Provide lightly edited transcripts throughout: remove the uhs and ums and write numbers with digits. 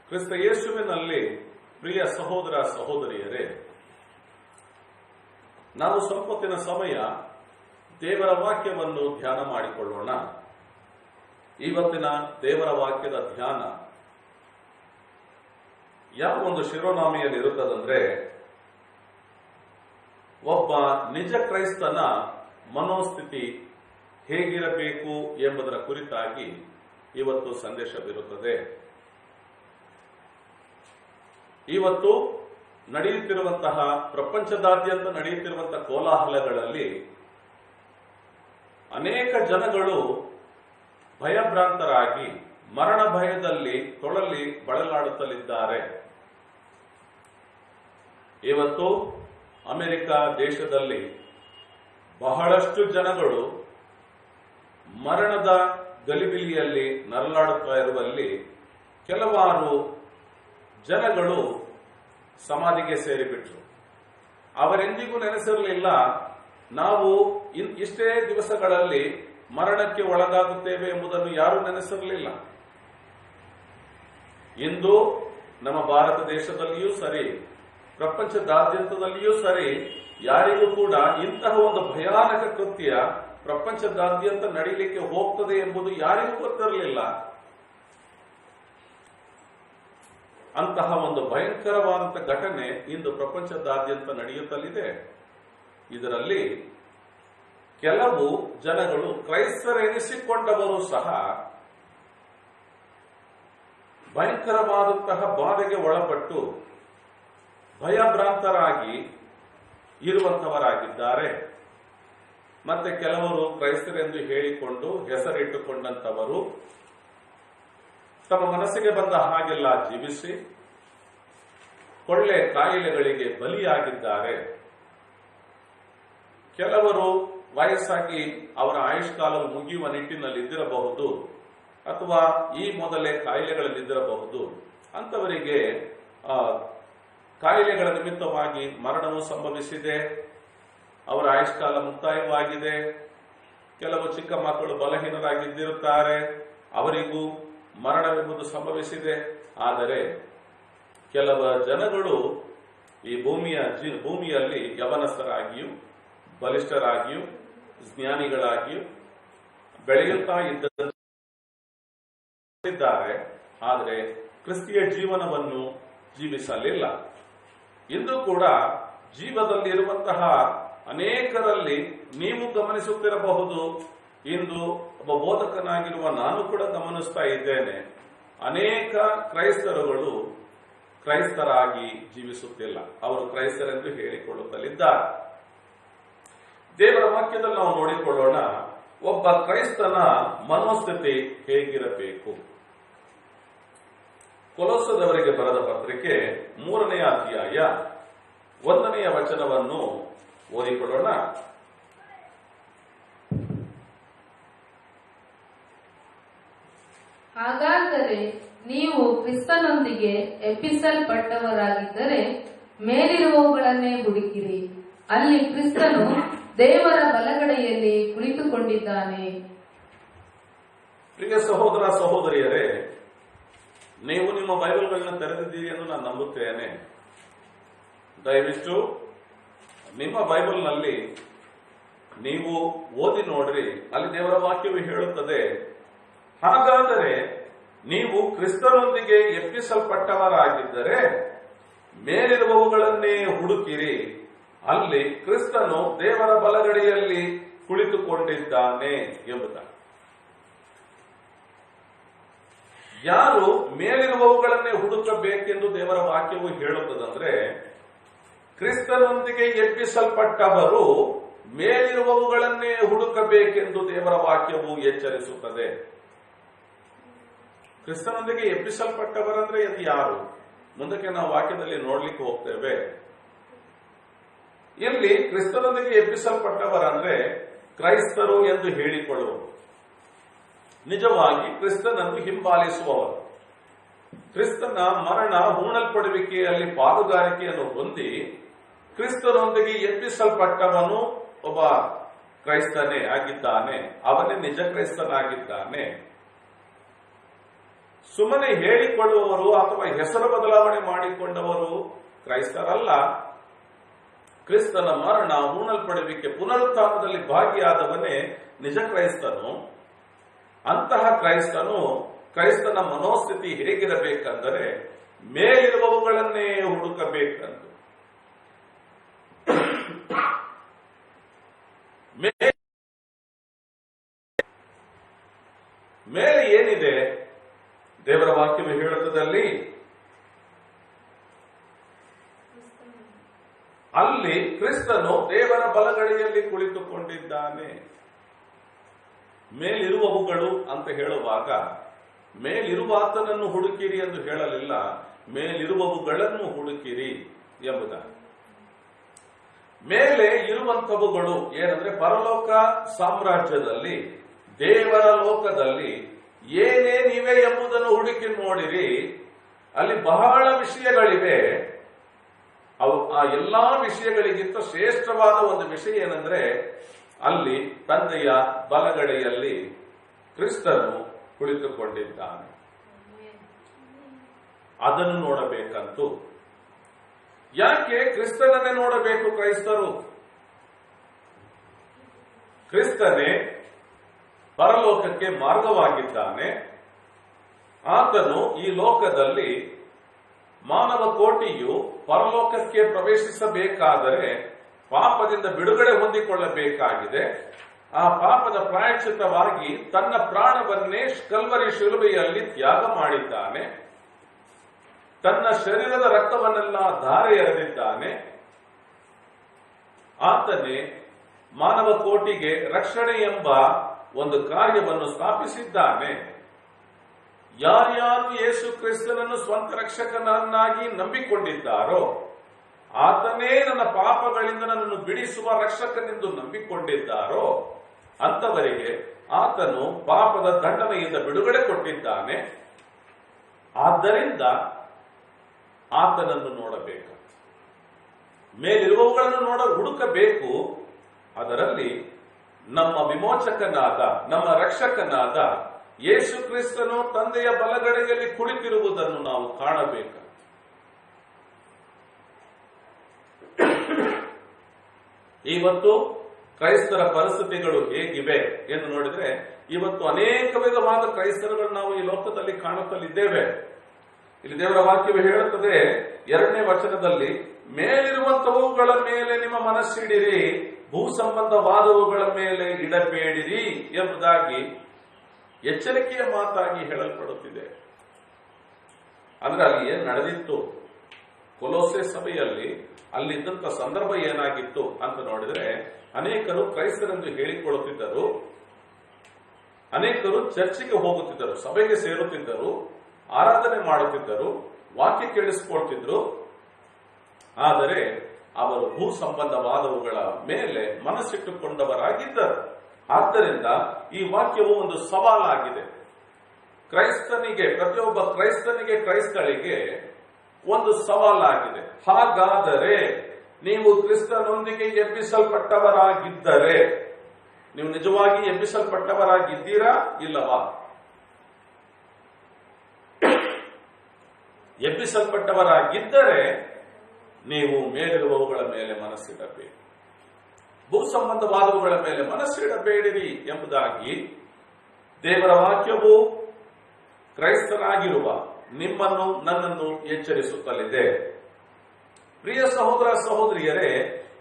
ಕ್ರಿಸ್ತ ಯೇಸುವಿನಲ್ಲಿ ಪ್ರಿಯ ಸಹೋದರ ಸಹೋದರಿಯರೇ, ನಾವು ಸ್ವಲ್ಪತ್ತಿನ ಸಮಯ ದೇವರ ವಾಕ್ಯವನ್ನು ಧ್ಯಾನ ಮಾಡಿಕೊಳ್ಳೋಣ. ಇವತ್ತಿನ ದೇವರ ವಾಕ್ಯದ ಧ್ಯಾನ ಯಾವ ಒಂದು ಶಿರೋನಾಮೆಯಲ್ಲಿರುತ್ತದಂದ್ರೆ, ಒಬ್ಬ ನಿಜ ಕ್ರೈಸ್ತನ ಮನೋಸ್ಥಿತಿ ಹೇಗಿರಬೇಕು ಎಂಬುದರ ಕುರಿತಾಗಿ ಇವತ್ತು ಸಂದೇಶವಿರುತ್ತದೆ. ಇವತ್ತು ನಡೆಯುತ್ತಿರುವಂತಹ ಪ್ರಪಂಚದಾದ್ಯಂತ ನಡೆಯುತ್ತಿರುವಂತಹ ಕೋಲಾಹಲಗಳಲ್ಲಿ ಅನೇಕ ಜನಗಳು ಭಯಭ್ರಾಂತರಾಗಿ ಮರಣ ಭಯದಲ್ಲಿ ತೊಳಲಿ ಬಳಲಾಡುತ್ತಲಿದ್ದಾರೆ. ಇವತ್ತು ಅಮೆರಿಕ ದೇಶದಲ್ಲಿ ಬಹಳಷ್ಟು ಜನಗಳು ಮರಣದ ಗಲಿಬಿಲಿಯಲ್ಲಿ ನರಳಾಡುತ್ತಾ ಇರುವಲ್ಲಿ ಕೆಲವಾರು ಜನಗಳು ಸಮಾಧಿಗೆ ಸೇರಿಬಿಟ್ರು. ಅವರೆಂದಿಗೂ ನೆನೆಸಿರಲಿಲ್ಲ ನಾವು ಇಷ್ಟೇ ದಿವಸಗಳಲ್ಲಿ ಮರಣಕ್ಕೆ ಒಳಗಾಗುತ್ತೇವೆ ಎಂಬುದನ್ನು ಯಾರೂ ನೆನೆಸಿರಲಿಲ್ಲ. ಇಂದು ನಮ್ಮ ಭಾರತ ದೇಶದಲ್ಲಿಯೂ ಸರಿ, ಪ್ರಪಂಚದಾದ್ಯಂತದಲ್ಲಿಯೂ ಸರಿ, ಯಾರಿಗೂ ಕೂಡ ಇಂತಹ ಒಂದು ಭಯಾನಕ ಕೃತ್ಯ ಪ್ರಪಂಚದಾದ್ಯಂತ ನಡೀಲಿಕ್ಕೆ ಹೋಗ್ತದೆ ಎಂಬುದು ಯಾರಿಗೂ ಗೊತ್ತಿರಲಿಲ್ಲ. ಅಂತಹ ಒಂದು ಭಯಂಕರವಾದಂತಹ ಘಟನೆ ಇಂದು ಪ್ರಪಂಚದಾದ್ಯಂತ ನಡೆಯುತ್ತಲಿದೆ. ಇದರಲ್ಲಿ ಕೆಲವು ಜನಗಳು ಕ್ರೈಸ್ತರೆನಿಸಿಕೊಂಡವರು ಸಹ ಭಯಂಕರವಾದಂತಹ ಬಾಧೆಗೆ ಒಳಪಟ್ಟು ಭಯಭ್ರಾಂತರಾಗಿ ಇರುವಂತವರಾಗಿದ್ದಾರೆ. ಮತ್ತೆ ಕೆಲವರು ಕ್ರೈಸ್ತರೆಂದು ಹೇಳಿಕೊಂಡು ಹೆಸರಿಟ್ಟುಕೊಂಡಂತವರು ತಮ್ಮ ಮನಸ್ಸಿಗೆ ಬಂದ ಹಾಗೆಲ್ಲ ಜೀವಿಸಿ ಕೊಳ್ಳೆ ಕಾಯಿಲೆಗಳಿಗೆ ಬಲಿಯಾಗಿದ್ದಾರೆ. ಕೆಲವರು ವಯಸ್ಸಾಗಿ ಅವರ ಆಯುಷ್ಕಾಲವು ಮುಗಿಯುವ ನಿಟ್ಟಿನಲ್ಲಿದ್ದಿರಬಹುದು, ಅಥವಾ ಈ ಮೊದಲೇ ಕಾಯಿಲೆಗಳಲ್ಲಿದ್ದಿರಬಹುದು. ಅಂತವರಿಗೆ ಕಾಯಿಲೆಗಳ ನಿಮಿತ್ತವಾಗಿ ಮರಣವು ಸಂಭವಿಸಿದೆ, ಅವರ ಆಯುಷ್ಕಾಲ ಮುಕ್ತಾಯವಾಗಿದೆ. ಕೆಲವು ಚಿಕ್ಕ ಮಕ್ಕಳು ಬಲಹೀನರಾಗಿದ್ದಿರುತ್ತಾರೆ, ಅವರಿಗೂ ಮರಣವೆಂಬುದು ಸಂಭವಿಸಿದೆ. ಆದರೆ ಕೆಲವು ಜನಗಳು ಈ ಭೂಮಿಯಲ್ಲಿ ಯವನಸ್ಥರಾಗಿಯೂ ಬಲಿಷ್ಠರಾಗಿಯೂ ಜ್ಞಾನಿಗಳಾಗಿಯೂ ಬೆಳೆಯುತ್ತಾ ಇದ್ದಾರೆ. ಆದರೆ ಕ್ರಿಸ್ತಿಯ ಜೀವನವನ್ನು ಜೀವಿಸಲಿಲ್ಲ. ಇಂದು ಕೂಡ ಜೀವದಲ್ಲಿರುವಂತಹ ಅನೇಕರಲ್ಲಿ ನೀವು ಗಮನಿಸುತ್ತಿರಬಹುದು. ಇಂದು ಒಬ್ಬ ಬೋಧಕನಾಗಿರುವ ನಾನು ಕೂಡ ಗಮನಿಸ್ತಾ ಇದ್ದೇನೆ. ಅನೇಕ ಕ್ರೈಸ್ತರುಗಳು ಕ್ರೈಸ್ತರಾಗಿ ಜೀವಿಸುತ್ತಿಲ್ಲ, ಅವರು ಕ್ರೈಸ್ತರೆಂದು ಹೇಳಿಕೊಳ್ಳುತ್ತಲಿದ್ದಾರೆ. ದೇವರ ವಾಕ್ಯದಲ್ಲಿ ನಾವು ನೋಡಿಕೊಳ್ಳೋಣ, ಒಬ್ಬ ಕ್ರೈಸ್ತನ ಮನೋಸ್ಥಿತಿ ಹೇಗಿರಬೇಕು. ಕೊಲೊಸ್ಸದವರಿಗೆ ಬರೆದ ಪತ್ರಿಕೆ 3ನೇ ಅಧ್ಯಾಯ 1ನೇ ವಚನವನ್ನು ಓದಿಕೊಳ್ಳೋಣ. ಹಾಗಾದರೆ ನೀವು ಕ್ರಿಸ್ತನೊಂದಿಗೆ ಎಬ್ಬಿಸಲ್ಪಟ್ಟವರಾಗಿದ್ದರೆ ಮೇಲಿರುವವುಗಳನ್ನೇ ಹುಡುಕಿರಿ, ಅಲ್ಲಿ ಕ್ರಿಸ್ತನು ದೇವರ ಬಲಗಡೆಯಲ್ಲಿ ಕುಳಿತುಕೊಂಡಿದ್ದಾನೆ. ಪ್ರಿಯ ಸಹೋದರ ಸಹೋದರಿಯರೇ, ನೀವು ನಿಮ್ಮ ಬೈಬಲ್ಗಳನ್ನ ತೆರೆದಿದ್ದೀರಿ ಎಂದು ನಾನು ನಂಬುತ್ತೇನೆ. ದಯವಿಟ್ಟು ನಿಮ್ಮ ಬೈಬಲ್ನಲ್ಲಿ ನೀವು ಓದಿ ನೋಡ್ರಿ, ಅಲ್ಲಿ ದೇವರ ವಾಕ್ಯವು ಹೇಳುತ್ತದೆ, ಹಾಗಾದರೆ ನೀವು ಕ್ರಿಸ್ತನೊಂದಿಗೆ ಎಬ್ಬಿಸಲ್ಪಟ್ಟವರಾಗಿದ್ದರೆ ಮೇಲಿರುವವುಗಳನ್ನೇ ಹುಡುಕಿರಿ, ಅಲ್ಲಿ ಕ್ರಿಸ್ತನು ದೇವರ ಬಲಗಡೆಯಲ್ಲಿ ಕುಳಿತುಕೊಂಡಿದ್ದಾನೆ ಎಂಬುದಾಗಿ. ಯಾರು ಮೇಲಿರುವವುಗಳನ್ನೇ ಹುಡುಕಬೇಕೆಂದು ದೇವರ ವಾಕ್ಯವು ಹೇಳುತ್ತದಂದ್ರೆ, ಕ್ರಿಸ್ತನೊಂದಿಗೆ ಎಬ್ಬಿಸಲ್ಪಟ್ಟವರು ಮೇಲಿರುವವುಗಳನ್ನೇ ಹುಡುಕಬೇಕೆಂದು ದೇವರ ವಾಕ್ಯವು ಎಚ್ಚರಿಸುತ್ತದೆ. ಕ್ರಿಸ್ತನೊಂದಿಗೆ ಎಬ್ಬಿಸಲ್ಪಟ್ಟವರಂದ್ರೆ ಅದು ಯಾರು? ಮುಂದಕ್ಕೆ ನಾವು ವಾಕ್ಯದಲ್ಲಿ ನೋಡ್ಲಿಕ್ಕೆ ಹೋಗ್ತೇವೆ. ಇಲ್ಲಿ ಕ್ರಿಸ್ತನೊಂದಿಗೆ ಎಬ್ಬಿಸಲ್ಪಟ್ಟವರಂದ್ರೆ ಕ್ರೈಸ್ತರು ಎಂದು ಹೇಳಿಕೊಳ್ಳುವರು, ನಿಜವಾಗಿ ಕ್ರಿಸ್ತನನ್ನು ಹಿಂಬಾಲಿಸುವವರು, ಕ್ರಿಸ್ತನ ಮರಣ ಹೂಣಲ್ಪಡುವಿಕೆಯಲ್ಲಿ ಪಾಲುಗಾರಿಕೆಯನ್ನು ಹೊಂದಿ ಕ್ರಿಸ್ತನೊಂದಿಗೆ ಎಬ್ಬಿಸಲ್ಪಟ್ಟವನು ಒಬ್ಬ ಕ್ರೈಸ್ತನೇ ಆಗಿದ್ದಾನೆ, ಅವನೇ ನಿಜ ಕ್ರೈಸ್ತನಾಗಿದ್ದಾನೆ. ಸುಮ್ಮನೆ ಹೇಳಿಕೊಳ್ಳುವವರು ಅಥವಾ ಹೆಸರು ಬದಲಾವಣೆ ಮಾಡಿಕೊಂಡವರು ಕ್ರೈಸ್ತರಲ್ಲ. ಕ್ರಿಸ್ತನ ಮರಣ, ಹೂಣಲ್ಪಡುವಿಕೆ, ಪುನರುತ್ಥಾನದಲ್ಲಿ ಭಾಗಿಯಾದವನೇ ನಿಜ ಕ್ರೈಸ್ತನು. ಅಂತಹ ಕ್ರೈಸ್ತನ ಮನೋಸ್ಥಿತಿ ಹೇಗಿರಬೇಕೆಂದರೆ ಮೇಲಿರುವವುಗಳನ್ನೇ ಹುಡುಕಬೇಕಂದು. ಮೇಲೆ ಏನಿದೆ? ದೇವರ ವಾಕ್ಯವು ಹೇಳುತ್ತದಲ್ಲಿ ಅಲ್ಲಿ ಕ್ರಿಸ್ತನು ದೇವರ ಬಲಗಡೆಯಲ್ಲಿ ಕುಳಿತುಕೊಂಡಿದ್ದಾನೆ. ಮೇಲಿರುವವುಗಳು ಅಂತ ಹೇಳುವಾಗ ಮೇಲಿರುವಾತನನ್ನು ಹುಡುಕಿರಿ ಎಂದು ಹೇಳಲಿಲ್ಲ, ಮೇಲಿರುವವುಗಳನ್ನು ಹುಡುಕಿರಿ ಎಂಬುದಾಗಿ. ಮೇಲೆ ಇರುವಂತವುಗಳು ಏನಂದ್ರೆ ಪರಲೋಕ ಸಾಮ್ರಾಜ್ಯದಲ್ಲಿ, ದೇವರ ಲೋಕದಲ್ಲಿ ಏನೇನಿವೆ ಎಂಬುದನ್ನು ಹುಡುಕಿ ನೋಡಿರಿ. ಅಲ್ಲಿ ಬಹಳ ವಿಷಯಗಳಿವೆ. ಆ ಎಲ್ಲಾ ವಿಷಯಗಳಿಗಿಂತ ಶ್ರೇಷ್ಠವಾದ ಒಂದು ವಿಷಯ ಏನಂದ್ರೆ ಅಲ್ಲಿ ತಂದೆಯ ಬಲಗಡೆಯಲ್ಲಿ ಕ್ರಿಸ್ತನು ಕುಳಿತುಕೊಂಡಿದ್ದಾನೆ. ಅದನ್ನು ನೋಡಬೇಕಂತೂ. ಯಾಕೆ ಕ್ರಿಸ್ತನನ್ನೇ ನೋಡಬೇಕು ಕ್ರೈಸ್ತರು? ಕ್ರಿಸ್ತನೇ ಪರಲೋಕಕ್ಕೆ ಮಾರ್ಗವಾಗಿದ್ದಾನೆ. ಆತನು ಈ ಲೋಕದಲ್ಲಿ ಮಾನವ ಕೋಟಿಯು ಪರಲೋಕಕ್ಕೆ ಪ್ರವೇಶಿಸಬೇಕಾದರೆ ಪಾಪದಿಂದ ಬಿಡುಗಡೆ ಹೊಂದಿಕೊಳ್ಳಬೇಕಾಗಿದೆ. ಆ ಪಾಪದ ಪ್ರಾಯಶ್ಚಿತ್ತವಾಗಿ ತನ್ನ ಪ್ರಾಣವನ್ನೇ ಕಲ್ವರಿ ಶಿಲುಬೆಯಲ್ಲಿ ತ್ಯಾಗ ಮಾಡಿದ್ದಾನೆ. ತನ್ನ ಶರೀರದ ರಕ್ತವನ್ನೆಲ್ಲ ಧಾರೆ ಎರೆದಿದ್ದಾನೆ. ಆತನೇ ಮಾನವ ಕೋಟಿಗೆ ರಕ್ಷಣೆ ಎಂಬ ಒಂದು ಕಾರ್ಯವನ್ನು ಸ್ಥಾಪಿಸಿದ್ದಾನೆ. ಯಾರ್ಯಾರು ಯೇಸು ಕ್ರಿಸ್ತನನ್ನು ಸ್ವಂತ ರಕ್ಷಕನನ್ನಾಗಿ ನಂಬಿಕೊಂಡಿದ್ದಾರೋ ಆತನೇ ನನ್ನ ಪಾಪಗಳಿಂದ ನನ್ನನ್ನು ಬಿಡಿಸುವ ರಕ್ಷಕನೆಂದು ನಂಬಿಕೊಂಡಿದ್ದಾರೋ ಅಂತವರಿಗೆ ಆತನು ಪಾಪದ ದಂಡನೆಯಿಂದ ಬಿಡುಗಡೆ ಕೊಟ್ಟಿದ್ದಾನೆ. ಆದ್ದರಿಂದ ಆತನನ್ನು ನೋಡಬೇಕು. ಮೇಲಿರುವವುಗಳನ್ನು ಹುಡುಕಬೇಕು. ಅದರಲ್ಲಿ ನಮ್ಮ ವಿಮೋಚಕನಾದ, ನಮ್ಮ ರಕ್ಷಕನಾದ ಯೇಸು ಕ್ರಿಸ್ತನು ತಂದೆಯ ಬಲಗಡೆಯಲ್ಲಿ ಕುಳಿತಿರುವುದನ್ನು ನಾವು ಕಾಣಬೇಕು. ಇವತ್ತು ಕ್ರೈಸ್ತರ ಪರಿಸ್ಥಿತಿಗಳು ಹೇಗಿವೆ ಎಂದು ನೋಡಿದ್ರೆ, ಇವತ್ತು ಅನೇಕ ವಿಧವಾದ ಕ್ರೈಸ್ತರುಗಳು ನಾವು ಈ ಲೋಕದಲ್ಲಿ ಕಾಣುತ್ತಲಿದ್ದೇವೆ. ಇಲ್ಲಿ ದೇವರ ವಾಕ್ಯವು ಹೇಳುತ್ತದೆ 2ನೇ ವಚನದಲ್ಲಿ, ಮೇಲಿರುವಂತವುಗಳ ಮೇಲೆ ನಿಮ್ಮ ಮನಸ್ಸಿಡಿರಿ, ಭೂ ಸಂಬಂಧವಾದವುಗಳ ಮೇಲೆ ಇಡಬೇಡಿರಿ ಎಂಬುದಾಗಿ ಎಚ್ಚರಿಕೆಯ ಮಾತಾಗಿ ಹೇಳಲ್ಪಡುತ್ತಿದೆ. ಅಂದ್ರೆ ಅಲ್ಲಿ ಏನ್ ನಡೆದಿತ್ತು ಕೊಲೋಸೆ ಸಭೆಯಲ್ಲಿ, ಅಲ್ಲಿದ್ದಂತ ಸಂದರ್ಭ ಏನಾಗಿತ್ತು ಅಂತ ನೋಡಿದ್ರೆ, ಅನೇಕರು ಕ್ರೈಸ್ತರೆಂದು ಹೇಳಿಕೊಳ್ಳುತ್ತಿದ್ದರು, ಅನೇಕರು ಚರ್ಚಿಗೆ ಹೋಗುತ್ತಿದ್ದರು, ಸಭೆಗೆ ಸೇರುತ್ತಿದ್ದರು, ಆರಾಧನೆ ಮಾಡುತ್ತಿದ್ದರು, ವಾಕ್ಯ ಕೇಳಿಸಿಕೊಳ್ತಿದ್ರು. ಆದರೆ ಅವರು ಭೂ ಸಂಬಂಧವಾದವುಗಳ ಮೇಲೆ ಮನಸ್ಸಿಟ್ಟುಕೊಂಡವರಾಗಿದ್ದರು. ಆದ್ದರಿಂದ ಈ ವಾಕ್ಯವು ಒಂದು ಸವಾಲಾಗಿದೆ. ಕ್ರೈಸ್ತನಿಗೆ, ಪ್ರತಿಯೊಬ್ಬ ಕ್ರೈಸ್ತನಿಗೆ, ಕ್ರೈಸ್ತಳಿಗೆ ಒಂದು ಸವಾಲಾಗಿದೆ. ಹಾಗಾದರೆ ನೀವು ಕ್ರಿಸ್ತನೊಂದಿಗೆ ಎಬ್ಬಿಸಲ್ಪಟ್ಟವರಾಗಿದ್ದರೆ, ನೀವು ನಿಜವಾಗಿ ಎಬ್ಬಿಸಲ್ಪಟ್ಟವರಾಗಿದ್ದೀರಾ ಇಲ್ಲವಾ? ಎಬ್ಬಿಸಲ್ಪಟ್ಟವರಾಗಿದ್ದರೆ ನೀವು ಮೇಲಿರುವವುಗಳ ಮೇಲೆ ಮನಸ್ಸಿಡಬೇಕು, ಭೂ ಸಂಬಂಧವಾದವುಗಳ ಮೇಲೆ ಮನಸ್ಸಿಡಬೇಡಿರಿ ಎಂಬುದಾಗಿ ದೇವರ ವಾಕ್ಯವು ಕ್ರೈಸ್ತರಾಗಿರುವ ನಿಮ್ಮನ್ನು, ನನ್ನನ್ನು ಎಚ್ಚರಿಸುತ್ತಲಿದೆ. ಪ್ರಿಯ ಸಹೋದರ ಸಹೋದರಿಯರೇ,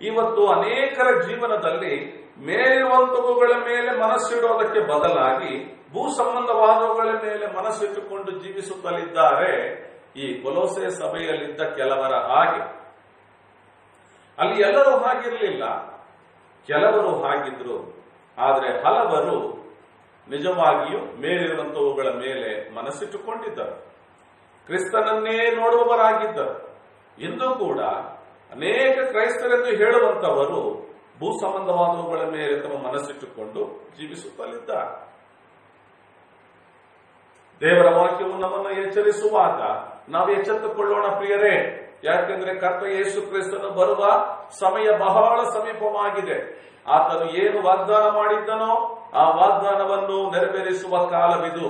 ಇವತ್ತು ಅನೇಕರ ಜೀವನದಲ್ಲಿ ಮೇಲಿರುವಂತವುಗಳ ಮೇಲೆ ಮನಸ್ಸಿಡೋದಕ್ಕೆ ಬದಲಾಗಿ ಭೂ ಸಂಬಂಧವಾದವುಗಳ ಮೇಲೆ ಮನಸ್ಸಿಟ್ಟುಕೊಂಡು ಜೀವಿಸುತ್ತಲಿದ್ದಾರೆ. ಈ ಕೊಲೋಸೆ ಸಭೆಯಲ್ಲಿದ್ದ ಕೆಲವರ ಹಾಗೆ. ಅಲ್ಲಿ ಎಲ್ಲರೂ ಹಾಗಿರಲಿಲ್ಲ, ಕೆಲವರು ಹಾಗಿದ್ರು. ಆದರೆ ಹಲವರು ನಿಜವಾಗಿಯೂ ಮೇಲಿರುವಂತವುಗಳ ಮೇಲೆ ಮನಸ್ಸಿಟ್ಟುಕೊಂಡಿದ್ದರು, ಕ್ರಿಸ್ತನನ್ನೇ ನೋಡುವವರಾಗಿದ್ದರು. ಇಂದು ಕೂಡ ಅನೇಕ ಕ್ರೈಸ್ತರೆಂದು ಹೇಳುವಂತವರು ಭೂ ಸಂಬಂಧವಾದವುಗಳ ಮೇಲೆ ತಮ್ಮ ಮನಸ್ಸಿಟ್ಟುಕೊಂಡು ಜೀವಿಸುತ್ತಲಿದ್ದಾರೆ. ದೇವರ ವಾಕ್ಯವು ನಮ್ಮನ್ನು ಎಚ್ಚರಿಸುವಾಗ ನಾವು ಎಚ್ಚೆತ್ತುಕೊಳ್ಳೋಣ ಪ್ರಿಯರೇ. ಯಾಕೆಂದ್ರೆ ಕರ್ತ ಯೇಸು ಕ್ರಿಸ್ತನು ಬರುವ ಸಮಯ ಬಹಳ ಸಮೀಪವಾಗಿದೆ. ಆತನು ಏನು ವಾಗ್ದಾನ ಮಾಡಿದ್ದನೋ ಆ ವಾಗ್ದಾನವನ್ನು ನೆರವೇರಿಸುವ ಕಾಲವಿದು.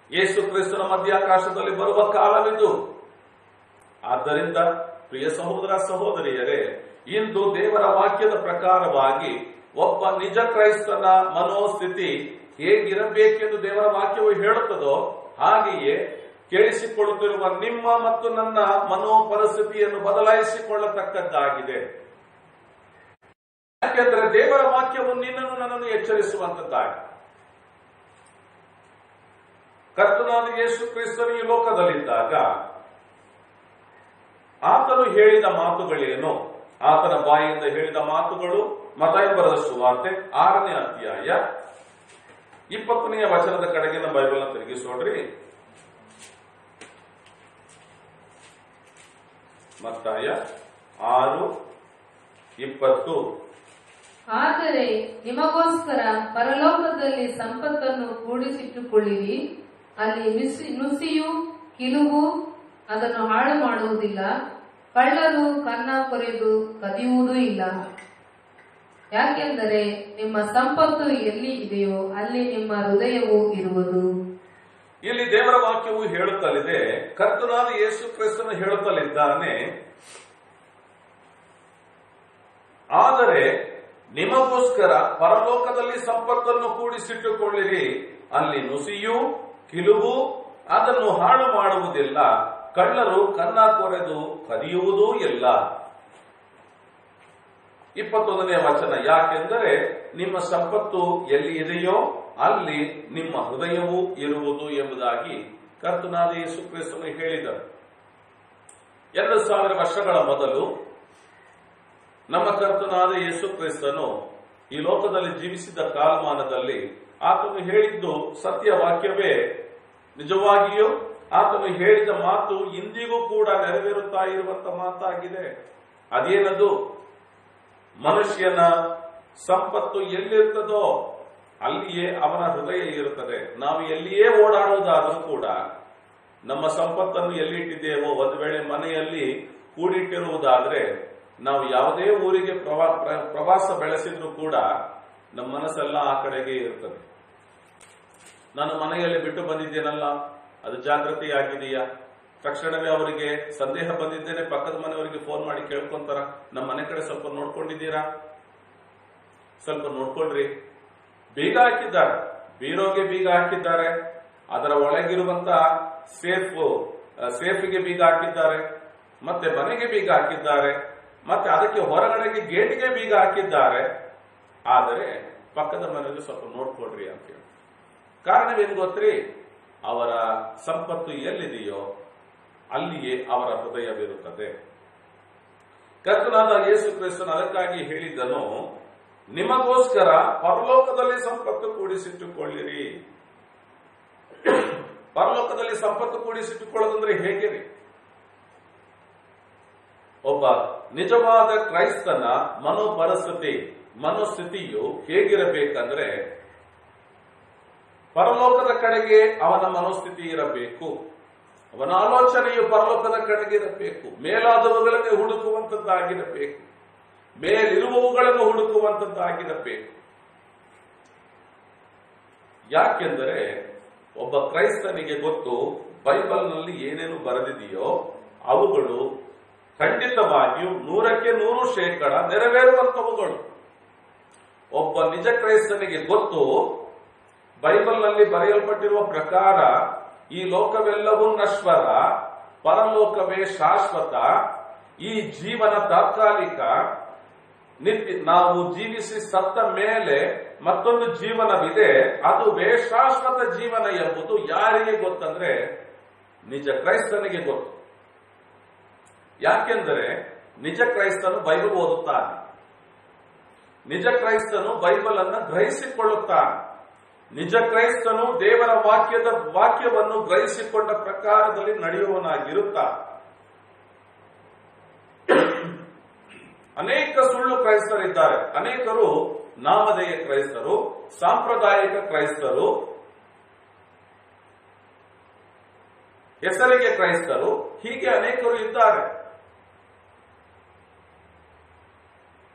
ಯೇಸು ಕ್ರಿಸ್ತನ ಮಧ್ಯಾಕಾಶದಲ್ಲಿ ಬರುವ ಕಾಲವಿದು. ಆದ್ದರಿಂದ ಪ್ರಿಯ ಸಹೋದರ ಸಹೋದರಿಯರೇ, ಇಂದು ದೇವರ ವಾಕ್ಯದ ಪ್ರಕಾರವಾಗಿ ಒಬ್ಬ ನಿಜ ಕ್ರೈಸ್ತನ ಮನೋಸ್ಥಿತಿ ಹೇಗಿರಬೇಕೆಂದು ದೇವರ ವಾಕ್ಯವು ಹೇಳುತ್ತದೋ ಹಾಗೆಯೇ ಕೇಳಿಸಿಕೊಳ್ಳುತ್ತಿರುವ ನಿಮ್ಮ ಮತ್ತು ನನ್ನ ಮನೋ ಪರಿಸ್ಥಿತಿಯನ್ನು ಬದಲಾಯಿಸಿಕೊಳ್ಳತಕ್ಕದ್ದಾಗಿದೆ. ಯಾಕೆಂದರೆ ದೇವರ ವಾಕ್ಯವು ನಿನ್ನನ್ನು ನನ್ನನ್ನು ಎಚ್ಚರಿಸುವಂತದ್ದಾಗಿದೆ. ಕರ್ತನಾದ ಯೇಸು ಕ್ರಿಸ್ತನು ಈ ಲೋಕದಲ್ಲಿದ್ದಾಗ ಆತನು ಹೇಳಿದ ಮಾತುಗಳೇನು? ಆತನ ಬಾಯಿಯಿಂದ ಹೇಳಿದ ಮಾತುಗಳು ಮತ್ತಾಯ ಬರೆದ ಸುವಾರ್ತೆ 6ನೇ ಅಧ್ಯಾಯ 20ನೇ ವಚನದ ಕಡೆಗೆ ನಮ್ಮ ಬೈಬಲ್ನ ತಿರುಗಿಸೋಡ್ರಿ. ಮತ್ತಾಯ 6:20. ಆದರೆ ನಿಮಗೋಸ್ಕರ ಪರಲೋಕದಲ್ಲಿ ಸಂಪತ್ತನ್ನು ಕೂಡಿಸಿಟ್ಟುಕೊಳ್ಳಿರಿ, ಅಲ್ಲಿ ನುಸಿಯು ಕಿಲುಬು ಅದನ್ನು ಹಾಳು ಮಾಡುವುದಿಲ್ಲ, ಕಳ್ಳರು ಕನ್ನ ಕೊರೆದು ಕದಿಯುವುದೂ ಇಲ್ಲ. ಯಾಕೆಂದರೆ ನಿಮ್ಮ ಸಂಪತ್ತು ಎಲ್ಲಿ ಇದೆಯೋ ಅಲ್ಲಿ ನಿಮ್ಮ ಹೃದಯವು ಇರುವುದು. ಇಲ್ಲಿ ದೇವರ ವಾಕ್ಯವು ಹೇಳುತ್ತಲಿದೆ, ಕರ್ತನಾದ ಯೇಸು ಕ್ರಿಸ್ತನು ಹೇಳುತ್ತಲಿದ್ದಾನೆ, ಆದರೆ ನಿಮಗೋಸ್ಕರ ಪರಲೋಕದಲ್ಲಿ ಸಂಪತ್ತನ್ನು ಕೂಡಿಸಿಟ್ಟುಕೊಳ್ಳಿರಿ, ಅಲ್ಲಿ ನುಸಿಯು ಕಿಲುಬು ಅದನ್ನು ಹಾಳು ಮಾಡುವುದಿಲ್ಲ, ಕಳ್ಳರು ಕನ್ನ ಕೊರೆದು ಕದಿಯುವುದೂ ಇಲ್ಲ. 21ನೇ ವಚನ, ಯಾಕೆಂದರೆ ನಿಮ್ಮ ಸಂಪತ್ತು ಎಲ್ಲಿ ಇದೆಯೋ ಅಲ್ಲಿ ನಿಮ್ಮ ಹೃದಯವೂ ಇರುವುದು ಎಂಬುದಾಗಿ ಕರ್ತನಾದ ಯೇಸು ಕ್ರಿಸ್ತನು ಹೇಳಿದರು. 2000 ವರ್ಷಗಳ ಮೊದಲು ನಮ್ಮ ಕರ್ತನಾದ ಯೇಸು ಕ್ರಿಸ್ತನು ಈ ಲೋಕದಲ್ಲಿ ಜೀವಿಸಿದ ಕಾಲಮಾನದಲ್ಲಿ ಆತನು ಹೇಳಿದ್ದು ಸತ್ಯವಾಕ್ಯವೇ. ನಿಜವಾಗಿಯೂ ಆತನು ಹೇಳಿದ ಮಾತು ಇಂದಿಗೂ ಕೂಡ ನೆರವೇರುತ್ತಾ ಇರುವಂತ ಮಾತಾಗಿದೆ. ಅದೇನದು? ಮನುಷ್ಯನ ಸಂಪತ್ತು ಎಲ್ಲಿರ್ತದೋ ಅಲ್ಲಿಯೇ ಅವನ ಹೃದಯ ಇರುತ್ತದೆ. ನಾವು ಎಲ್ಲಿಯೇ ಓಡಾಡುವುದಾದರೂ ಕೂಡ ನಮ್ಮ ಸಂಪತ್ತನ್ನು ಎಲ್ಲಿಟ್ಟಿದ್ದೇವೋ, ಒಂದು ವೇಳೆ ಮನೆಯಲ್ಲಿ ಕೂಡಿಟ್ಟಿರುವುದಾದ್ರೆ ನಾವು ಯಾವುದೇ ಊರಿಗೆ ಪ್ರವಾಸ ಬೆಳೆಸಿದ್ರು ಕೂಡ ನಮ್ಮ ಮನಸ್ಸೆಲ್ಲ ಆ ಕಡೆಗೆ ಇರ್ತದೆ. ನಾನು ಮನೆಯಲ್ಲಿ ಬಿಟ್ಟು ಬಂದಿದ್ದೇನಲ್ಲ, ಅದು ಜಾಗೃತಿಯಾಗಿದೆಯಾ? ತಕ್ಷಣವೇ ಅವರಿಗೆ ಸಂದೇಹ ಬಂದಿದ್ದೇನೆ, ಪಕ್ಕದ ಮನೆಯವರಿಗೆ ಫೋನ್ ಮಾಡಿ ಕೇಳ್ಕೊಂತಾರ, ನಮ್ಮ ಮನೆ ಕಡೆ ಸ್ವಲ್ಪ ನೋಡ್ಕೊಂಡಿದ್ದೀರಾ? ಸ್ವಲ್ಪ ನೋಡ್ಕೊಳ್ರಿ. ಬೀಗ ಹಾಕಿದ್ದಾರೆ, ಬೀರೋಗೆ ಬೀಗ ಹಾಕಿದ್ದಾರೆ, ಅದರ ಒಳಗಿರುವಂತ ಸೇಫ್ಗೆ ಬೀಗ ಹಾಕಿದ್ದಾರೆ, ಮತ್ತೆ ಮನೆಗೆ ಬೀಗ ಹಾಕಿದ್ದಾರೆ, ಮತ್ತೆ ಅದಕ್ಕೆ ಹೊರಗಡೆಗೆ ಗೇಟ್ಗೆ ಬೀಗ ಹಾಕಿದ್ದಾರೆ. ಆದರೆ ಪಕ್ಕದ ಮನೆಯಲ್ಲಿ ಸ್ವಲ್ಪ ನೋಡ್ಕೊಳ್ರಿ ಅಂತ ಹೇಳಿ. ಕಾರಣವೇನು ಗೊತ್ತ್ರಿ? ಅವರ ಸಂಪತ್ತು ಎಲ್ಲಿದೆಯೋ ಅಲ್ಲಿಯೇ ಅವರ ಹೃದಯವಿರುತ್ತದೆ. ಕರ್ತನಾದ ಯೇಸು ಕ್ರಿಸ್ತನು ಅದಕ್ಕಾಗಿ ಹೇಳಿದ್ದನು, ನಿಮಗೋಸ್ಕರ ಪರಲೋಕದಲ್ಲಿ ಸಂಪತ್ತು ಕೂಡಿಸಿಟ್ಟುಕೊಳ್ಳಿರಿ. ಪರಲೋಕದಲ್ಲಿ ಸಂಪತ್ತು ಕೂಡಿಸಿಟ್ಟುಕೊಳ್ಳೋದಂದ್ರೆ ಹೇಗೆ ರೀ? ಒಬ್ಬ ನಿಜವಾದ ಕ್ರೈಸ್ತನ ಮನೋಸ್ಥಿತಿಯು ಹೇಗಿರಬೇಕಂದ್ರೆ, ಪರಲೋಕದ ಕಡೆಗೆ ಅವನ ಮನೋಸ್ಥಿತಿ ಇರಬೇಕು. ಅವನ ಆಲೋಚನೆಯು ಪರಲೋಕದ ಕಡೆಗೆ ಇರಬೇಕು. ಮೇಲಾದವುಗಳನ್ನೇ ಹುಡುಕುವಂತದ್ದಾಗಿರಬೇಕು, ಮೇಲಿರುವವುಗಳನ್ನು ಹುಡುಕುವಂತದ್ದಾಗಿರಬೇಕು. ಯಾಕೆಂದರೆ ಒಬ್ಬ ಕ್ರೈಸ್ತನಿಗೆ ಗೊತ್ತು, ಬೈಬಲ್ನಲ್ಲಿ ಏನೇನು ಬರೆದಿದೆಯೋ ಅವುಗಳು ಖಂಡಿತವಾಗಿಯೂ 100% ನೆರವೇರುವಂತವುಗಳು. ಒಬ್ಬ ನಿಜ ಕ್ರೈಸ್ತನಿಗೆ ಗೊತ್ತು, ಬೈಬಲ್ನಲ್ಲಿ ಬರೆಯಲ್ಪಟ್ಟಿರುವ ಪ್ರಕಾರ ಈ ಲೋಕವೆಲ್ಲವೂ ನಶ್ವರ, ಪರಲೋಕವೇ ಶಾಶ್ವತ, ಈ ಜೀವನ ತಾತ್ಕಾಲಿಕ, ನಾವು ಜೀವಿಸಿ ಸತ್ತ ಮೇಲೆ ಮತ್ತೊಂದು ಜೀವನವಿದೆ, ಅದುವೇ ಶಾಶ್ವತ ಜೀವನ ಎಂಬುದು ಯಾರಿಗೆ ಗೊತ್ತಂದ್ರೆ ನಿಜ ಕ್ರೈಸ್ತನಿಗೆ ಗೊತ್ತು. ಯಾಕೆಂದರೆ ನಿಜ ಕ್ರೈಸ್ತನು ಬೈಬಲ್ ಓದುತ್ತಾನೆ, ನಿಜ ಕ್ರೈಸ್ತನು ಬೈಬಲ್ ಅನ್ನು ಗ್ರಹಿಸಿಕೊಳ್ಳುತ್ತಾನೆ, ನಿಜ ಕ್ರೈಸ್ತನು ದೇವರ ವಾಕ್ಯವನ್ನು ಗ್ರಹಿಸಿಕೊಂಡ ಪ್ರಕಾರದಲ್ಲಿ ನಡೆಯುವವನಾಗಿರುತ್ತಾನೆ. ಅನೇಕ ಸುಳ್ಳು ಕ್ರೈಸ್ತರಿದ್ದಾರೆ. ಅನೇಕರು ನಾಮಧೇಯ ಕ್ರೈಸ್ತರು, ಸಾಂಪ್ರದಾಯಿಕ ಕ್ರೈಸ್ತರು, ಹೆಸರಿಗೆ ಕ್ರೈಸ್ತರು, ಹೀಗೆ ಅನೇಕರು ಇದ್ದಾರೆ.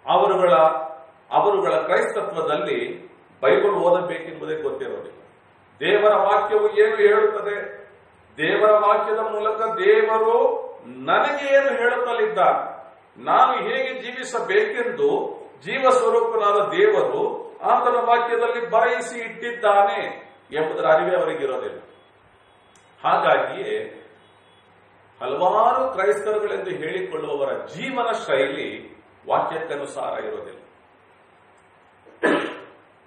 ಅವರುಗಳ ಕ್ರೈಸ್ತತ್ವದಲ್ಲಿ ಬೈಬಲ್ ಓದಬೇಕೆಂಬುದೇ ಗೊತ್ತಿರೋದಿಲ್ಲ. ದೇವರ ವಾಕ್ಯವು ಏನು ಹೇಳುತ್ತದೆ, ದೇವರ ವಾಕ್ಯದ ಮೂಲಕ ದೇವರು ನನಗೆ ಏನು ಹೇಳುತ್ತಲಿದ್ದಾರೆ, ನಾನು ಹೇಗೆ ಜೀವಿಸಬೇಕೆಂದು ಜೀವ ಸ್ವರೂಪನಾದ ದೇವರು ಆತನ ವಾಕ್ಯದಲ್ಲಿ ಬರೆಯಿಸಿ ಇಟ್ಟಿದ್ದಾನೆ ಎಂಬುದರ ಅರಿವೇ ಅವರಿಗಿರೋದಿಲ್ಲ. ಹಾಗಾಗಿಯೇ ಹಲವಾರು ಕ್ರೈಸ್ತರುಗಳೆಂದು ಹೇಳಿಕೊಳ್ಳುವವರ ಜೀವನ ಶೈಲಿ ವಾಕ್ಯಕ್ಕನುಸಾರ ಇರೋದಿಲ್ಲ.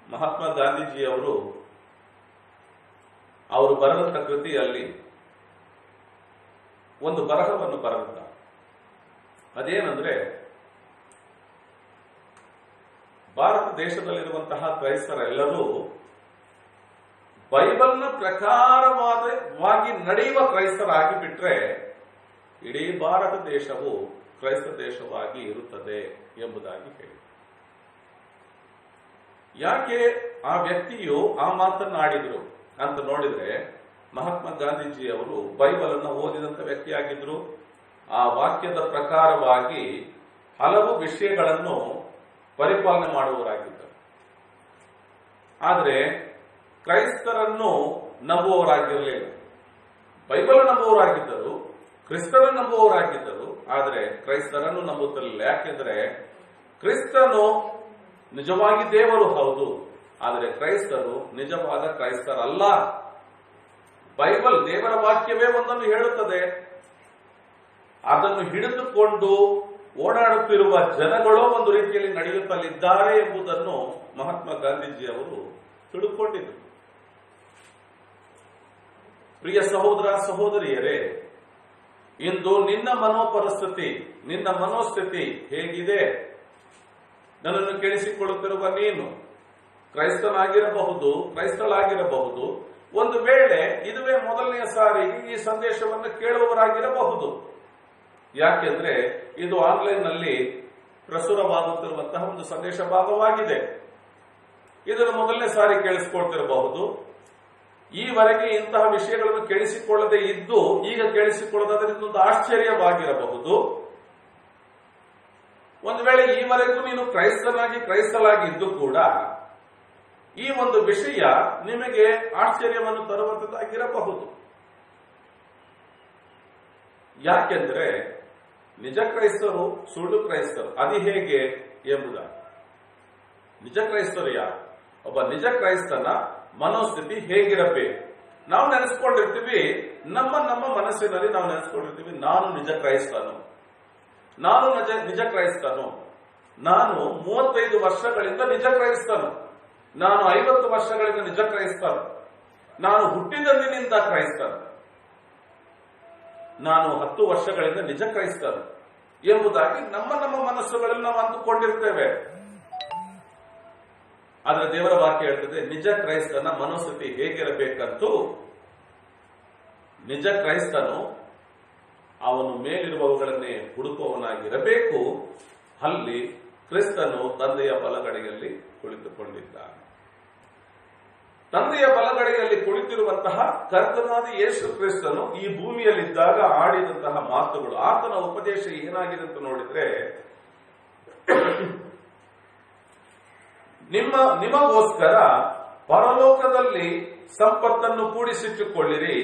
ಮಹಾತ್ಮ ಗಾಂಧೀಜಿಯವರು ಬರೆದಂತ ಕೃತಿಯಲ್ಲಿ ಒಂದು ಬರಹವನ್ನು ಬರೆದಿದ್ದಾರೆ. ಅದೇನೆಂದ್ರೆ, ಭಾರತ ದೇಶದಲ್ಲಿರುವಂತಹ ಕ್ರೈಸ್ತರೆಲ್ಲರೂ ಬೈಬಲ್ನ ಪ್ರಕಾರವಾಗಿ ನಡೆಯುವ ಕ್ರೈಸ್ತರಾಗಿ ಬಿಟ್ರೆ ಇಡೀ ಭಾರತ ದೇಶವು ಕ್ರೈಸ್ತ ದೇಶವಾಗಿ ಇರುತ್ತದೆ ಎಂಬುದಾಗಿ ಹೇಳಿ. ಯಾಕೆ ಆ ವ್ಯಕ್ತಿಯು ಆ ಮಾತನ್ನಾಡಿದ್ರು ಅಂತ ನೋಡಿದ್ರೆ, ಮಹಾತ್ಮ ಗಾಂಧೀಜಿಯವರು ಬೈಬಲ್ ಅನ್ನು ಓದಿದಂತ ವ್ಯಕ್ತಿಯಾಗಿದ್ರು. ಆ ವಾಕ್ಯದ ಪ್ರಕಾರವಾಗಿ ಹಲವು ವಿಷಯಗಳನ್ನು ಪರಿಪಾಲನೆ ಮಾಡುವವರಾಗಿದ್ದರು. ಆದರೆ ಕ್ರೈಸ್ತರನ್ನು ನಂಬುವವರಾಗಿರಲಿಲ್ಲ. ಬೈಬಲ್ ನಂಬುವವರಾಗಿದ್ದರು, ಕ್ರಿಸ್ತರನ್ನು ನಂಬುವವರಾಗಿದ್ದರು, ಆದರೆ ಕ್ರೈಸ್ತರನ್ನು ನಂಬುತ್ತಿರಲಿಲ್ಲ. ಯಾಕೆಂದ್ರೆ ಕ್ರಿಸ್ತನು ನಿಜವಾಗಿ ದೇವರು ಹೌದು, ಆದರೆ ಕ್ರೈಸ್ತರು ನಿಜವಾದ ಕ್ರೈಸ್ತರಲ್ಲ. ಬೈಬಲ್ ದೇವರ ವಾಕ್ಯವೇ ಒಂದನ್ನು ಹೇಳುತ್ತದೆ, ಅದನ್ನು ಹಿಡಿದುಕೊಂಡು ಓಡಾಡುತ್ತಿರುವ ಜನಗಳು ಒಂದು ರೀತಿಯಲ್ಲಿ ನಡೆಯುತ್ತಲಿದ್ದಾರೆ ಎಂಬುದನ್ನು ಮಹಾತ್ಮ ಗಾಂಧೀಜಿಯವರು ತಿಳುಕೊಂಡಿದ್ದರು. ಪ್ರಿಯ ಸಹೋದರ ಸಹೋದರಿಯರೇ, ಇಂದು ನಿನ್ನ ಮನೋಪರಿಸ್ಥಿತಿ, ನಿನ್ನ ಮನೋಸ್ಥಿತಿ ಹೇಗಿದೆ? ನನ್ನನ್ನು ಕೇಳಿಸಿಕೊಳ್ಳುತ್ತಿರುವ ನೀನು ಕ್ರೈಸ್ತನಾಗಿರಬಹುದು, ಕ್ರೈಸ್ತಳಾಗಿರಬಹುದು. ಒಂದು ವೇಳೆ ಇದುವೇ ಮೊದಲನೆಯ ಸಾರಿಗೆ ಈ ಸಂದೇಶವನ್ನು ಕೇಳುವವರಾಗಿರಬಹುದು. ಯಾಕೆಂದ್ರೆ ಇದು ಆನ್ಲೈನ್ ನಲ್ಲಿ ಪ್ರಸುರವಾಗುತ್ತಿರುವಂತಹ ಒಂದು ಸಂದೇಶ ಭಾಗವಾಗಿದೆ. ಇದನ್ನು ಮೊದಲನೇ ಸಾರಿ ಕೇಳಿಸಿಕೊಳ್ತಿರಬಹುದು. ಈವರೆಗೆ ಇಂತಹ ವಿಷಯಗಳನ್ನು ಕೇಳಿಸಿಕೊಳ್ಳದೆ ಇದ್ದು ಈಗ ಕೇಳಿಸಿಕೊಳ್ಳೋದಾದ್ರಿಂದ ಒಂದು ಆಶ್ಚರ್ಯವಾಗಿರಬಹುದು. ಒಂದು ವೇಳೆ ಈವರೆಗೂ ನೀನು ಕ್ರೈಸ್ತಲಾಗಿ ಇದ್ದು ಕೂಡ ಈ ಒಂದು ವಿಷಯ ನಿಮಗೆ ಆಶ್ಚರ್ಯವನ್ನು ತರುವಂತದ್ದಾಗಿರಬಹುದು. ಯಾಕೆಂದ್ರೆ ನಿಜ ಕ್ರೈಸ್ತರು, ಸುಳ್ಳು ಕ್ರೈಸ್ತರು ಅದು ಹೇಗೆ ಎಂಬುದಾಗಿ. ನಿಜ ಕ್ರೈಸ್ತರು ಯಾರು? ಒಬ್ಬ ನಿಜ ಕ್ರೈಸ್ತನ ಮನೋಸ್ಥಿತಿ ಹೇಗಿರಬೇಕು? ನಾವು ನೆನೆಸ್ಕೊಂಡಿರ್ತೀವಿ, ನಮ್ಮ ಮನಸ್ಸಿನಲ್ಲಿ ನಾವು ನೆನೆಸ್ಕೊಂಡಿರ್ತೀವಿ, ನಾನು ನಿಜ ಕ್ರೈಸ್ತನು, ನಾನು ನಿಜ ಕ್ರೈಸ್ತನು, ನಾನು 35 ವರ್ಷಗಳಿಂದ ನಿಜ ಕ್ರೈಸ್ತನು, ನಾನು 50 ವರ್ಷಗಳಿಂದ ನಿಜ ಕ್ರೈಸ್ತನು, ನಾನು ಹುಟ್ಟಿದಂದಿನಿಂದ ಕ್ರೈಸ್ತನು, ನಾನು 10 ವರ್ಷಗಳಿಂದ ನಿಜ ಕ್ರೈಸ್ತನು ಎಂಬುದಾಗಿ ನಮ್ಮ ಮನಸ್ಸುಗಳಲ್ಲಿ ನಾವು ಅಂದುಕೊಂಡಿರ್ತೇವೆ. ಆದ್ರೆ ದೇವರ ವಾಕ್ಯ ಹೇಳ್ತದೆ, ನಿಜ ಕ್ರೈಸ್ತನ ಮನೋಸ್ಥಿತಿ ಹೇಗಿರಬೇಕಂತೂ, ನಿಜ ಕ್ರೈಸ್ತನು ಅವನು ಮೇಲಿರುವವುಗಳನ್ನೇ ಹುಡುಕುವವನಾಗಿರಬೇಕು. ಅಲ್ಲಿ ಕ್ರಿಸ್ತನು ತಂದೆಯ ಬಲಗಡೆಯಲ್ಲಿ ಕುಳಿತುಕೊಂಡಿದ್ದಾನೆ. ತಂದೆಯ ಬಲಗಡೆಯಲ್ಲಿ ಕುಳಿತಿರುವಂತಹ ಕರ್ತನಾದ ಯೇಸು ಕ್ರಿಸ್ತನು ಈ ಭೂಮಿಯಲ್ಲಿದ್ದಾಗ ಆಡಿದಂತಹ ಮಾತುಗಳು, ಆತನ ಉಪದೇಶ ಏನಾಗಿದೆ ಅಂತ ನೋಡಿದ್ರೆ, ನಿಮಗೋಸ್ಕರ ಪರಲೋಕದಲ್ಲಿ ಸಂಪತ್ತನ್ನು ಕೂಡಿಸಿಟ್ಟುಕೊಳ್ಳಿರಿ,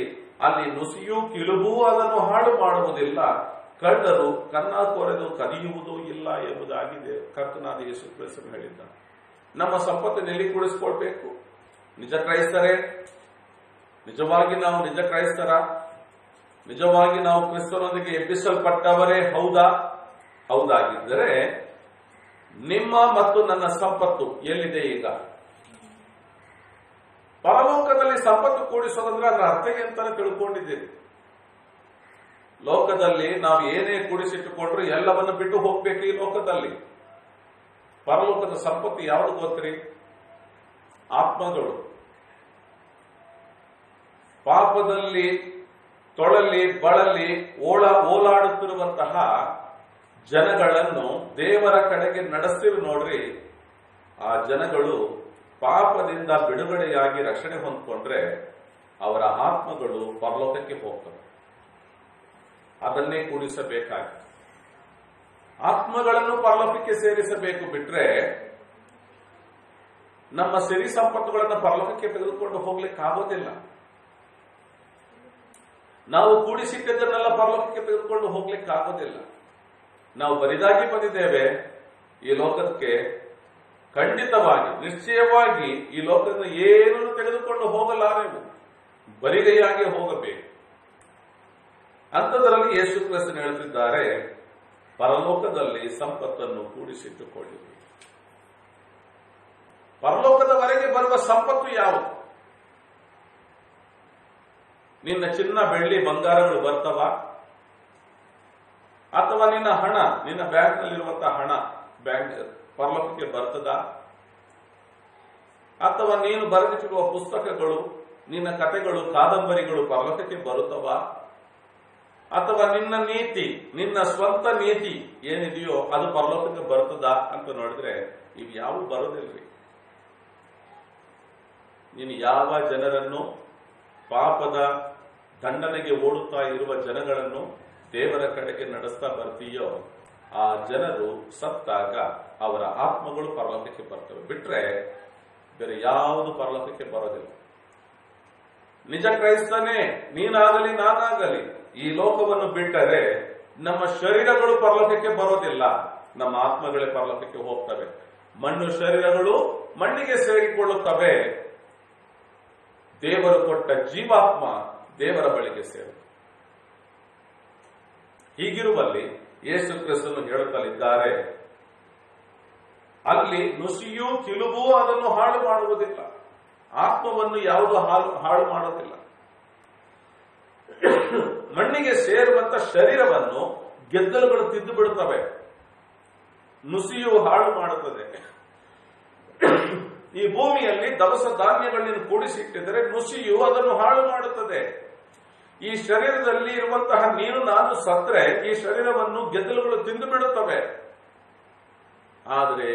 ಅಲ್ಲಿ ನುಸಿಯೂ ಕಿಲುಬೂ ಅದನ್ನು ಹಾಳು ಮಾಡುವುದಿಲ್ಲ, ಕಳ್ಳರು ಕನ್ನ ಕೊರೆದು ಕದಿಯುವುದೂ ಇಲ್ಲ ಎಂಬುದಾಗಿದೆ ಕರ್ತನಾದ ಯೇಸು ಕ್ರಿಸ್ತನು ಹೇಳಿದ್ದಾನೆ. ನಮ್ಮ ಸಂಪತ್ತನ್ನು ಎಲ್ಲಿ ಕೂಡಿಸಿಕೊಳ್ಬೇಕು? ನಿಜ ಕ್ರೈಸ್ತರೇ? ನಿಜವಾಗಿ ನಾವು ನಿಜ ಕ್ರೈಸ್ತರ? ನಿಜವಾಗಿ ನಾವು ಕ್ರಿಸ್ತನೊಂದಿಗೆ ಎಬ್ಬಿಸಲ್ಪಟ್ಟವರೇ ಹೌದಾ? ಹೌದಾಗಿದ್ದರೆ ನಿಮ್ಮ ಮತ್ತು ನನ್ನ ಸಂಪತ್ತು ಎಲ್ಲಿದೆ? ಈಗ ಪರಲೋಕದಲ್ಲಿ ಸಂಪತ್ತು ಕೂಡಿಸೋದಂದ್ರೆ ಅದರ ಅರ್ಥ ಎಂತಾನೆ ತಿಳ್ಕೊಂಡಿದ್ದೀರಿ. ಲೋಕದಲ್ಲಿ ನಾವು ಏನೇ ಕೂಡಿಸಿಟ್ಟುಕೊಂಡ್ರು ಎಲ್ಲವನ್ನು ಬಿಟ್ಟು ಹೋಗ್ಬೇಕು ಈ ಲೋಕದಲ್ಲಿ. ಪರಲೋಕದ ಸಂಪತ್ತು ಯಾವುದು ಗೊತ್ತ್ರಿ? ಆತ್ಮಗಳು. ಪಾಪದಲ್ಲಿ ತೊಳಲಿ ಬಳಲಿ ಓಲಾಡುತ್ತಿರುವಂತಹ ಜನಗಳನ್ನು ದೇವರ ಕಡೆಗೆ ನಡೆಸ್ತೀವಿ ನೋಡ್ರಿ. ಆ ಜನಗಳು ಪಾಪದಿಂದ ಬಿಡುಗಡೆಯಾಗಿ ರಕ್ಷಣೆ ಹೊಂದ್ಕೊಂಡ್ರೆ ಅವರ ಆತ್ಮಗಳು ಪರಲೋಕಕ್ಕೆ ಹೋಗ್ತವೆ. ಅದನ್ನೇ ಕೂಡಿಸಬೇಕಾಗಿದೆ. ಆತ್ಮಗಳನ್ನು ಪರಲೋಕಕ್ಕೆ ಸೇರಿಸಬೇಕು ಬಿಟ್ರೆ ನಮ್ಮ ಸಿರಿ ಸಂಪತ್ತುಗಳನ್ನು ಪರಲೋಕಕ್ಕೆ ತೆಗೆದುಕೊಂಡು ಹೋಗ್ಲಿಕ್ಕೆ ಆಗೋದಿಲ್ಲ. ನಾವು ಕೂಡಿಸಿಟ್ಟದನ್ನೆಲ್ಲ ಪರಲೋಕಕ್ಕೆ ತೆಗೆದುಕೊಂಡು ಹೋಗ್ಲಿಕ್ಕೆ ಆಗೋದಿಲ್ಲ. ನಾವು ಬರಿದಾಗಿ ಬಂದಿದ್ದೇವೆ ಈ ಲೋಕಕ್ಕೆ, ಖಂಡಿತವಾಗಿ ನಿಶ್ಚಯವಾಗಿ ಈ ಲೋಕದಿಂದ ಏನನ್ನು ತೆಗೆದುಕೊಂಡು ಹೋಗಲಾರೆವು, ಬರಿಗೈಯಾಗಿ ಹೋಗಬೇಕು. ಅಂಥದ್ರಲ್ಲಿ ಯೇಸು ಕ್ರಿಸ್ತನು ಹೇಳುತ್ತಿದ್ದಾರೆ, ಪರಲೋಕದಲ್ಲಿ ಸಂಪತ್ತನ್ನು ಕೂಡಿಸಿಟ್ಟುಕೊಳ್ಳಿರಿ. ಪರಲೋಕದವರೆಗೆ ಬರುವ ಸಂಪತ್ತು ಯಾವುದು? ನಿನ್ನ ಚಿನ್ನ ಬೆಳ್ಳಿ ಬಂಗಾರಗಳು ಬರ್ತವ, ಅಥವಾ ನಿನ್ನ ಹಣ, ನಿನ್ನ ಬ್ಯಾಂಕ್ನಲ್ಲಿರುವಂತಹ ಹಣ ಪರಲೋಕಕ್ಕೆ ಬರ್ತದ? ಅಥವಾ ನೀನು ಬರೆದಿಟ್ಟಿರುವ ಪುಸ್ತಕಗಳು, ನಿನ್ನ ಕಥೆಗಳು, ಕಾದಂಬರಿಗಳು ಪರಲೋಕಕ್ಕೆ ಬರುತ್ತವ? ಅಥವಾ ನಿನ್ನ ನೀತಿ, ನಿನ್ನ ಸ್ವಂತ ನೀತಿ ಏನಿದೆಯೋ ಅದು ಪರಲೋಕಕ್ಕೆ ಬರ್ತದ ಅಂತ ನೋಡಿದ್ರೆ ಇವು ಯಾವ ಬರೋದಿಲ್ರಿ. ನೀನು ಯಾವ ಜನರನ್ನು, ಪಾಪದ ದಂಡನೆಗೆ ಓಡುತ್ತಾ ಇರುವ ಜನಗಳನ್ನು ದೇವರ ಕಡೆಗೆ ನಡೆಸ್ತಾ ಬರ್ತೀಯೋ ಆ ಜನರು ಸತ್ತಾಗ ಅವರ ಆತ್ಮಗಳು ಪರಲೋಕಕ್ಕೆ ಬರ್ತವೆ, ಬಿಟ್ರೆ ಬೇರೆ ಯಾವುದು ಪರಲೋಕಕ್ಕೆ ಬರೋದಿಲ್ಲ. ನಿಜ ಕ್ರೈಸ್ತನೇ ನೀನಾಗಲಿ ನಾನಾಗಲಿ ಈ ಲೋಕವನ್ನು ಬಿಟ್ಟರೆ ನಮ್ಮ ಶರೀರಗಳು ಪರಲೋಕಕ್ಕೆ ಬರೋದಿಲ್ಲ, ನಮ್ಮ ಆತ್ಮಗಳೇ ಪರಲೋಕಕ್ಕೆ ಹೋಗ್ತವೆ. ಮಣ್ಣು ಶರೀರಗಳು ಮಣ್ಣಿಗೆ ಸೇರಿಕೊಳ್ಳುತ್ತವೆ, ದೇವರು ಕೊಟ್ಟ ಜೀವಾತ್ಮ ದೇವರ ಬಳಿಗೆ ಸೇರುತ್ತೆ. ಹೀಗಿರುವಲ್ಲಿ ಯೇಸು ಕ್ರಿಸ್ತನು ಹೇಳುತ್ತಲಿದ್ದಾರೆ, ಅಲ್ಲಿ ನುಸಿಯೂ ಕಿಲುಬೂ ಅದನ್ನು ಹಾಳು ಮಾಡುವುದಿಲ್ಲ, ಆತ್ಮವನ್ನು ಯಾವುದು ಹಾಳು ಮಾಡೋದಿಲ್ಲ. ಮಣ್ಣಿಗೆ ಸೇರುವಂತ ಶರೀರವನ್ನು ಗೆದ್ದಲುಗಳು ತಿದ್ದು ಬಿಡುತ್ತವೆ, ನುಸಿಯು ಹಾಳು ಮಾಡುತ್ತದೆ. ಈ ಭೂಮಿಯಲ್ಲಿ ದವಸ ಧಾನ್ಯಗಳನ್ನು ಕೂಡಿಸಿಟ್ಟಿದ್ದರೆ ನುಸಿಯು ಅದನ್ನು ಹಾಳು ಮಾಡುತ್ತದೆ. ಈ ಶರೀರದಲ್ಲಿ ಇರುವಂತಹ ನೀನು ನಾನು ಸತ್ರೆ ಈ ಶರೀರವನ್ನು ಗೆದ್ದಲುಗಳು ತಿಂದು ಬಿಡುತ್ತವೆ. ಆದರೆ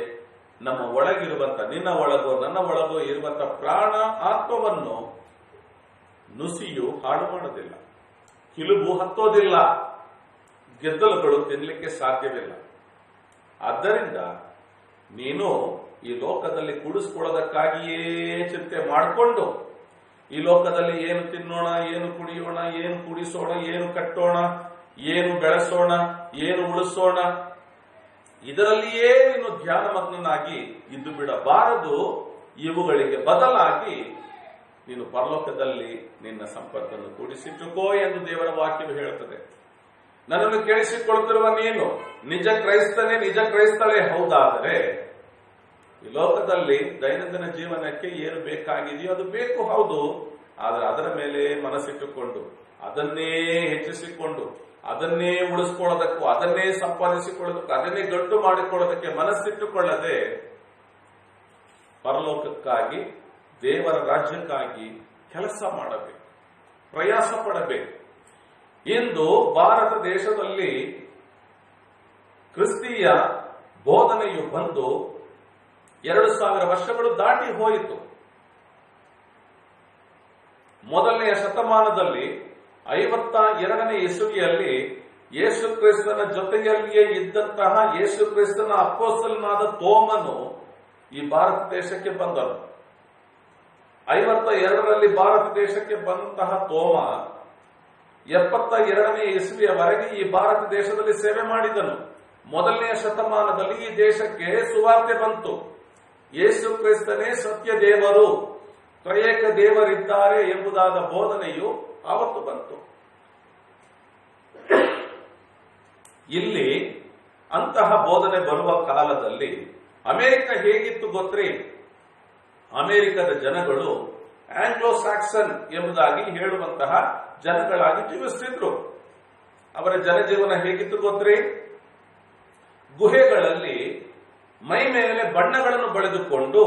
ನಮ್ಮ ಒಳಗಿರುವಂತ, ನಿನ್ನ ಒಳಗೋ ನನ್ನ ಒಳಗೋ ಇರುವಂತ ಪ್ರಾಣ ಆತ್ಮವನ್ನು ನುಸಿಯು ಹಾಳು ಮಾಡೋದಿಲ್ಲ, ಕಿಲುಬು ಹತ್ತೋದಿಲ್ಲ, ಗೆದ್ದಲುಗಳು ತಿನ್ನಲಿಕ್ಕೆ ಸಾಧ್ಯವಿಲ್ಲ. ಆದ್ದರಿಂದ ನೀನು ಈ ಲೋಕದಲ್ಲಿ ಕೂಡಿಸ್ಕೊಳ್ಳೋದಕ್ಕಾಗಿಯೇ ಚಿಂತೆ ಮಾಡಿಕೊಂಡು ಈ ಲೋಕದಲ್ಲಿ ಏನು ತಿನ್ನೋಣ, ಏನು ಕುಡಿಯೋಣ, ಏನು ಕುಡಿಸೋಣ, ಏನು ಕಟ್ಟೋಣ, ಏನು ಬೆಳೆಸೋಣ, ಏನು ಉಳಿಸೋಣ, ಇದರಲ್ಲಿಯೇ ನೀನು ಧ್ಯಾನಮಗ್ನಾಗಿ ಇದ್ದು ಬಿಡಬಾರದು. ಇವುಗಳಿಗೆ ಬದಲಾಗಿ ನೀನು ಪರಲೋಕದಲ್ಲಿ ನಿನ್ನ ಸಂಪತ್ತನ್ನು ಕೂಡಿಸಿಟ್ಟುಕೋ ಎಂದು ದೇವರ ವಾಕ್ಯವು ಹೇಳುತ್ತದೆ. ನನ್ನನ್ನು ಕೇಳಿಸಿಕೊಳ್ತಿರುವ ನೀನು ನಿಜ ಕ್ರೈಸ್ತನೇ, ನಿಜ ಕ್ರೈಸ್ತಳೇ ಹೌದಾದರೆ ಈ ಲೋಕದಲ್ಲಿ ದೈನಂದಿನ ಜೀವನಕ್ಕೆ ಏನು ಬೇಕಾಗಿದೆಯೋ ಅದು ಬೇಕು, ಹೌದು. ಆದರೆ ಅದರ ಮೇಲೆ ಮನಸ್ಸಿಟ್ಟುಕೊಂಡು ಅದನ್ನೇ ಹೆಚ್ಚಿಸಿಕೊಂಡು ಅದನ್ನೇ ಉಳಿಸ್ಕೊಳ್ಳೋದಕ್ಕೂ ಅದನ್ನೇ ಸಂಪಾದಿಸಿಕೊಳ್ಳೋದಕ್ಕೂ ಅದನ್ನೇ ಗಟ್ಟು ಮಾಡಿಕೊಳ್ಳೋದಕ್ಕೆ ಮನಸ್ಸಿಟ್ಟುಕೊಳ್ಳದೆ ಪರಲೋಕಕ್ಕಾಗಿ, ದೇವರ ರಾಜ್ಯಕ್ಕಾಗಿ ಕೆಲಸ ಮಾಡಬೇಕು, ಪ್ರಯಾಸ ಪಡಬೇಕು. ಇಂದು ಭಾರತ ದೇಶದಲ್ಲಿ ಕ್ರಿಸ್ತೀಯ ಬೋಧನೆಯು ಬಂದು 2000 ವರ್ಷಗಳು ದಾಟಿ ಹೋಯಿತು. ಮೊದಲನೆಯ ಶತಮಾನದಲ್ಲಿ 52ನೇ ಇಸವಿಯಲ್ಲಿ ಯೇಸು ಕ್ರಿಸ್ತನ ಜೊತೆಯಲ್ಲಿಯೇ ಇದ್ದಂತಹ ಯೇಸು ಕ್ರಿಸ್ತನ ಅಪೊಸ್ತಲನಾದ ತೋಮನು ಈ ಭಾರತ ದೇಶಕ್ಕೆ ಬಂದನು. 52ರಲ್ಲಿ ಭಾರತ ದೇಶಕ್ಕೆ ಬಂದಂತಹ ತೋಮ 72ನೇ ಇಸವಿಯವರೆಗೆ ಈ ಭಾರತ ದೇಶದಲ್ಲಿ ಸೇವೆ ಮಾಡಿದನು. ಮೊದಲನೆಯ ಶತಮಾನದಲ್ಲಿ ಈ ದೇಶಕ್ಕೆ ಸುವಾರ್ತೆ ಬಂತು. ಯೇಸು ಕ್ರಿಸ್ತನೇ ಸತ್ಯ ದೇವರು, ತ್ರಯೇಕ ದೇವರಿದ್ದಾರೆ ಎಂಬುದಾದ ಬೋಧನೆಯು ಆವತ್ತು ಬಂತು. ಇಲ್ಲಿ ಅಂತಹ ಬೋಧನೆ ಬರುವ ಕಾಲದಲ್ಲಿ ಅಮೆರಿಕ ಹೇಗಿತ್ತು ಗೊತ್ತ್ರಿ? ಅಮೆರಿಕದ ಜನಗಳು ಆಂಗ್ಲೋ ಸ್ಯಾಕ್ಸನ್ ಎಂಬುದಾಗಿ ಹೇಳುವಂತಹ ಜನಗಳಾಗಿ ಜೀವಿಸುತ್ತಿದ್ರು. ಅವರ ಜನಜೀವನ ಹೇಗಿತ್ತು ಗೊತ್ತ್ರಿ? ಗುಹೆಗಳಲ್ಲಿ ಮೈ ಮೇಲೆ ಬಣ್ಣಗಳನ್ನು ಬಳಿದುಕೊಂಡು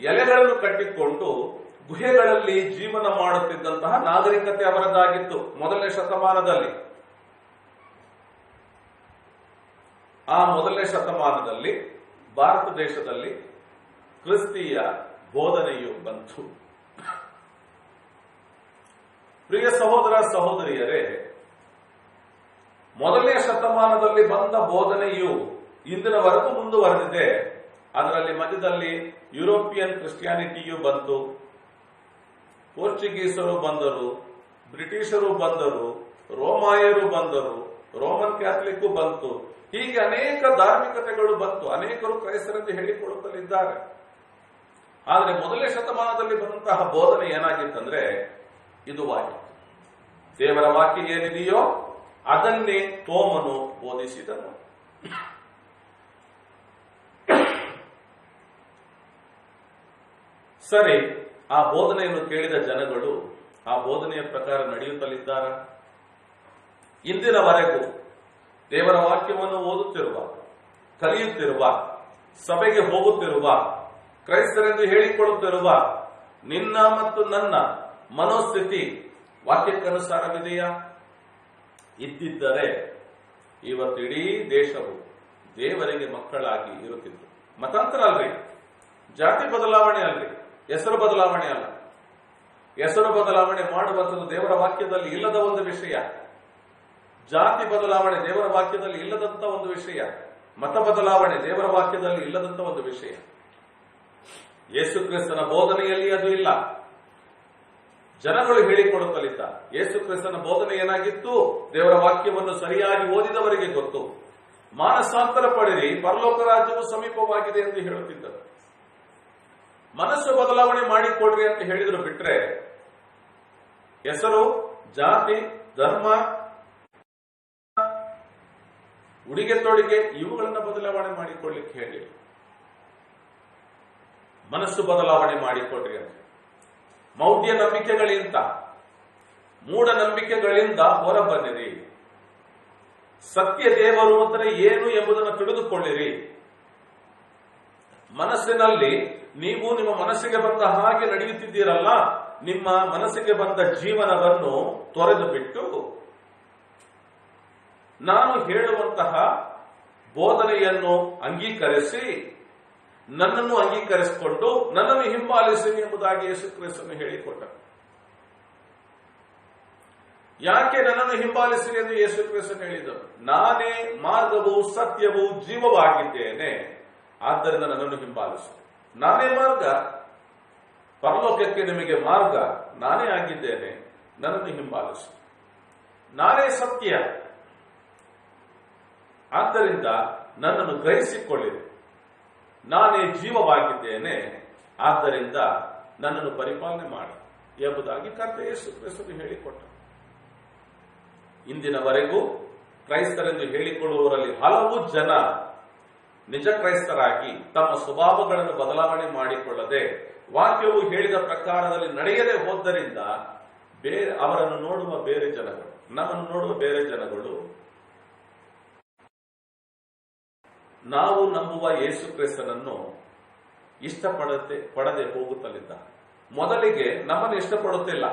ಎಲೆಗಳನ್ನು ಕಟ್ಟಿಕೊಂಡು ಗುಹೆಗಳಲ್ಲಿ ಜೀವನ ಮಾಡುತ್ತಿದ್ದಂತಹ ನಾಗರಿಕತೆ ಅವರದ್ದಾಗಿತ್ತು ಮೊದಲನೇ ಶತಮಾನದಲ್ಲಿ. ಆ ಮೊದಲನೇ ಶತಮಾನದಲ್ಲಿ ಭಾರತ ದೇಶದಲ್ಲಿ ಕ್ರಿಸ್ತೀಯ ಬೋಧನೆಯು ಬಂತು. ಪ್ರಿಯ ಸಹೋದರ ಸಹೋದರಿಯರೇ, ಮೊದಲನೇ ಶತಮಾನದಲ್ಲಿ ಬಂದ ಬೋಧನೆಯು ಇಂದಿನವರೆಗೂ ಮುಂದುವರೆದಿದೆ. ಅದರಲ್ಲಿ ಮಧ್ಯದಲ್ಲಿ ಯುರೋಪಿಯನ್ ಕ್ರಿಸ್ಟಿಯಾನಿಟಿಯು ಬಂತು, ಪೋರ್ಚುಗೀಸರು ಬಂದರು, ಬ್ರಿಟಿಷರು ಬಂದರು, ರೋಮಾಯರು ಬಂದರು, ರೋಮನ್ ಕ್ಯಾಥಲಿಕ್ ಬಂತು. ಹೀಗೆ ಅನೇಕ ಧಾರ್ಮಿಕತೆಗಳು ಬಂತು. ಅನೇಕರು ಕ್ರೈಸ್ತರೆಂದು ಹೇಳಿಕೊಳ್ಳುತ್ತಲಿದ್ದಾರೆ. ಆದರೆ ಮೊದಲನೇ ಶತಮಾನದಲ್ಲಿ ಬಂದಂತಹ ಬೋಧನೆ ಏನಾಗಿತ್ತಂದ್ರೆ ಇದು ವಾಕ್ಯ. ದೇವರ ವಾಕ್ಯ ಏನಿದೆಯೋ ಅದನ್ನೇ ತೋಮನು ಬೋಧಿಸಿದನು. ಸರಿ, ಆ ಬೋಧನೆಯನ್ನು ಕೇಳಿದ ಜನಗಳು ಆ ಬೋಧನೆಯ ಪ್ರಕಾರ ನಡೆಯುತ್ತಲಿದ್ದಾರೆ. ಇಂದಿನವರೆಗೂ ದೇವರ ವಾಕ್ಯವನ್ನು ಓದುತ್ತಿರುವ, ಕಲಿಯುತ್ತಿರುವ, ಸಭೆಗೆ ಹೋಗುತ್ತಿರುವ, ಕ್ರೈಸ್ತರೆಂದು ಹೇಳಿಕೊಳ್ಳುತ್ತಿರುವ ನಿನ್ನ ಮತ್ತು ನನ್ನ ಮನೋಸ್ಥಿತಿ ವಾಕ್ಯಕ್ಕನುಸಾರವಿದೆಯಾ? ಇದ್ದಿದ್ದರೆ ಇವತ್ತು ಇಡೀ ದೇಶವು ದೇವರಿಗೆ ಮಕ್ಕಳಾಗಿ ಇರುತ್ತಿತ್ತು. ಮತಾಂತರ ಅಲ್ರಿ, ಜಾತಿ ಬದಲಾವಣೆ ಅಲ್ರಿ, ಹೆಸರು ಬದಲಾವಣೆ ಅಲ್ಲ. ಹೆಸರು ಬದಲಾವಣೆ ಮಾಡುವಂಥದ್ದು ದೇವರ ವಾಕ್ಯದಲ್ಲಿ ಇಲ್ಲದ ಒಂದು ವಿಷಯ. ಜಾತಿ ಬದಲಾವಣೆ ದೇವರ ವಾಕ್ಯದಲ್ಲಿ ಇಲ್ಲದಂತ ಒಂದು ವಿಷಯ. ಮತ ಬದಲಾವಣೆ ದೇವರ ವಾಕ್ಯದಲ್ಲಿ ಇಲ್ಲದಂತ ಒಂದು ವಿಷಯ. ಯೇಸು ಕ್ರಿಸ್ತನ ಬೋಧನೆಯಲ್ಲಿ ಅದು ಇಲ್ಲ. ಜನಗಳು ಹೇಳಿಕೊಳ್ಳುತ್ತಲಿದ್ದಾರೆ. ಯೇಸು ಕ್ರಿಸ್ತನ ಬೋಧನೆ ಏನಾಗಿತ್ತು? ದೇವರ ವಾಕ್ಯವನ್ನು ಸರಿಯಾಗಿ ಓದಿದವರಿಗೆ ಗೊತ್ತು. ಮಾನಸಾಂತರ ಪಡೆರಿ, ಪರಲೋಕ ರಾಜ್ಯವು ಸಮೀಪವಾಗಿದೆ ಎಂದು ಹೇಳುತ್ತಿದ್ದರು. ಮನಸ್ಸು ಬದಲಾವಣೆ ಮಾಡಿಕೊಡ್ರಿ ಅಂತ ಹೇಳಿದ್ರು ಬಿಟ್ರೆ ಹೆಸರು, ಜಾತಿ, ಧರ್ಮ, ಉಡುಗೆ ತೊಡುಗೆ ಇವುಗಳನ್ನ ಬದಲಾವಣೆ ಮಾಡಿಕೊಳ್ಳಿಕ್ಕೆ ಹೇಳಿ. ಮನಸ್ಸು ಬದಲಾವಣೆ ಮಾಡಿಕೊಡ್ರಿ ಅಂತ. ಮೌಢ್ಯ ನಂಬಿಕೆಗಳಿಂದ, ಮೂಢನಂಬಿಕೆಗಳಿಂದ ಹೊರಬನ್ನಿರಿ. ಸತ್ಯ ದೇವರು ಅಂದರೆ ಏನು ಎಂಬುದನ್ನು ತಿಳಿದುಕೊಳ್ಳಿರಿ. ಮನಸ್ಸಿನಲ್ಲಿ ನೀವು ನಿಮ್ಮ ಮನಸ್ಸಿಗೆ ಬಂದ ಹಾಗೆ ನಡೆಯುತ್ತಿದ್ದೀರಲ್ಲ, ನಿಮ್ಮ ಮನಸ್ಸಿಗೆ ಬಂದ ಜೀವನವನ್ನು ತೊರೆದು ಬಿಟ್ಟು ನಾನು ಹೇಳುವಂತಹ ಬೋಧನೆಯನ್ನು ಅಂಗೀಕರಿಸಿ ನನ್ನನ್ನು ಅಂಗೀಕರಿಸಿಕೊಂಡು ನನ್ನನ್ನು ಹಿಂಬಾಲಿಸಿ ಎಂಬುದಾಗಿ ಯೇಸು ಕ್ರಿಸ್ತನು ಹೇಳಿಕೊಟ್ಟರು. ಯಾಕೆ ನನ್ನನ್ನು ಹಿಂಬಾಲಿಸಿರಿ ಎಂದು ಯೇಸು ಕ್ರಿಸ್ತನು ಹೇಳಿದರು? ನಾನೇ ಮಾರ್ಗವು ಸತ್ಯವೂ ಜೀವವಾಗಿದ್ದೇನೆ, ಆದ್ದರಿಂದ ನನ್ನನ್ನು ಹಿಂಬಾಲಿಸಿ. ನಾನೇ ಮಾರ್ಗ, ಪರಲೋಕಕ್ಕೆ ನಿಮಗೆ ಮಾರ್ಗ ನಾನೇ ಆಗಿದ್ದೇನೆ, ನನ್ನನ್ನು ಹಿಂಬಾಲಿಸಿ. ನಾನೇ ಸತ್ಯ, ಆದ್ದರಿಂದ ನನ್ನನ್ನು ಗ್ರಹಿಸಿಕೊಳ್ಳಿರಿ. ನಾನೇ ಜೀವವಾಗಿದ್ದೇನೆ, ಆದ್ದರಿಂದ ನನ್ನನ್ನು ಪರಿಪಾಲನೆ ಮಾಡಿ ಎಂಬುದಾಗಿ ಕರ್ತ ಯೇಸು ಕ್ರಿಸ್ತನು ಹೇಳಿಕೊಟ್ಟರು. ಇಂದಿನವರೆಗೂ ಕ್ರೈಸ್ತರೆಂದು ಹೇಳಿಕೊಳ್ಳುವವರಲ್ಲಿ ಹಲವು ಜನ ನಿಜ ಕ್ರೈಸ್ತರಾಗಿ ತಮ್ಮ ಸ್ವಭಾವಗಳನ್ನು ಬದಲಾವಣೆ ಮಾಡಿಕೊಳ್ಳದೆ ವಾಕ್ಯವು ಹೇಳಿದ ಪ್ರಕಾರದಲ್ಲಿ ನಡೆಯದೆ ಹೋದ್ದರಿಂದ ಅವರನ್ನು ನೋಡುವ ಬೇರೆ ಜನಗಳು, ನಮ್ಮನ್ನು ನೋಡುವ ಬೇರೆ ಜನಗಳು ನಾವು ನಂಬುವ ಯೇಸು ಕ್ರಿಸ್ತನನ್ನು ಪಡದೆ ಹೋಗುತ್ತಲಿದ್ದಾರೆ. ಮೊದಲಿಗೆ ನಮ್ಮನ್ನು ಇಷ್ಟಪಡುತ್ತಿಲ್ಲ.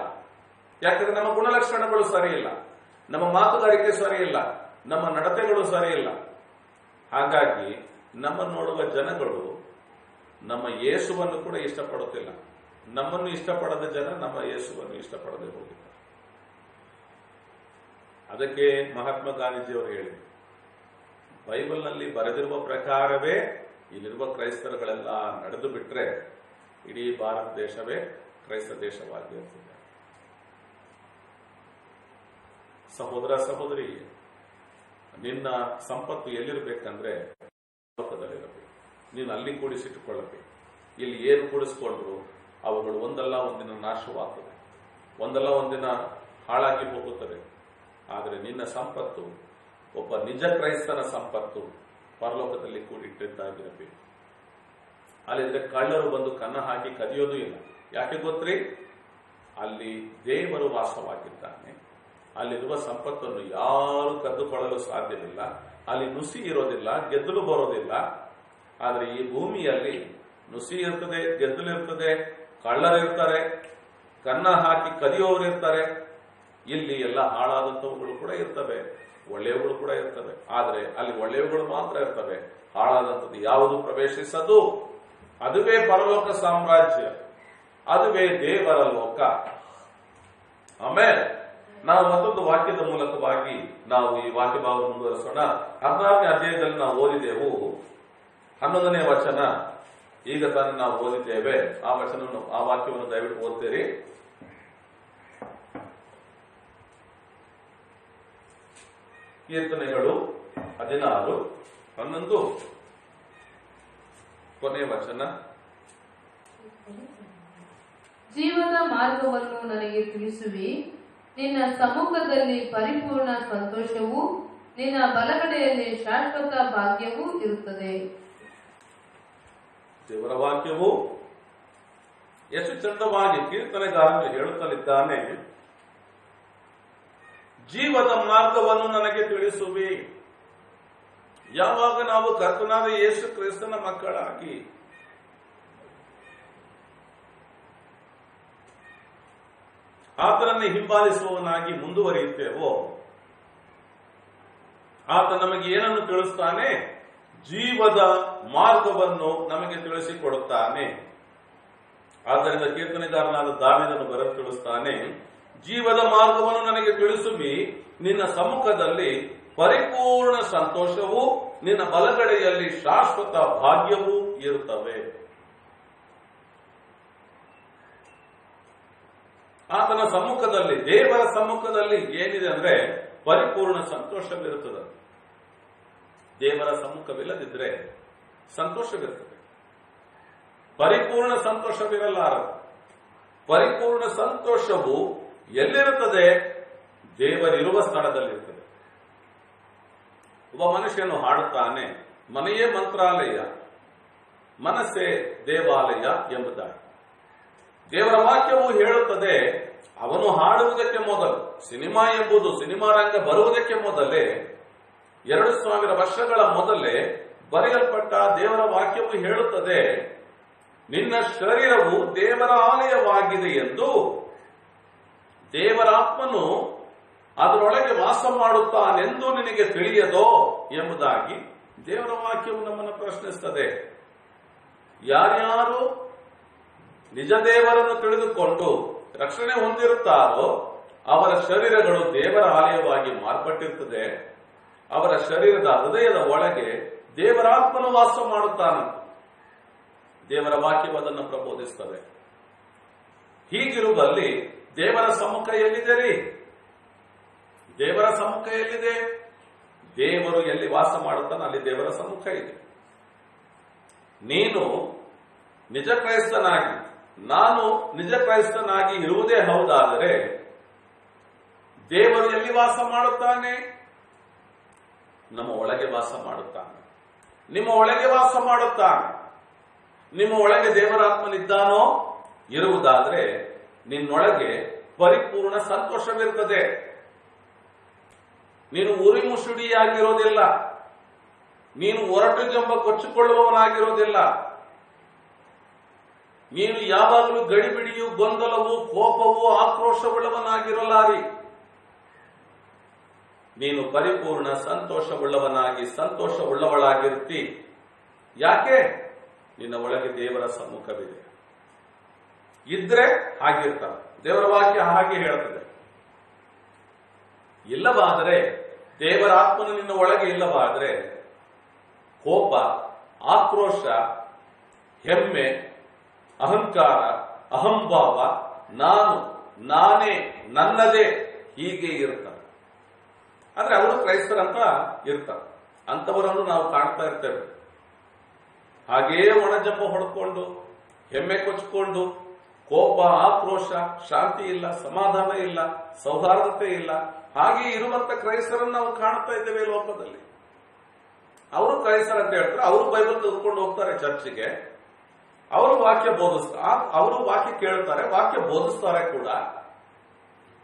ಯಾಕಂದ್ರೆ ನಮ್ಮ ಗುಣಲಕ್ಷಣಗಳು ಸರಿಯಿಲ್ಲ, ನಮ್ಮ ಮಾತುಗಾರಿಕೆ ಸರಿಯಿಲ್ಲ, ನಮ್ಮ ನಡತೆಗಳು ಸರಿಯಿಲ್ಲ. ಹಾಗಾಗಿ ನಮ್ಮನ್ನು ನೋಡುವ ಜನಗಳು ನಮ್ಮ ಯೇಸುವನ್ನು ಕೂಡ ಇಷ್ಟಪಡುತ್ತಿಲ್ಲ. ನಮ್ಮನ್ನು ಇಷ್ಟಪಡದ ಜನ ನಮ್ಮ ಯೇಸುವನ್ನು ಇಷ್ಟಪಡದೆ ಹೋಗಿದ್ದಾರೆ. ಅದಕ್ಕೆ ಮಹಾತ್ಮ ಗಾಂಧೀಜಿಯವರು ಹೇಳಿದರು, ಬೈಬಲ್ನಲ್ಲಿ ಬರೆದಿರುವ ಪ್ರಕಾರವೇ ಇಲ್ಲಿರುವ ಕ್ರೈಸ್ತರುಗಳೆಲ್ಲ ನಡೆದು ಬಿಟ್ರೆ ಇಡೀ ಭಾರತ ದೇಶವೇ ಕ್ರೈಸ್ತ ದೇಶವಾಗಿರುತ್ತದೆ. ಸಹೋದರ ಸಹೋದರಿ, ನಿನ್ನ ಸಂಪತ್ತು ಎಲ್ಲಿರಬೇಕಂದ್ರೆ ಲೋಕದಲ್ಲಿರಬೇಕು. ನೀನು ಅಲ್ಲಿ ಕೂಡಿಸಿಟ್ಟುಕೊಳ್ಳಬೇಕು. ಇಲ್ಲಿ ಏನು ಕೂಡಿಸ್ಕೊಂಡ್ರು ಅವುಗಳು ಒಂದಲ್ಲ ಒಂದಿನ ನಾಶವಾಗ್ತದೆ, ಒಂದಲ್ಲ ಒಂದಿನ ಹಾಳಾಗಿ ಹೋಗುತ್ತದೆ. ಆದರೆ ನಿನ್ನ ಸಂಪತ್ತು ಒಬ್ಬ ನಿಜ ಕ್ರೈಸ್ತನ ಸಂಪತ್ತು ಪರಲೋಕದಲ್ಲಿ ಕೂಡಿಟ್ಟಿದ್ದಾಗಿರಬೇಕು. ಅಲ್ಲಿದ್ರೆ ಕಳ್ಳರು ಬಂದು ಕನ್ನ ಹಾಕಿ ಕದಿಯೋದು ಇಲ್ಲ. ಯಾಕೆ ಗೊತ್ತ್ರಿ? ಅಲ್ಲಿ ದೇವರು ವಾಸವಾಗಿದ್ದಾನೆ. ಅಲ್ಲಿರುವ ಸಂಪತ್ತನ್ನು ಯಾರು ಕದ್ದುಕೊಳ್ಳಲು ಸಾಧ್ಯವಿಲ್ಲ. ಅಲ್ಲಿ ನುಸಿ ಇರೋದಿಲ್ಲ, ಗೆದ್ದಲು ಬರೋದಿಲ್ಲ. ಆದರೆ ಈ ಭೂಮಿಯಲ್ಲಿ ನುಸಿ ಇರ್ತದೆ, ಗೆದ್ದಲಿರ್ತದೆ, ಕಳ್ಳರಿರ್ತಾರೆ, ಕನ್ನ ಹಾಕಿ ಕದಿಯೋರು ಇರ್ತಾರೆ. ಇಲ್ಲಿ ಎಲ್ಲ ಹಾಳಾದಂಥವುಗಳು ಕೂಡ ಇರ್ತವೆ, ಒಳ್ಳೆಯವುಗಳು ಕೂಡ ಇರ್ತವೆ. ಆದರೆ ಅಲ್ಲಿ ಒಳ್ಳೆಯವುಗಳು ಮಾತ್ರ ಇರ್ತವೆ, ಹಾಳಾದಂಥದ್ದು ಯಾವುದು ಪ್ರವೇಶಿಸದು. ಅದುವೇ ಪರಲೋಕ ಸಾಮ್ರಾಜ್ಯ, ಅದುವೇ ದೇವರ ಲೋಕ. ಆಮೇಲೆ ನಾವು ಮತ್ತೊಂದು ವಾಕ್ಯದ ಮೂಲಕವಾಗಿ ನಾವು ಈ ವಾಕ್ಯ ಭಾವ ಮುಂದುವರಿಸೋಣ. 16ನೇ ಅಧ್ಯಾಯದಲ್ಲಿ ನಾವು ಓದಿದೆವು 11ನೇ ವಚನ. ಈಗ ತಾನೇ ನಾವು ಓದಿದ್ದೇವೆ ಆ ವಚನವನ್ನು, ಆ ವಾಕ್ಯವನ್ನು ದಯವಿಟ್ಟು ಓದ್ತೀರಿ. ಕೀರ್ತನೆಗಳು 16:11 ಕೊನೆಯ ವಚನ. ಜೀವದ ಮಾರ್ಗವನ್ನು ನನಗೆ ತಿಳಿಸುವಿ, ನಿನ್ನ ಸಮ್ಮುಖದಲ್ಲಿ ಪರಿಪೂರ್ಣ ಸಂತೋಷವೂ ನಿನ್ನ ಬಲಗಡೆಯಲ್ಲಿ ಶಾಶ್ವತ ಭಾಗ್ಯವೂ ಇರುತ್ತದೆ. ದೇವರ ವಾಕ್ಯವು ಎಷ್ಟು ಚಂದವಾಗಿ ಕೀರ್ತನೆಗಾರನು ಹೇಳುತ್ತಲಿದ್ದಾನೆ. ಜೀವದ ಮಾರ್ಗವನ್ನು ನನಗೆ ತಿಳಿಸುವಿ. ಯಾವಾಗ ನಾವು ಕರ್ತನಾದ ಯೇಸು ಕ್ರಿಸ್ತನ ಮಕ್ಕಳಾಗಿ ಆತನನ್ನು ಹಿಂಬಾಲಿಸುವವನಾಗಿ ಮುಂದುವರಿಯುತ್ತೇವೋ, ಆತ ನಮಗೆ ಏನನ್ನು ತಿಳಿಸ್ತಾನೆ? ಜೀವದ ಮಾರ್ಗವನ್ನು ನಮಗೆ ತಿಳಿಸಿಕೊಡುತ್ತಾನೆ. ಆದ್ದರಿಂದ ಕೀರ್ತನೆಗಾರನಾದ ದಾವೀದನು ಬರೆದು ತಿಳಿಸ್ತಾನೆ, ಜೀವದ ಮಾರ್ಗವನ್ನು ನನಗೆ ತಿಳಿಸುವಿ, ನಿನ್ನ ಸಮ್ಮುಖದಲ್ಲಿ ಪರಿಪೂರ್ಣ ಸಂತೋಷವೂ ನಿನ್ನ ಬಲಗಡೆಯಲ್ಲಿ ಶಾಶ್ವತ ಭಾಗ್ಯವೂ ಇರುತ್ತವೆ. ಆತನ ಸಮ್ಮುಖದಲ್ಲಿ, ದೇವರ ಸಮ್ಮುಖದಲ್ಲಿ ಏನಿದೆ ಅಂದ್ರೆ ಪರಿಪೂರ್ಣ ಸಂತೋಷವಿರುತ್ತದೆ. ದೇವರ ಸಮ್ಮುಖವಿಲ್ಲದಿದ್ರೆ ಸಂತೋಷವಿರುತ್ತದೆ, ಪರಿಪೂರ್ಣ ಸಂತೋಷವಿರಲಾರದು. ಪರಿಪೂರ್ಣ ಸಂತೋಷವು ಎಲ್ಲಿರುತ್ತದೆ? ದೇವರಿರುವ ಸ್ಥಳದಲ್ಲಿರುತ್ತದೆ. ಒಬ್ಬ ಮನುಷ್ಯನು ಹಾಡುತ್ತಾನೆ, ಮನೆಯೇ ಮಂತ್ರಾಲಯ, ಮನಸ್ಸೇ ದೇವಾಲಯ ಎಂಬುದಾಗಿ. ದೇವರ ವಾಕ್ಯವು ಹೇಳುತ್ತದೆ, ಅವನು ಹಾಡುವುದಕ್ಕೆ ಮೊದಲು, ಸಿನಿಮಾ ಎಂಬುದು ಸಿನಿಮಾ ರಂಗ ಬರುವುದಕ್ಕೆ ಮೊದಲೇ, 2000 ವರ್ಷಗಳ ಮೊದಲೇ ಬರೆಯಲ್ಪಟ್ಟ ದೇವರ ವಾಕ್ಯವು ಹೇಳುತ್ತದೆ, ನಿನ್ನ ಶರೀರವು ದೇವರ ಆಲಯವಾಗಿದೆ ಎಂದು, ದೇವರ ಆತ್ಮನು ಅದರೊಳಗೆ ವಾಸ ಮಾಡುತ್ತಾನೆಂದು ನಿನಗೆ ತಿಳಿಯದೋ ಎಂಬುದಾಗಿ ದೇವರ ವಾಕ್ಯವು ನಮ್ಮನ್ನು ಪ್ರಶ್ನಿಸುತ್ತದೆ. ಯಾರ್ಯಾರು ನಿಜ ದೇವರನ್ನು ತಿಳಿದುಕೊಂಡು ರಕ್ಷಣೆ ಹೊಂದಿರುತ್ತಾರೋ ಅವರ ಶರೀರಗಳು ದೇವರ ಆಲಯವಾಗಿ ಮಾರ್ಪಟ್ಟಿರುತ್ತದೆ. ಅವರ ಶರೀರದ ಹೃದಯದ ಒಳಗೆ ದೇವರಾತ್ಮನು ವಾಸ ಮಾಡುತ್ತಾನಂತೆ. ದೇವರ ವಾಕ್ಯವು ಅದನ್ನು ಪ್ರಬೋಧಿಸುತ್ತದೆ. ಹೀಗಿರುವಲ್ಲಿ ದೇವರ ಸಮ್ಮುಖ ಎಲ್ಲಿದೆ ರೀ? ದೇವರ ಸಮ್ಮುಖ ಎಲ್ಲಿದೆ? ದೇವರು ಎಲ್ಲಿ ವಾಸ ಮಾಡುತ್ತಾನೆ ಅಲ್ಲಿ ದೇವರ ಸಮ್ಮುಖ ಇದೆ. ನೀನು ನಿಜ ಕ್ರೈಸ್ತನಾಗಿ, ನಾನು ನಿಜ ಕ್ರೈಸ್ತನಾಗಿ ಇರುವುದೇ ಹೌದಾದರೆ ದೇವರು ಎಲ್ಲಿ ವಾಸ ಮಾಡುತ್ತಾನೆ? ನಮ್ಮ ಒಳಗೆ ವಾಸ ಮಾಡುತ್ತಾನೆ. ನಿಮ್ಮ ಒಳಗೆ ವಾಸ ಮಾಡುತ್ತಾನೆ. ನಿಮ್ಮ ಒಳಗೆ ದೇವರಾತ್ಮನಿದ್ದಾನೋ ಇರುವುದಾದ್ರೆ ನಿನ್ನೊಳಗೆ ಪರಿಪೂರ್ಣ ಸಂತೋಷವಿರುತ್ತದೆ. ನೀನು ಉರಿ ಮುಸುಡಿಯಾಗಿರೋದಿಲ್ಲ. ನೀನು ಒರಟು ಜಂಬ ಕೊಚ್ಚಿಕೊಳ್ಳುವವನಾಗಿರೋದಿಲ್ಲ. ನೀನು ಯಾವಾಗಲೂ ಗಡಿಬಿಡಿಯು, ಗೊಂದಲವು, ಕೋಪವು, ಆಕ್ರೋಶವುಳ್ಳವನಾಗಿರಲಾರಿ. ನೀನು ಪರಿಪೂರ್ಣ ಸಂತೋಷವುಳ್ಳವನಾಗಿ, ಸಂತೋಷವುಳ್ಳವಳಾಗಿರ್ತಿ. ಯಾಕೆ? ನಿನ್ನ ಒಳಗೆ ದೇವರ ಸಮ್ಮುಖವಿದೆ. ಇದ್ರೆ ಹಾಗಿರ್ತಾನೆ. ದೇವರ ವಾಕ್ಯ ಹಾಗೆ ಹೇಳ್ತದೆ. ಇಲ್ಲವಾದರೆ, ದೇವರ ಆತ್ಮನು ನಿನ್ನ ಒಳಗೆ ಇಲ್ಲವಾದರೆ ಕೋಪ, ಆಕ್ರೋಶ, ಹೆಮ್ಮೆ, ಅಹಂಕಾರ, ಅಹಂಭಾವ, ನಾನು, ನಾನೇ, ನನ್ನದೇ ಹೀಗೆ ಇರ್ತಾರೆ. ಆದ್ರೆ ಅವರು ಕ್ರೈಸ್ತರಂತ ಇರ್ತಾರೆ. ಅಂತವರನ್ನು ನಾವು ಕಾಣ್ತಾ ಇರ್ತೇವೆ. ಹಾಗೇ ಒಣಜಂಬ ಹೊಡ್ಕೊಂಡು, ಹೆಮ್ಮೆ ಕೊಚ್ಕೊಂಡು, ಕೋಪ, ಆಕ್ರೋಶ, ಶಾಂತಿ ಇಲ್ಲ, ಸಮಾಧಾನ ಇಲ್ಲ, ಸೌಹಾರ್ದತೆ ಇಲ್ಲ, ಹಾಗೆ ಇರುವಂತ ಕ್ರೈಸ್ತರನ್ನು ನಾವು ಕಾಣ್ತಾ ಇದ್ದೇವೆ ಲೋಕದಲ್ಲಿ. ಅವರು ಕ್ರೈಸ್ತರ ಅಂತ ಹೇಳ್ತಾರೆ. ಅವರು ಬೈಬಲ್ ತೆಗೆದುಕೊಂಡು ಹೋಗ್ತಾರೆ ಚರ್ಚಿಗೆ. ಅವರು ವಾಕ್ಯ ಅವರು ವಾಕ್ಯ ಕೇಳ್ತಾರೆ, ವಾಕ್ಯ ಬೋಧಿಸ್ತಾರೆ ಕೂಡ.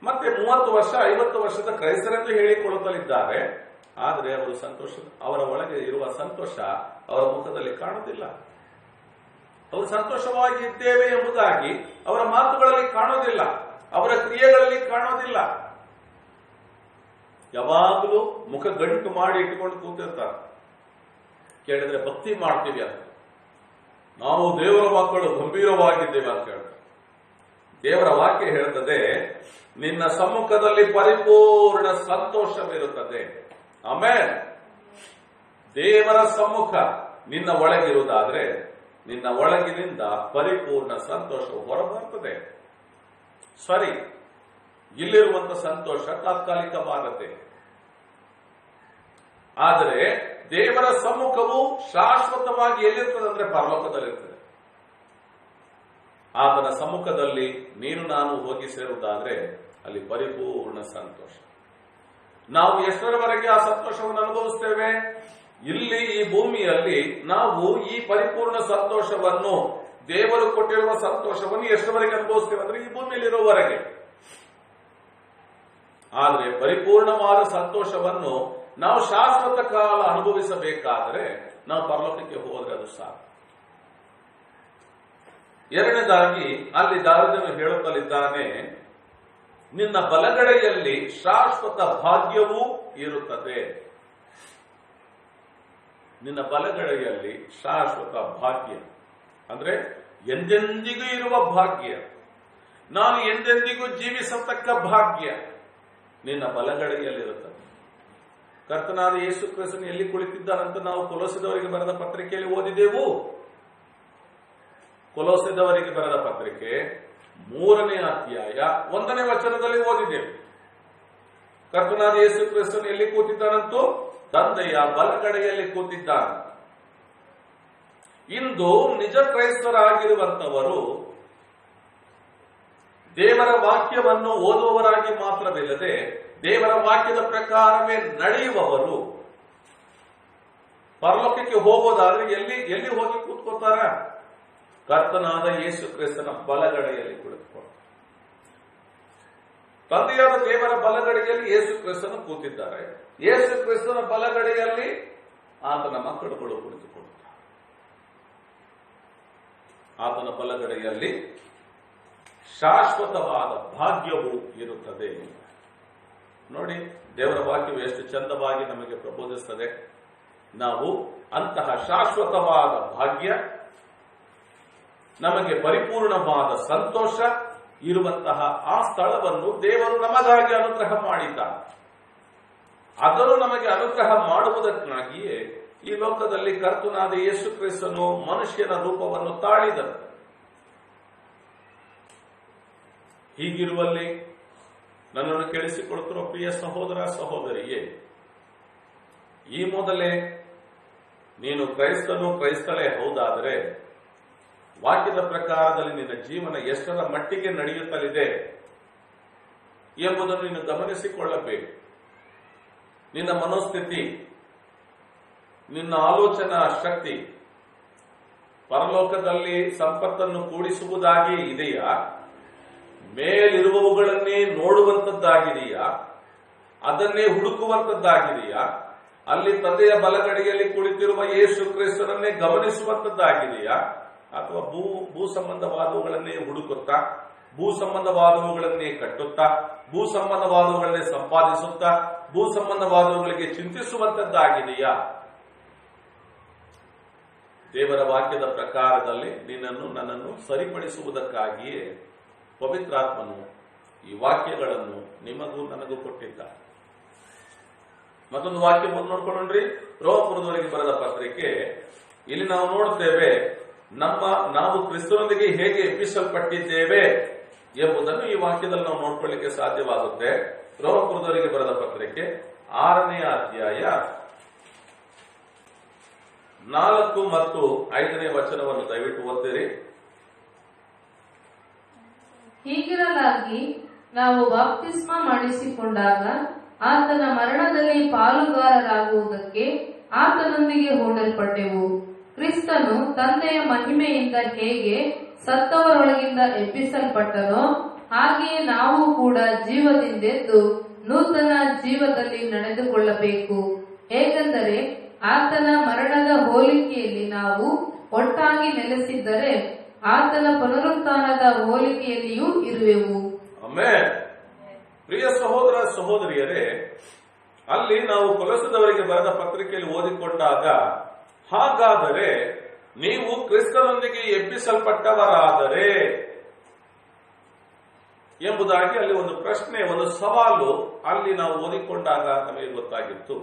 ಮತ್ತೆ 30 ವರ್ಷ 50 ವರ್ಷದ ಕ್ರೈಸ್ತರೆಂದು ಹೇಳಿಕೊಳ್ಳುತ್ತಲಿದ್ದಾರೆ. ಆದರೆ ಅವರು ಅವರ ಒಳಗೆ ಇರುವ ಸಂತೋಷ ಅವರ ಮುಖದಲ್ಲಿ ಕಾಣುವುದಿಲ್ಲ. ಅವರು ಸಂತೋಷವಾಗಿ ಇದ್ದೇವೆ ಎಂಬುದಾಗಿ ಅವರ ಮಾತುಗಳಲ್ಲಿ ಕಾಣೋದಿಲ್ಲ, ಅವರ ಕ್ರಿಯೆಗಳಲ್ಲಿ ಕಾಣೋದಿಲ್ಲ. ಯಾವಾಗಲೂ ಮುಖ ಗಂಟು ಮಾಡಿ ಇಟ್ಟುಕೊಂಡು ಕೂತಿರ್ತಾರೆ. ಕೇಳಿದ್ರೆ ಭಕ್ತಿ ಮಾಡ್ತೀವಿ ಅಂತ, ನಾವು ದೇವರ ಮಕ್ಕಳು ಗಂಭೀರವಾಗಿದ್ದೇವೆ ಅಂತ ಹೇಳ್ತಾರೆ. ದೇವರ ವಾಕ್ಯ ಹೇಳ್ತದೆ, ನಿನ್ನ ಸಮ್ಮುಖದಲ್ಲಿ ಪರಿಪೂರ್ಣ ಸಂತೋಷವಿರುತ್ತದೆ. ಆಮೇಲೆ ದೇವರ ಸಮ್ಮುಖ ನಿನ್ನ ಒಳಗಿರುವುದಾದ್ರೆ ನಿನ್ನ ಒಳಗಿನಿಂದ ಪರಿಪೂರ್ಣ ಸಂತೋಷವು ಹೊರಬರುತ್ತದೆ. ಸರಿ, ಇಲ್ಲಿರುವಂತ ಸಂತೋಷ ತಾತ್ಕಾಲಿಕವಾದದ್ದೇ, ಆದರೆ ದೇವರ ಸಮ್ಮುಖವು ಶಾಶ್ವತವಾಗಿ ಎಲ್ಲಿರ್ತದೆ ಅಂದ್ರೆ ಪರಲೋಕದಲ್ಲಿರ್ತದೆ. ಆತನ ಸಮ್ಮುಖದಲ್ಲಿ ನೀನು ನಾನು ಹೋಗಿ ಸೇರುವುದಾದ್ರೆ ಅಲ್ಲಿ ಪರಿಪೂರ್ಣ ಸಂತೋಷ. ನಾವು ಎಷ್ಟರವರೆಗೆ ಆ ಸಂತೋಷವನ್ನು ಅನುಭವಿಸ್ತೇವೆ? ಇಲ್ಲಿ ಈ ಭೂಮಿಯಲ್ಲಿ ನಾವು ಈ ಪರಿಪೂರ್ಣ ಸಂತೋಷವನ್ನು, ದೇವರು ಕೊಟ್ಟಿರುವ ಸಂತೋಷವನ್ನು ಎಷ್ಟರವರೆಗೆ ಅನುಭವಿಸ್ತೇವೆ ಅಂದ್ರೆ ಈ ಭೂಮಿಯಲ್ಲಿರುವವರೆಗೆ. ಆದರೆ ಪರಿಪೂರ್ಣವಾದ ಸಂತೋಷವನ್ನು ನಾವು ಶಾಶ್ವತ ಕಾಲ ಅನುಭವಿಸಬೇಕಾದರೆ ನಾವು ಪರಲೋಕಕ್ಕೆ ಹೋದ್ರೆ ಅದು ಸಾಕು. ಎರಡನೇದಾಗಿ ಅಲ್ಲಿ ದಾವಿದನು ಹೇಳುತ್ತಲಿದ್ದಾನೆ, ನಿನ್ನ ಬಲಗಡೆಯಲ್ಲಿ ಶಾಶ್ವತ ಭಾಗ್ಯವೂ ಇರುತ್ತದೆ. ನಿನ್ನ ಬಲಗಡೆಯಲ್ಲಿ ಶಾಶ್ವತ ಭಾಗ್ಯ ಅಂದ್ರೆ ಎಂದೆಂದಿಗೂ ಇರುವ ಭಾಗ್ಯ, ನಾನು ಎಂದೆಂದಿಗೂ ಜೀವಿಸತಕ್ಕ ಭಾಗ್ಯ ನಿನ್ನ ಬಲಗಡೆಯಲ್ಲಿರುತ್ತದೆ. ಕರ್ತನಾದ ಯೇಸು ಕ್ರಿಸ್ತನು ಎಲ್ಲಿ ಕುಳಿತಿದ್ದಾನಂತ ನಾವು ಕೊಲೋಸದವರಿಗೆ ಬರೆದ ಪತ್ರಿಕೆಯಲ್ಲಿ ಓದಿದೆವು. ಕೊಲೋಸದವರಿಗೆ ಬರೆದ ಪತ್ರಿಕೆ 3ನೇ ಅಧ್ಯಾಯ 1ನೇ ವಚನದಲ್ಲಿ ಓದಿದೆವು. ಕರ್ತನಾದ ಯೇಸು ಕ್ರಿಸ್ತನು ಎಲ್ಲಿ ಕೂತಿದ್ದಾನಂತೂ ತಂದೆಯ ಬಲಗಡೆಯಲ್ಲಿ ಕೂತಿದ್ದಾನೆ. ಇಂದು ನಿಜ ಕ್ರೈಸ್ತರಾಗಿರುವಂತವರು ದೇವರ ವಾಕ್ಯವನ್ನು ಓದುವವರಾಗಿ ಮಾತ್ರವಿಲ್ಲದೆ ದೇವರ ವಾಕ್ಯದ ಪ್ರಕಾರವೇ ನಡೆಯುವವರು ಪರಲೋಕಕ್ಕೆ ಹೋಗೋದಾದ್ರೆ ಎಲ್ಲಿ ಹೋಗಿ ಕೂತ್ಕೋತಾರ? ಕರ್ತನಾದ ಯೇಸು ಕ್ರಿಸ್ತನ ಬಲಗಡೆಯಲ್ಲಿ ಕುಳಿತುಕೊಂಡು, ತಂದೆಯಾದ ದೇವರ ಬಲಗಡೆಯಲ್ಲಿ ಯೇಸು ಕ್ರಿಸ್ತನು ಕೂತಿದ್ದಾರೆ. ಯೇಸು ಕ್ರಿಸ್ತನ ಬಲಗಡೆಯಲ್ಲಿ ಆತನ ಮಕ್ಕಳುಗಳು ಕುಳಿತುಕೊಳ್ಳುತ್ತಾರೆ. ಆತನ ಬಲಗಡೆಯಲ್ಲಿ ಶಾಶ್ವತವಾದ ಭಾಗ್ಯವು ಇರುತ್ತದೆ. ನೋಡಿ, ದೇವರ ವಾಕ್ಯವು ಎಷ್ಟು ಚಂದವಾಗಿ ನಮಗೆ ಪ್ರಬೋಧಿಸುತ್ತದೆ. ನಾವು ಅಂತಹ ಶಾಶ್ವತವಾದ ಭಾಗ್ಯ, ನಮಗೆ ಪರಿಪೂರ್ಣವಾದ ಸಂತೋಷ ಇರುವಂತಹ ಆ ಸ್ಥಳವನ್ನು ದೇವರು ನಮಗಾಗಿ ಅನುಗ್ರಹ ಮಾಡಿದ್ದಾನೆ. ಅದನ್ನು ನಮಗೆ ಅನುಗ್ರಹ ಮಾಡುವುದಕ್ಕಾಗಿಯೇ ಈ ಲೋಕದಲ್ಲಿ ಕರ್ತನಾದ ಯೇಸು ಕ್ರಿಸ್ತನು ಮನುಷ್ಯನ ರೂಪವನ್ನು ತಾಳಿದನು. ಹೀಗಿರುವಲ್ಲಿ ನನ್ನನ್ನು ಕೇಳಿಸಿಕೊಳ್ಳುತ್ತಿರುವ ಪ್ರಿಯ ಸಹೋದರ ಸಹೋದರಿಯೇ, ಈ ಮೊದಲೇ ನೀನು ಕ್ರೈಸ್ತನು ಕ್ರೈಸ್ತಳೇ ಹೌದಾದರೆ ವಾಕ್ಯದ ಪ್ರಕಾರದಲ್ಲಿ ನಿನ್ನ ಜೀವನ ಎಷ್ಟರ ಮಟ್ಟಿಗೆ ನಡೆಯುತ್ತಲಿದೆ ಎಂಬುದನ್ನು ನೀನು ಗಮನಿಸಿಕೊಳ್ಳಬೇಕು. ನಿನ್ನ ಮನೋಸ್ಥಿತಿ, ನಿನ್ನ ಆಲೋಚನಾ ಶಕ್ತಿ ಪರಲೋಕದಲ್ಲಿ ಸಂಪತ್ತನ್ನು ಕೂಡಿಸುವುದಾಗಿ ಇದೆಯಾ? ಮೇಲಿರುವವುಗಳನ್ನೇ ನೋಡುವಂತದ್ದಾಗಿದೆಯಾ? ಅದನ್ನೇ ಹುಡುಕುವಂತದ್ದಾಗಿದೆಯಾ? ಅಲ್ಲಿ ತಂದೆಯ ಬಲಗಡೆಯಲ್ಲಿ ಕುಳಿತಿರುವ ಯೇಸು ಕ್ರಿಸ್ತನನ್ನೇ ಗಮನಿಸುವಂತದ್ದಾಗಿದೆಯಾ? ಅಥವಾ ಭೂ ಸಂಬಂಧವಾದವುಗಳನ್ನೇ ಹುಡುಕುತ್ತಾ, ಭೂ ಸಂಬಂಧವಾದವುಗಳನ್ನೇ ಕಟ್ಟುತ್ತಾ, ಭೂ ಸಂಬಂಧವಾದವುಗಳನ್ನೇ ಸಂಪಾದಿಸುತ್ತಾ, ಭೂ ಸಂಬಂಧವಾದವುಗಳಿಗೆ ಚಿಂತಿಸುವಂತದ್ದಾಗಿದೆಯಾ? ದೇವರ ವಾಕ್ಯದ ಪ್ರಕಾರದಲ್ಲಿ ನಿನ್ನನ್ನು ನನ್ನನ್ನು ಸರಿಪಡಿಸುವುದಕ್ಕಾಗಿಯೇ ಪವಿತ್ರಾತ್ಮನು ಈ ವಾಕ್ಯಗಳನ್ನು ನಿಮಗೂ ನನಗೂ ಕೊಟ್ಟಿದ್ದಾರೆ. ಮತ್ತೊಂದು ವಾಕ್ಯವನ್ನು ನೋಡ್ಕೊಂಡ್ರಿ, ರೋಮಪುರದವರಿಗೆ ಬರೆದ ಪತ್ರಿಕೆ. ಇಲ್ಲಿ ನಾವು ನೋಡುತ್ತೇವೆ, ನಾವು ಕ್ರಿಸ್ತನೊಂದಿಗೆ ಹೇಗೆ ಎಬ್ಬಿಸಲ್ಪಟ್ಟಿದ್ದೇವೆ ಎಂಬುದನ್ನು ಈ ವಾಕ್ಯದಲ್ಲಿ ನಾವು ನೋಡ್ಕೊಳ್ಳಿಕ್ಕೆ ಸಾಧ್ಯವಾಗುತ್ತೆ. ರೋಮಪುರದವರಿಗೆ ಬರೆದ ಪತ್ರಿಕೆ 6ನೇ ಅಧ್ಯಾಯ 4 ಮತ್ತು 5ನೇ ವಚನವನ್ನು ದಯವಿಟ್ಟು ಓದ್ತೀರಿ. ಹೀಗಿರಲಾಗಿ ನಾವು ಬಾಪ್ತಿಸ್ಮ ಮಾಡಿಸಿಕೊಂಡಾಗ ಆತನ ಮರಣದಲ್ಲಿ ಪಾಲುಗಾರರಾಗುವುದಕ್ಕೆ ಆತನೊಂದಿಗೆ ಹೂಡಲ್ಪಟ್ಟೆವು. ಕ್ರಿಸ್ತನು ತಂದೆಯ ಮಹಿಮೆಯಿಂದ ಹೇಗೆ ಸತ್ತವರೊಳಗಿಂದ ಎಬ್ಬಿಸಲ್ಪಟ್ಟನೋ ಹಾಗೆಯೇ ನಾವು ಕೂಡ ಜೀವದಿಂದೆದ್ದು ನೂತನ ಜೀವದಲ್ಲಿ ನಡೆದುಕೊಳ್ಳಬೇಕು. ಹೇಗೆಂದರೆ ಆತನ ಮರಣದ ಹೋಲಿಕೆಯಲ್ಲಿ ನಾವು ಒಟ್ಟಾಗಿ ನೆಲೆಸಿದ್ದರೆ ಆತನ ಪುನರುತ್ಥಾನದ ಹೋಲಿಕೆಯಲ್ಲಿಯೂ ಇರುವೆವು. ಆಮೆನ್. ಪ್ರಿಯ ಸಹೋದರ ಸಹೋದರಿಯರೇ, ಅಲ್ಲಿ ನಾವು ಕೊಲೊಸದವರಿಗೆ ಬರೆದ ಪತ್ರಿಕೆಯಲ್ಲಿ ಓದಿಕೊಂಡಾಗ, ಹಾಗಾದರೆ ನೀವು ಕ್ರಿಸ್ತನೊಂದಿಗೆ ಎಬ್ಬಿಸಲ್ಪಟ್ಟವರಾದರೆ ಎಂಬುದಾಗಿ ಅಲ್ಲಿ ಒಂದು ಪ್ರಶ್ನೆ, ಒಂದು ಸವಾಲು ಅಲ್ಲಿ ನಾವು ಓದಿಕೊಂಡಾಗ ನಮಗೆ ಗೊತ್ತಾಗಿತ್ತು.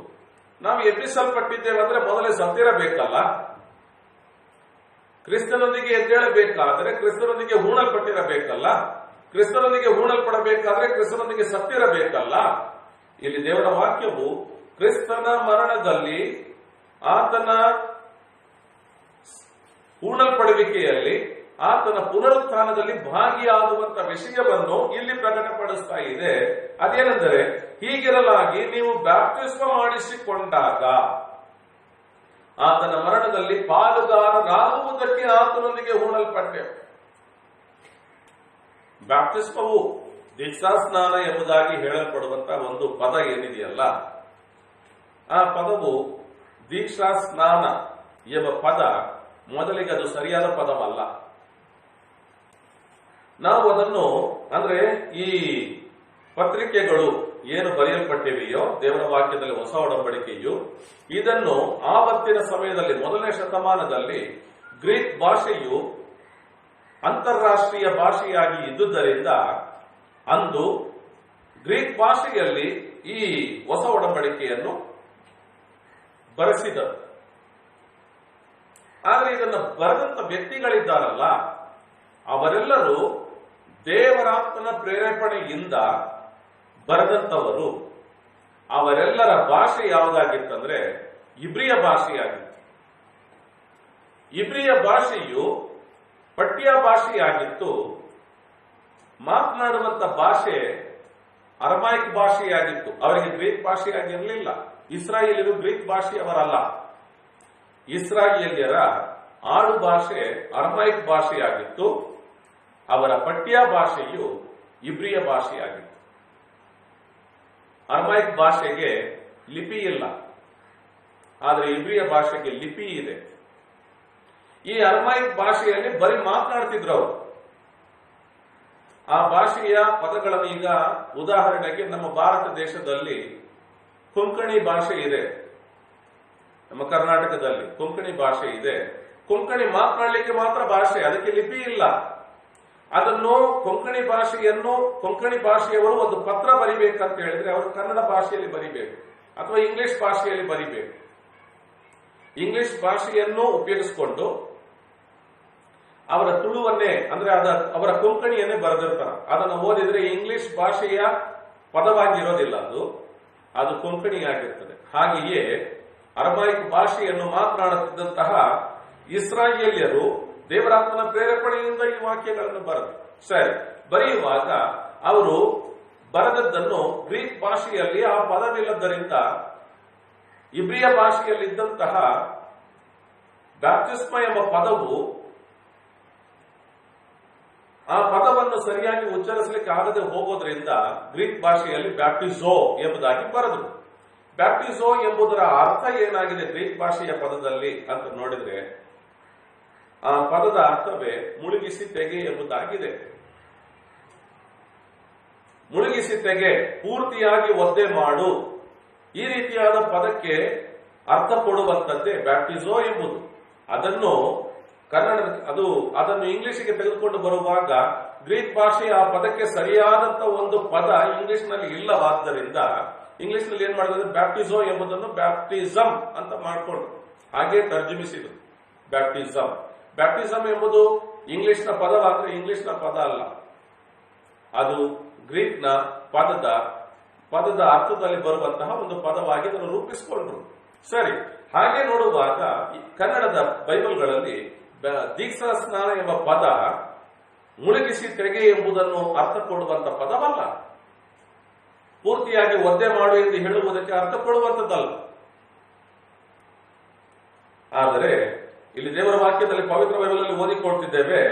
ನಾವು ಎಬ್ಬಿಸಲ್ಪಟ್ಟಿದ್ದೇವೆ ಅಂದ್ರೆ ಮೊದಲೇ ಸತ್ತಿರಬೇಕಲ್ಲ. ಕ್ರಿಸ್ತನೊಂದಿಗೆ ಎದ್ದೇಳಬೇಕಾದರೆ ಕ್ರಿಸ್ತನೊಂದಿಗೆ ಹೂಣಲ್ಪಟ್ಟಿರಬೇಕಲ್ಲ. ಕ್ರಿಸ್ತನೊಂದಿಗೆ ಹೂಣಲ್ಪಡಬೇಕಾದ್ರೆ ಕ್ರಿಸ್ತನೊಂದಿಗೆ ಸತ್ತಿರಬೇಕಲ್ಲ. ಇಲ್ಲಿ ದೇವರ ವಾಕ್ಯವು ಕ್ರಿಸ್ತನ ಮರಣದಲ್ಲಿ, ಆತನ ಹೂಣಲ್ಪಡುವಿಕೆಯಲ್ಲಿ, ಆತನ ಪುನರುತ್ಥಾನದಲ್ಲಿ ಭಾಗಿಯಾಗುವಂತ ವಿಷಯವನ್ನು ಇಲ್ಲಿ ಪ್ರಕಟಪಡಿಸ್ತಾ ಇದೆ. ಅದೇನೆಂದರೆ, ಹೀಗಿರಲಾಗಿ ನೀವು ಬ್ಯಾಪ್ಟಿಸ್ಮ ಮಾಡಿಸಿಕೊಂಡಾಗ ಆತನ ಮರಣದಲ್ಲಿ ಪಾಲುಗಾರರಾಗುವುದಕ್ಕೆ ಆತನೊಂದಿಗೆ ಹೂಣಲ್ಪಟ್ಟೆವು. ಬ್ಯಾಪ್ಟಿಸ್ಮವು ದೀಕ್ಷಾಸ್ನಾನ ಎಂಬುದಾಗಿ ಹೇಳಲ್ಪಡುವಂತಹ ಒಂದು ಪದ ಏನಿದೆಯಲ್ಲ, ಆ ಪದವು ದೀಕ್ಷಾಸ್ನಾನ ಎಂಬ ಪದ ಮೊದಲಿಗೆ ಅದು ಸರಿಯಾದ ಪದವಲ್ಲ. ನಾವು ಅದನ್ನು ಅಂದ್ರೆ ಈ ಪತ್ರಿಕೆಗಳು ಏನು ಬರೆಯಲ್ಪಟ್ಟಿವೆಯೋ ದೇವರ ವಾಕ್ಯದಲ್ಲಿ ಹೊಸ ಒಡಂಬಡಿಕೆಯು, ಇದನ್ನು ಆವತ್ತಿನ ಸಮಯದಲ್ಲಿ ಮೊದಲನೇ ಶತಮಾನದಲ್ಲಿ ಗ್ರೀಕ್ ಭಾಷೆಯು ಅಂತಾರಾಷ್ಟ್ರೀಯ ಭಾಷೆಯಾಗಿ ಇದ್ದುದರಿಂದ ಅಂದು ಗ್ರೀಕ್ ಭಾಷೆಯಲ್ಲಿ ಈ ಹೊಸ ಒಡಂಬಡಿಕೆಯನ್ನು ಬರೆಸಿದರು. ಆದರೆ ಇದನ್ನು ಬರೆದಂತ ವ್ಯಕ್ತಿಗಳಿದ್ದಾರಲ್ಲ, ಅವರೆಲ್ಲರೂ ದೇವರಾತ್ಮನ ಪ್ರೇರೇಪಣೆಯಿಂದ ಬರೆದಂತವರು. ಅವರೆಲ್ಲರ ಭಾಷೆ ಯಾವುದಾಗಿತ್ತಂದ್ರೆ ಇಬ್ರಿಯ ಭಾಷೆಯಾಗಿತ್ತು. ಇಬ್ರಿಯ ಭಾಷೆಯು ಪಠ್ಯ ಭಾಷೆಯಾಗಿತ್ತು. ಮಾತನಾಡುವಂತ ಭಾಷೆ ಅರಮಾಯಿಕ್ ಭಾಷೆಯಾಗಿತ್ತು. ಅವರಿಗೆ ಗ್ರೀಕ್ ಭಾಷೆಯಾಗಿರಲಿಲ್ಲ. ಇಸ್ರಾಯೇಲ್ಯರು ಗ್ರೀಕ್ ಭಾಷೆಯವರಲ್ಲ. ಇಸ್ರಾಯೇಲ್ಯರ ಆಡು ಭಾಷೆ ಅರಮಾಯಿಕ್ ಭಾಷೆಯಾಗಿತ್ತು. ಅವರ ಪಠ್ಯ ಭಾಷೆಯು ಇಬ್ರಿಯ ಭಾಷೆಯಾಗಿತ್ತು. ಅರಮಾಯಿಕ್ ಭಾಷೆಗೆ ಲಿಪಿ ಇಲ್ಲ, ಆದರೆ ಇಬ್ರಿಯ ಭಾಷೆಗೆ ಲಿಪಿ ಇದೆ. ಈ ಅರಮಾಯಿಕ್ ಭಾಷೆಯಲ್ಲಿ ಬರೀ ಮಾತನಾಡ್ತಿದ್ರು ಅವರು. ಆ ಭಾಷೆಯ ಪದಗಳನ್ನು ಈಗ ಉದಾಹರಣೆಗೆ ನಮ್ಮ ಭಾರತ ದೇಶದಲ್ಲಿ ಕೊಂಕಣಿ ಭಾಷೆ ಇದೆ. ನಮ್ಮ ಕರ್ನಾಟಕದಲ್ಲಿ ಕೊಂಕಣಿ ಭಾಷೆ ಇದೆ. ಕೊಂಕಣಿ ಮಾತನಾಡಲಿಕ್ಕೆ ಮಾತ್ರ ಭಾಷೆ, ಅದಕ್ಕೆ ಲಿಪಿ ಇಲ್ಲ. ಅದನ್ನು ಕೊಂಕಣಿ ಭಾಷೆಯವರು ಒಂದು ಪತ್ರ ಬರಿಬೇಕಂತ ಹೇಳಿದ್ರೆ ಅವರು ಕನ್ನಡ ಭಾಷೆಯಲ್ಲಿ ಬರಿಬೇಕು ಅಥವಾ ಇಂಗ್ಲಿಷ್ ಭಾಷೆಯಲ್ಲಿ ಬರಿಬೇಕು. ಇಂಗ್ಲಿಷ್ ಭಾಷೆಯನ್ನು ಉಪಯೋಗಿಸಿಕೊಂಡು ಅವರ ತುಳುವನ್ನೇ ಅಂದ್ರೆ ಅವರ ಕೊಂಕಣಿಯನ್ನೇ ಬರೆದಿರ್ತಾರೆ. ಅದನ್ನು ಓದಿದ್ರೆ ಇಂಗ್ಲಿಷ್ ಭಾಷೆಯ ಪದವಾಗಿರೋದಿಲ್ಲ, ಅದು ಕೊಂಕಣಿಯಾಗಿರ್ತದೆ. ಹಾಗೆಯೇ ಅರಮಾಯಿಕ್ ಭಾಷೆಯನ್ನು ಮಾತನಾಡುತ್ತಿದ್ದಂತಹ ಇಸ್ರಾಯೇಲ್ಯರು ದೇವರಾತ್ಮನ ಪ್ರೇರೇಪಣೆಯಿಂದ ಈ ವಾಕ್ಯಗಳನ್ನು ಬರೆದರು. ಸರಿ, ಬರೆಯುವಾಗ ಅವರು ಬರೆದದ್ದನ್ನು ಗ್ರೀಕ್ ಭಾಷೆಯಲ್ಲಿ ಆ ಪದವಿಲ್ಲದ್ದರಿಂದ ಇಬ್ರಿಯ ಭಾಷೆಯಲ್ಲಿದ್ದಂತಹ ಬ್ಯಾಪ್ಟಿಸ್ಮ ಎಂಬ ಪದವು ಆ ಪದವನ್ನು ಸರಿಯಾಗಿ ಉಚ್ಚರಿಸಲಿಕ್ಕೆ ಆಗದೆ ಹೋಗೋದ್ರಿಂದ ಗ್ರೀಕ್ ಭಾಷೆಯಲ್ಲಿ ಬ್ಯಾಪ್ಟಿಸೋ ಎಂಬುದಾಗಿ ಬರೆದರು. ಬ್ಯಾಪ್ಟಿಸೋ ಎಂಬುದರ ಅರ್ಥ ಏನಾಗಿದೆ ಗ್ರೀಕ್ ಭಾಷೆಯ ಪದದಲ್ಲಿ ಅಂತ ನೋಡಿದ್ರೆ, ಆ ಪದದ ಅರ್ಥವೇ ಮುಳುಗಿಸಿ ತೆಗೆ ಎಂಬುದಾಗಿದೆ. ಮುಳುಗಿಸಿ ತೆಗೆ, ಪೂರ್ತಿಯಾಗಿ ಒದ್ದೆ ಮಾಡು, ಈ ರೀತಿಯಾದ ಪದಕ್ಕೆ ಅರ್ಥ ಕೊಡುವಂತದ್ದೇ ಬ್ಯಾಪ್ಟಿಸೋ ಎಂಬುದು. ಅದನ್ನು ಅದನ್ನು ಇಂಗ್ಲಿಷಿಗೆ ತೆಗೆದುಕೊಂಡು ಬರುವಾಗ ಗ್ರೀಕ್ ಭಾಷೆಯ ಆ ಪದಕ್ಕೆ ಸರಿಯಾದಂತ ಒಂದು ಪದ ಇಂಗ್ಲಿಷ್ ನಲ್ಲಿ ಇಲ್ಲವಾದ್ದರಿಂದ ಇಂಗ್ಲಿಷ್ ನಲ್ಲಿ ಏನ್ ಮಾಡಿದ್ರೆ ಬ್ಯಾಪ್ಟಿಸೋ ಎಂಬುದನ್ನು ಬ್ಯಾಪ್ಟಿಸಂ ಅಂತ ಮಾಡಿಕೊಂಡು ಹಾಗೆ ತರ್ಜುಮಿಸಿದ್ರು. ಬ್ಯಾಪ್ಟಿಸಂ ಎಂಬುದು ಇಂಗ್ಲಿಷ್ನ ಪದವಾದ್ರೆ ಇಂಗ್ಲಿಷ್ನ ಪದ ಅಲ್ಲ, ಅದು ಗ್ರೀಕ್ನ ಪದದ ಅರ್ಥದಲ್ಲಿ ಬರುವಂತಹ ಒಂದು ಪದವಾಗಿ ಅದನ್ನು ರೂಪಿಸಿಕೊಂಡ್ರು. ಸರಿ, ಹಾಗೆ ನೋಡುವಾಗ ಕನ್ನಡದ ಬೈಬಲ್ಗಳಲ್ಲಿ ದೀಕ್ಷಾ ಸ್ನಾನ ಎಂಬ ಪದ ಮುಳುಗಿಸಿ ತೆಗೆ ಎಂಬುದನ್ನು ಅರ್ಥ ಕೊಡುವಂತ ಪದವಲ್ಲ. ಪೂರ್ತಿಯಾಗಿ ಒದ್ದೆ ಮಾಡು ಎಂದು ಹೇಳುವುದಕ್ಕೆ ಅರ್ಥ ಕೊಡುವಂಥದ್ದಲ್ಲ. ಆದರೆ ಇಲ್ಲಿ ದೇವರ ವಾಕ್ಯದಲ್ಲಿ ಪವಿತ್ರ ಬೈಬಲಲ್ಲಿ ಓದಿಕೊಳ್ತಿದ್ದೇವೆ,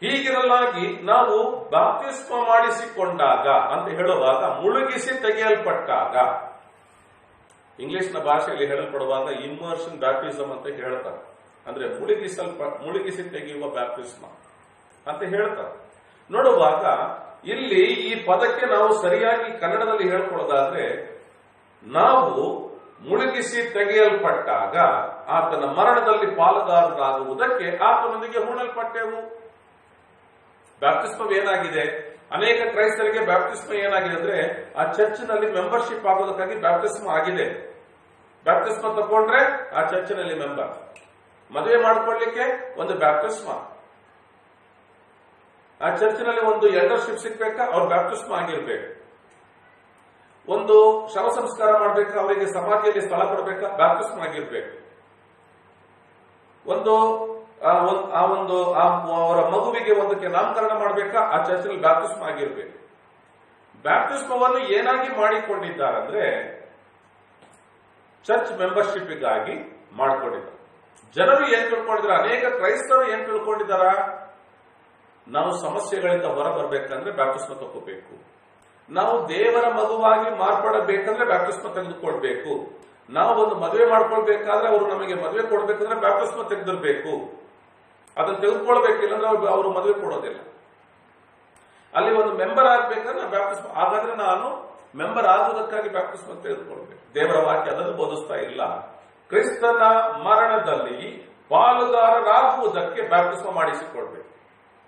ಹೀಗಿರಲಾಗಿ ನಾವು ಬ್ಯಾಪ್ಟಿಸ್ಮ ಮಾಡಿಸಿಕೊಂಡಾಗ ಅಂತ ಹೇಳುವಾಗ ಮುಳುಗಿಸಿ ತೆಗೆಯಲ್ಪಟ್ಟಾಗ, ಇಂಗ್ಲಿಷ್ನ ಭಾಷೆಯಲ್ಲಿ ಹೇಳಲ್ಪಡುವಾಗ ಇಮ್ಮರ್ಷನ್ ಬ್ಯಾಪ್ಟಿಸಮ್ ಅಂತ ಹೇಳ್ತಾರೆ. ಅಂದ್ರೆ ಮುಳುಗಿಸಿ ತೆಗೆಯುವ ಬ್ಯಾಪ್ಟಿಸ್ಮ ಅಂತ ಹೇಳ್ತಾರೆ. ನೋಡುವಾಗ ಇಲ್ಲಿ ಈ ಪದಕ್ಕೆ ನಾವು ಸರಿಯಾಗಿ ಕನ್ನಡದಲ್ಲಿ ಹೇಳ್ಕೊಳ್ಳೋದಾದ್ರೆ, ನಾವು ಮುಳುಗಿಸಿ ತೆಗೆಯಲ್ಪಟ್ಟಾಗ ಆತನ ಮರಣದಲ್ಲಿ ಪಾಲುಗಾರರಾಗುವುದಕ್ಕೆ ಆತನೊಂದಿಗೆ ಹೂಣಲ್ಪಟ್ಟೆವು. ಬ್ಯಾಪ್ಟಿಸ್ಮ ಏನಾಗಿದೆ? ಅನೇಕ ಕ್ರೈಸ್ತರಿಗೆ ಬ್ಯಾಪ್ಟಿಸ್ಮ ಏನಾಗಿದೆ ಅಂದ್ರೆ ಆ ಚರ್ಚ್ನಲ್ಲಿ ಮೆಂಬರ್ಶಿಪ್ ಆಗೋದಕ್ಕಾಗಿ ಬ್ಯಾಪ್ಟಿಸ್ಮ ಆಗಿದೆ. ಬ್ಯಾಪ್ಟಿಸ್ಮ ತಗೊಂಡ್ರೆ ಆ ಚರ್ಚ್ನಲ್ಲಿ ಮೆಂಬರ್. ಮದುವೆ ಮಾಡ್ಕೊಳ್ಳಿಕ್ಕೆ ಒಂದು ಬ್ಯಾಪ್ಟಿಸ್ಮ, ಆ ಚರ್ಚ್ನಲ್ಲಿ ಒಂದು ಎಲ್ಡರ್ಶಿಪ್ ಸಿಗ್ಬೇಕಾ ಅವ್ರು ಬ್ಯಾಪ್ಟಿಸ್ಮ ಆಗಿರ್ಬೇಕು. ಒಂದು ಶವ ಸಂಸ್ಕಾರ ಮಾಡ್ಬೇಕಾ, ಅವರಿಗೆ ಸಮಾಧಿಯಲ್ಲಿ ಸ್ಥಳ ಕೊಡ್ಬೇಕಾ, ಬ್ಯಾಪ್ಟಿಸ್ಮ ಆಗಿರ್ಬೇಕು. ಅವರ ಮಗುವಿಗೆ ಒಂದಕ್ಕೆ ನಾಮಕರಣ ಮಾಡ್ಬೇಕಾ, ಆ ಚರ್ಚ್ನಲ್ಲಿ ಬ್ಯಾಪ್ಟಿಸ್ಮ ಆಗಿರ್ಬೇಕು. ಬ್ಯಾಪ್ಟಿಸ್ಮವನ್ನು ಏನಾಗಿ ಮಾಡಿಕೊಂಡಿದ್ದಾರಂದ್ರೆ ಚರ್ಚ್ ಮೆಂಬರ್ಶಿಪ್ಗಾಗಿ ಮಾಡಿಕೊಂಡಿದ್ದಾರೆ. ಜನರು ಏನ್ ತಿಳ್ಕೊಂಡಿದ್ದಾರೆ, ಅನೇಕ ಕ್ರೈಸ್ತರು ಏನ್ ತಿಳ್ಕೊಂಡಿದ್ದಾರ, ನಾವು ಸಮಸ್ಯೆಗಳಿಂದ ಹೊರ ಬರ್ಬೇಕಂದ್ರೆ ಬ್ಯಾಪ್ಟಿಸ್ಮ ತಗೋಬೇಕು, ನಾವು ದೇವರ ಮಗುವಾಗಿ ಮಾರ್ಪಡಬೇಕಂದ್ರೆ ಬ್ಯಾಪ್ಟಿಸ್ಮ ತೆಗೆದುಕೊಳ್ಬೇಕು, ನಾವು ಒಂದು ಮದುವೆ ಮಾಡ್ಕೊಳ್ಬೇಕಾದ್ರೆ ಅವರು ನಮಗೆ ಮದುವೆ ಕೊಡ್ಬೇಕಂದ್ರೆ ಬ್ಯಾಪ್ಟಿಸ್ಮ ತೆಗೆದಿರ್ಬೇಕು, ಅದನ್ನು ತೆಗೆದುಕೊಳ್ಬೇಕಿಲ್ಲ ಅಂದ್ರೆ ಅವರು ಮದುವೆ ಕೊಡೋದಿಲ್ಲ. ಅಲ್ಲಿ ಒಂದು ಮೆಂಬರ್ ಆಗ್ಬೇಕಂದ್ರೆ ಬ್ಯಾಪ್ಟಿಸ್ಮ, ಹಾಗಾದ್ರೆ ನಾನು ಮೆಂಬರ್ ಆಗುವುದಕ್ಕಾಗಿ ಬ್ಯಾಪ್ಟಿಸ್ಮ ತೆಗೆದುಕೊಳ್ಬೇಕು. ದೇವರ ವಾಕ್ಯ ಅದನ್ನು ಬೋಧಿಸ್ತಾ ಇಲ್ಲ. ಕ್ರಿಸ್ತನ ಮರಣದಲ್ಲಿ ಪಾಲುಗಾರರಾಗುವುದಕ್ಕೆ ಬ್ಯಾಪ್ಟಿಸ್ಮ ಮಾಡಿಸಿಕೊಳ್ಬೇಕು.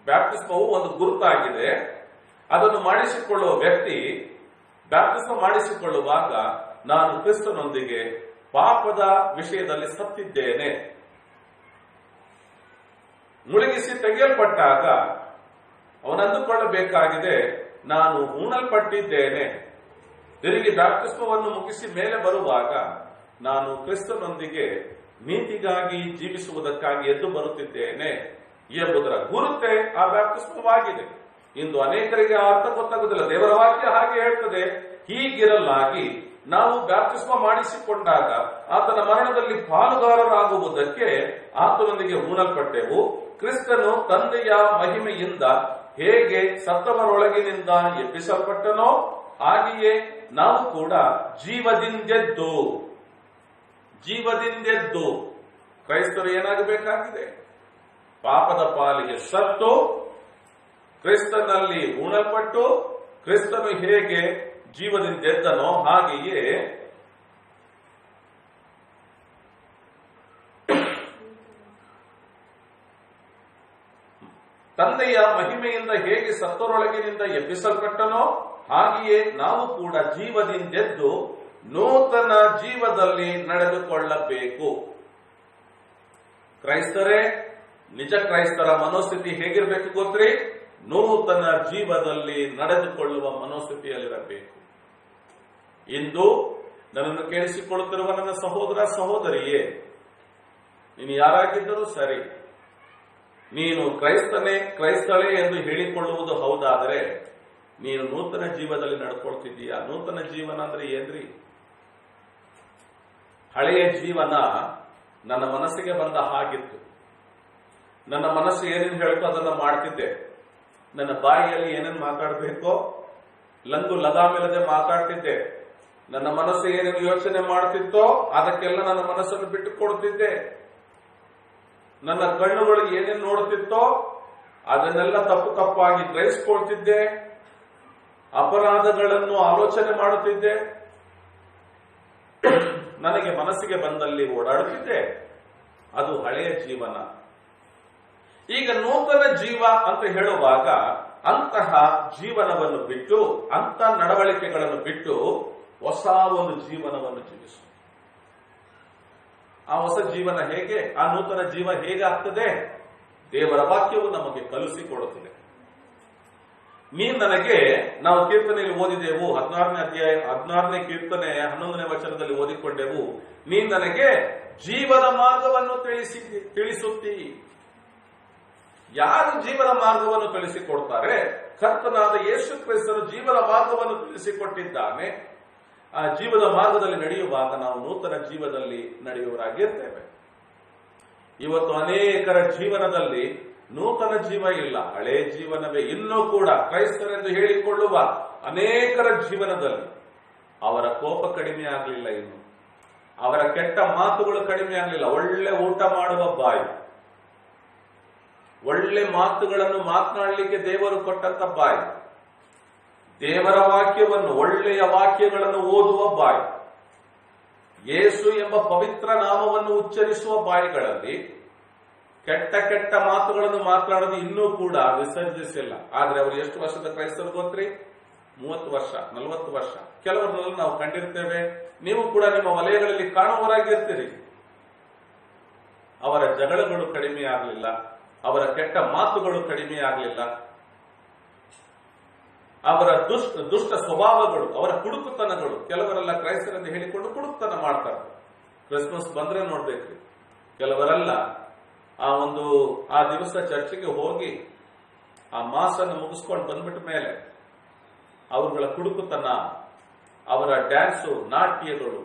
ಬ್ಯಾಪ್ಟಿಸ್ಮವು ಒಂದು ಗುರುತಾಗಿದೆ. ಅದನ್ನು ಮಾಡಿಸಿಕೊಳ್ಳುವ ವ್ಯಕ್ತಿ ಬ್ಯಾಪ್ಟಿಸ್ಮ ಮಾಡಿಸಿಕೊಳ್ಳುವಾಗ ನಾನು ಕ್ರಿಸ್ತನೊಂದಿಗೆ ಪಾಪದ ವಿಷಯದಲ್ಲಿ ಸತ್ತಿದ್ದೇನೆ, ಮುಳುಗಿಸಿ ತೆಗೆಯಲ್ಪಟ್ಟಾಗ ಅವನಂದುಕೊಳ್ಳಬೇಕಾಗಿದೆ ನಾನು ಹೂಣಲ್ಪಟ್ಟಿದ್ದೇನೆ. ತಿರುಗಿ ಬ್ಯಾಪ್ಟಿಸ್ಮವನ್ನು ಮುಗಿಸಿ ಮೇಲೆ ಬರುವಾಗ ನಾನು ಕ್ರಿಸ್ತನೊಂದಿಗೆ ನೀತಿಗಾಗಿ ಜೀವಿಸುವುದಕ್ಕಾಗಿ ಎದ್ದು ಬರುತ್ತಿದ್ದೇನೆ ಎಂಬುದರ ಗುರುತೆ ಆ ಬ್ಯಾಪ್ಟಿಸ್ಮವಾಗಿದೆ. ಇಂದು ಅನೇಕರಿಗೆ ಅರ್ಥ ಗೊತ್ತಾಗುವುದಿಲ್ಲ. ದೇವರ ವಾಕ್ಯ ಹಾಗೆ ಹೇಳ್ತದೆ. ಹೀಗಿರಲಾಗಿ ನಾವು ಬ್ಯಾಪ್ಟಿಸ್ಮ ಮಾಡಿಸಿಕೊಂಡಾಗ ಆತನ ಮರಣದಲ್ಲಿ ಪಾಲುಗಾರರಾಗುವುದಕ್ಕೆ ಆತನೊಂದಿಗೆ ಹೂಣಲ್ಪಟ್ಟೆವು. ಕ್ರಿಸ್ತನು ತಂದೆಯ ಮಹಿಮೆಯಿಂದ ಹೇಗೆ ಸತ್ತವರೊಳಗಿನಿಂದ ಎಬ್ಬಿಸಲ್ಪಟ್ಟನೋ ಹಾಗೆಯೇ ನಾವು ಕೂಡ ಜೀವದಿಂದೆದ್ದು ಕ್ರೈಸ್ತರು ಏನಾಗಬೇಕಾಗಿದೆ, ಪಾಪದ ಪಾಲಿಗೆ ಸತ್ತು ಕ್ರಿಸ್ತನಲ್ಲಿ ಉಣಲ್ಪಟ್ಟು ಕ್ರಿಸ್ತನು ಹೇಗೆ ಜೀವದಿಂದೆದ್ದನೋ ಹಾಗೆಯೇ ತಂದೆಯ ಮಹಿಮೆಯಿಂದ ಹೇಗೆ ಸತ್ತರೊಳಗಿನಿಂದ ಎಬ್ಬಿಸಲ್ಪಟ್ಟನೋ ಹಾಗೆಯೇ ನಾವು ಕೂಡ ಜೀವದಿಂದೆದ್ದು ನೂತನ ಜೀವದಲ್ಲಿ ನಡೆದುಕೊಳ್ಳಬೇಕು. ಕ್ರೈಸ್ತರೇ, ನಿಜ ಕ್ರೈಸ್ತರ ಮನೋಸ್ಥಿತಿ ಹೇಗಿರಬೇಕು ಗೊತ್ತ್ರಿ? ನೂತನ ಜೀವದಲ್ಲಿ ನಡೆದುಕೊಳ್ಳುವ ಮನೋಸ್ಥಿತಿಯಲ್ಲಿರಬೇಕು. ಇಂದು ನನ್ನನ್ನು ಕೇಳಿಸಿಕೊಳ್ಳುತ್ತಿರುವ ನನ್ನ ಸಹೋದರ ಸಹೋದರಿಯೇ, ನೀನು ಯಾರಾಗಿದ್ದರೂ ಸರಿ, ನೀನು ಕ್ರೈಸ್ತಳೇ ಎಂದು ಹೇಳಿಕೊಳ್ಳುವುದು ಹೌದಾದರೆ ನೀನು ನೂತನ ಜೀವದಲ್ಲಿ ನಡ್ಕೊಳ್ತಿದ್ದೀಯಾ? ನೂತನ ಜೀವನ ಅಂದ್ರೆ ಏನ್ರಿ? ಹಳೆಯ ಜೀವನ ನನ್ನ ಮನಸ್ಸಿಗೆ ಬಂದ ಹಾಗಿತ್ತು. ನನ್ನ ಮನಸ್ಸು ಏನೇನು ಹೇಳ್ತೋ ಅದನ್ನ ಮಾಡ್ತಿದ್ದೆ. ನನ್ನ ಬಾಯಿಯಲ್ಲಿ ಏನೇನು ಮಾತಾಡಬೇಕೋ ಲಂಗು ಲಗಾಮಿಲ್ಲದೆ ಮಾತಾಡ್ತಿದ್ದೆ. ನನ್ನ ಮನಸ್ಸು ಏನೇನು ಯೋಚನೆ ಮಾಡ್ತಿತ್ತೋ ಅದಕ್ಕೆಲ್ಲ ನನ್ನ ಮನಸ್ಸನ್ನು ಬಿಟ್ಟು ಕೊಡುತ್ತಿದ್ದೆ. ನನ್ನ ಕಣ್ಣುಗಳು ಏನೇನು ನೋಡುತ್ತಿತ್ತೋ ಅದನ್ನೆಲ್ಲ ತಪ್ಪು ತಪ್ಪಾಗಿ ಗ್ರಹಿಸಿಕೊಳ್ತಿದ್ದೆ. ಅಪರಾಧಗಳನ್ನು ಆಲೋಚನೆ ಮಾಡುತ್ತಿದ್ದೆ. ನನಗೆ ಮನಸ್ಸಿಗೆ ಬಂದಲ್ಲಿ ಓಡಾಡುತ್ತಿದ್ದೆ. ಅದು ಹಳೆಯ ಜೀವನ. ಈಗ ನೂತನ ಜೀವ ಅಂತ ಹೇಳುವಾಗ ಅಂತಹ ಜೀವನವನ್ನು ಬಿಟ್ಟು, ಅಂಥ ನಡವಳಿಕೆಗಳನ್ನು ಬಿಟ್ಟು ಹೊಸ ಒಂದು ಜೀವನವನ್ನು ಜೀವಿಸು. ಆ ಹೊಸ ಜೀವನ ಹೇಗೆ, ಆ ನೂತನ ಜೀವ ಹೇಗೆ ಆಗ್ತದೆ? ದೇವರ ವಾಕ್ಯವು ನಮಗೆ ಕಲಿಸಿಕೊಡುತ್ತದೆ. ನೀನು ನನಗೆ, ನಾವು ಕೀರ್ತನೆಯಲ್ಲಿ ಓದಿದೆವು, 16ನೇ ಅಧ್ಯಾಯ 16ನೇ ಕೀರ್ತನೆ 11ನೇ ವಚನದಲ್ಲಿ ಓದಿಕೊಂಡೆವು, ನೀನು ನನಗೆ ಜೀವದ ಮಾರ್ಗವನ್ನು ತಿಳಿಸುತ್ತಿ. ಯಾರು ಜೀವನ ಮಾರ್ಗವನ್ನು ತಿಳಿಸಿಕೊಡ್ತಾರೆ? ಕರ್ತನಾದ ಯೇಸು ಕ್ರಿಸ್ತನು ಜೀವನ ಮಾರ್ಗವನ್ನು ತಿಳಿಸಿಕೊಟ್ಟಿದ್ದಾನೆ. ಆ ಜೀವದ ಮಾರ್ಗದಲ್ಲಿ ನಡೆಯುವಾಗ ನಾವು ನೂತನ ಜೀವದಲ್ಲಿ ನಡೆಯುವರಾಗಿರ್ತೇವೆ. ಇವತ್ತು ಅನೇಕರ ಜೀವನದಲ್ಲಿ ನೂತನ ಜೀವ ಇಲ್ಲ, ಹಳೇ ಜೀವನವೇ. ಇನ್ನೂ ಕೂಡ ಕ್ರೈಸ್ತರೆಂದು ಹೇಳಿಕೊಳ್ಳುವ ಅನೇಕರ ಜೀವನದಲ್ಲಿ ಅವರ ಕೋಪ ಕಡಿಮೆ ಆಗಲಿಲ್ಲ, ಇನ್ನು ಅವರ ಕೆಟ್ಟ ಮಾತುಗಳು ಕಡಿಮೆ ಆಗಲಿಲ್ಲ. ಒಳ್ಳೆ ಊಟ ಮಾಡುವ ಬಾಯಿ, ಒಳ್ಳೆ ಮಾತುಗಳನ್ನು ಮಾತನಾಡಲಿಕ್ಕೆ ದೇವರು ಕೊಟ್ಟಂತ ಬಾಯಿ, ದೇವರ ವಾಕ್ಯವನ್ನು, ಒಳ್ಳೆಯ ವಾಕ್ಯಗಳನ್ನು ಓದುವ ಬಾಯಿ, ಯೇಸು ಎಂಬ ಪವಿತ್ರ ನಾಮವನ್ನು ಉಚ್ಚರಿಸುವ ಬಾಯಿಗಳಲ್ಲಿ ಕೆಟ್ಟ ಕೆಟ್ಟ ಮಾತುಗಳನ್ನು ಮಾತನಾಡೋದು ಇನ್ನೂ ಕೂಡ ವಿಸರ್ಜಿಸಿಲ್ಲ. ಆದ್ರೆ ಅವರು ಎಷ್ಟು ವರ್ಷದ ಕ್ರೈಸ್ತರು ಗೊತ್ತ್ರಿ? 30 ವರ್ಷ, 40 ವರ್ಷ. ಕೆಲವರನ್ನೆಲ್ಲ ನಾವು ಕಂಡಿರ್ತೇವೆ, ನೀವು ಕೂಡ ನಿಮ್ಮ ವಲಯಗಳಲ್ಲಿ ಕಾಣುವವರಾಗಿರ್ತೀರಿ. ಅವರ ಜಗಳಗಳು ಕಡಿಮೆ ಆಗಲಿಲ್ಲ, ಅವರ ಕೆಟ್ಟ ಮಾತುಗಳು ಕಡಿಮೆ ಆಗಲಿಲ್ಲ, ಅವರ ದುಷ್ಟ ಸ್ವಭಾವಗಳು, ಅವರ ಕುಡುಕುತನಗಳು. ಕೆಲವರೆಲ್ಲ ಕ್ರೈಸ್ತರೆಂದು ಹೇಳಿಕೊಂಡು ಕುಡುಕುತನ ಮಾಡ್ತಾರೆ. ಕ್ರಿಸ್ಮಸ್ ಬಂದ್ರೆ ನೋಡ್ಬೇಕ್ರಿ, ಕೆಲವರೆಲ್ಲ ಆ ದಿವಸ ಚರ್ಚಿಗೆ ಹೋಗಿ ಆ ಮಾಸನ್ನು ಮುಗಿಸ್ಕೊಂಡು ಬಂದ್ಬಿಟ್ಟ ಮೇಲೆ ಅವರುಗಳ ಕುಡುಕುತನ, ಅವರ ಡ್ಯಾನ್ಸು, ನಾಟ್ಯಗಳು,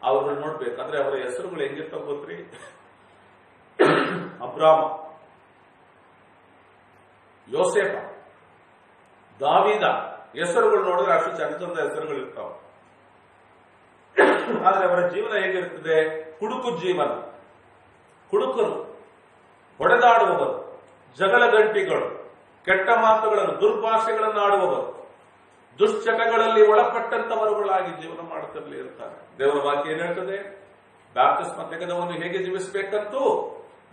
ಅವ್ರುಗಳು ನೋಡ್ಬೇಕಂದ್ರೆ ಅವರ ಹೆಸರುಗಳು ಹೆಂಗಿರ್ತಾವ ಗೊತ್ತ್ರಿ? ಅಬ್ರಾಮ, ಯೋಸೇಫ, ದಾವೀದ, ಹೆಸರುಗಳು ನೋಡಿದ್ರೆ ಅಷ್ಟು ಚಂದ ಚಂದ ಹೆಸರುಗಳು ಇರ್ತಾವ. ಆದ್ರೆ ಅವರ ಜೀವನ ಹೇಗಿರುತ್ತದೆ? ಕುಡುಕು ಜೀವನ. ಕುಡುಕರು, ಹೊಡೆದಾಡುವವರು, ಜಗಳ ಗಂಟಿಗಳು, ಕೆಟ್ಟ ಮಾತುಗಳನ್ನು, ದುರ್ಭಾಷೆಗಳನ್ನು ಆಡುವವರು, ದುಶ್ಚಟಗಳಲ್ಲಿ ಒಳಪಟ್ಟಂತವರುಗಳಾಗಿ ಜೀವನ ಮಾಡುತ್ತಲೇ ಇರ್ತಾರೆ. ದೇವರ ವಾಕ್ಯ ಏನ್ ಹೇಳ್ತದೆ? ಬ್ಯಾಪ್ಟಿಸ್ಮ ತೆಗೆದವನು ಹೇಗೆ ಜೀವಿಸಬೇಕಂತೂ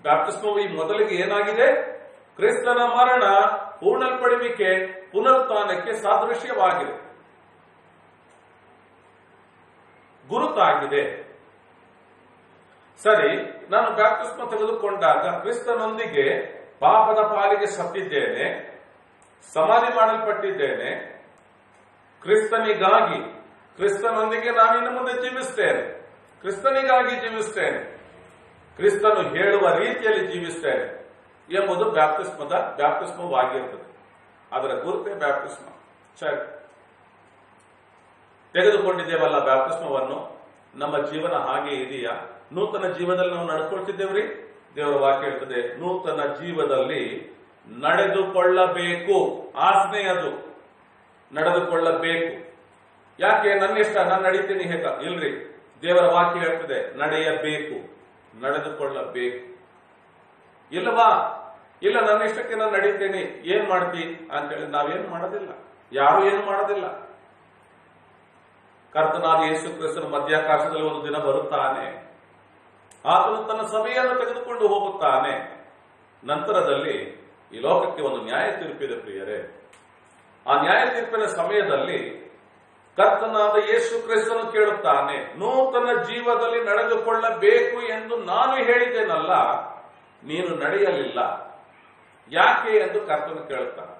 ಬ್ಯಾಪ್ಟಿಸ್ಮವು ಈ ಮೊದಲಿಗೆ ಏನಾಗಿದೆ? ಕ್ರಿಸ್ತನ ಮರಣ, ಪೂರ್ಣಲ್ಪಡುವಿಕೆ, ಪುನರುತ್ಥಾನಕ್ಕೆ ಸಾದೃಶ್ಯವಾಗಿದೆ, ಗುರುತಾಗಿದೆ. ಸರಿ, ನಾನು ಬ್ಯಾಪ್ಟಿಸ್ಮ ತೆಗೆದುಕೊಂಡಾಗ ಕ್ರಿಸ್ತನೊಂದಿಗೆ ಪಾಪದ ಪಾಲಿಗೆ ಸತ್ತಿದ್ದೇನೆ, ಸಮಾಧಿ ಮಾಡಲ್ಪಟ್ಟಿದ್ದೇನೆ. ಕ್ರಿಸ್ತನಿಗಾಗಿ, ಕ್ರಿಸ್ತನೊಂದಿಗೆ ನಾನಿನ್ನು ಮುಂದೆ ಜೀವಿಸ್ತೇನೆ, ಕ್ರಿಸ್ತನಿಗಾಗಿ ಜೀವಿಸ್ತೇನೆ, ಕ್ರಿಸ್ತನು ಹೇಳುವ ರೀತಿಯಲ್ಲಿ ಜೀವಿಸ್ತೇನೆ ಎಂಬುದು ಬ್ಯಾಪ್ಟಿಸ್ಮವಾಗಿರುತ್ತದೆ. ಅದರ ಗುರುತೇ ಬ್ಯಾಪ್ಟಿಸ್ಮ. ಸರಿ, ತೆಗೆದುಕೊಂಡಿದ್ದೇವಲ್ಲ ಬ್ಯಾಪ್ಟಿಸ್ಮವನ್ನು, ನಮ್ಮ ಜೀವನ ಹಾಗೆ ಇದೆಯಾ? ನೂತನ ಜೀವನದಲ್ಲಿ ನಾವು ನಡ್ಕೊಳ್ತಿದ್ದೇವ್ರಿ? ದೇವರ ವಾಕ್ಯ ಹೇಳ್ತದೆ, ನೂತನ ಜೀವದಲ್ಲಿ ನಡೆದುಕೊಳ್ಳಬೇಕು. ಆಜ್ಞೆ ಅದು, ನಡೆದುಕೊಳ್ಳಬೇಕು. ಯಾಕೆ ನನ್ನ ಇಷ್ಟ ನಾನು ನಡೀತೀನಿ ಹೇಗ? ಇಲ್ರಿ, ದೇವರ ವಾಕ್ಯ ಹೇಳ್ತದೆ ನಡೆಯಬೇಕು, ನಡೆದುಕೊಳ್ಳಬೇಕು. ಇಲ್ಲವಾ? ಇಲ್ಲ, ನನ್ನ ಇಷ್ಟಕ್ಕೆ ನಾನು ನಡೀತೇನೆ, ಏನ್ ಮಾಡ್ತಿ ಅಂತೇಳಿ ನಾವೇನು ಮಾಡೋದಿಲ್ಲ, ಯಾರು ಏನು ಮಾಡೋದಿಲ್ಲ. ಕರ್ತನಾದ ಯೇಸು ಕ್ರಿಸ್ತನ ಮಧ್ಯಾಕಾಶದಲ್ಲಿ ಒಂದು ದಿನ ಬರುತ್ತಾನೆ, ಆತನು ತನ್ನ ಸಭೆಯನ್ನು ತೆಗೆದುಕೊಂಡು ಹೋಗುತ್ತಾನೆ. ನಂತರದಲ್ಲಿ ಈ ಲೋಕಕ್ಕೆ ಒಂದು ನ್ಯಾಯ ತೀರ್ಪಿದೆ ಪ್ರಿಯರೇ. ಆ ನ್ಯಾಯ ತೀರ್ಪಿನ ಸಮಯದಲ್ಲಿ ಕರ್ತನಾದ ಯೇಸು ಕ್ರಿಸ್ತನು ಕೇಳುತ್ತಾನೆ, ನೂತನ ಜೀವದಲ್ಲಿ ನಡೆದುಕೊಳ್ಳಬೇಕು ಎಂದು ನಾನು ಹೇಳಿದ್ದೇನಲ್ಲ, ನೀನು ನಡೆಯಲಿಲ್ಲ, ಯಾಕೆ ಎಂದು ಕರ್ತನು ಕೇಳುತ್ತಾನೆ.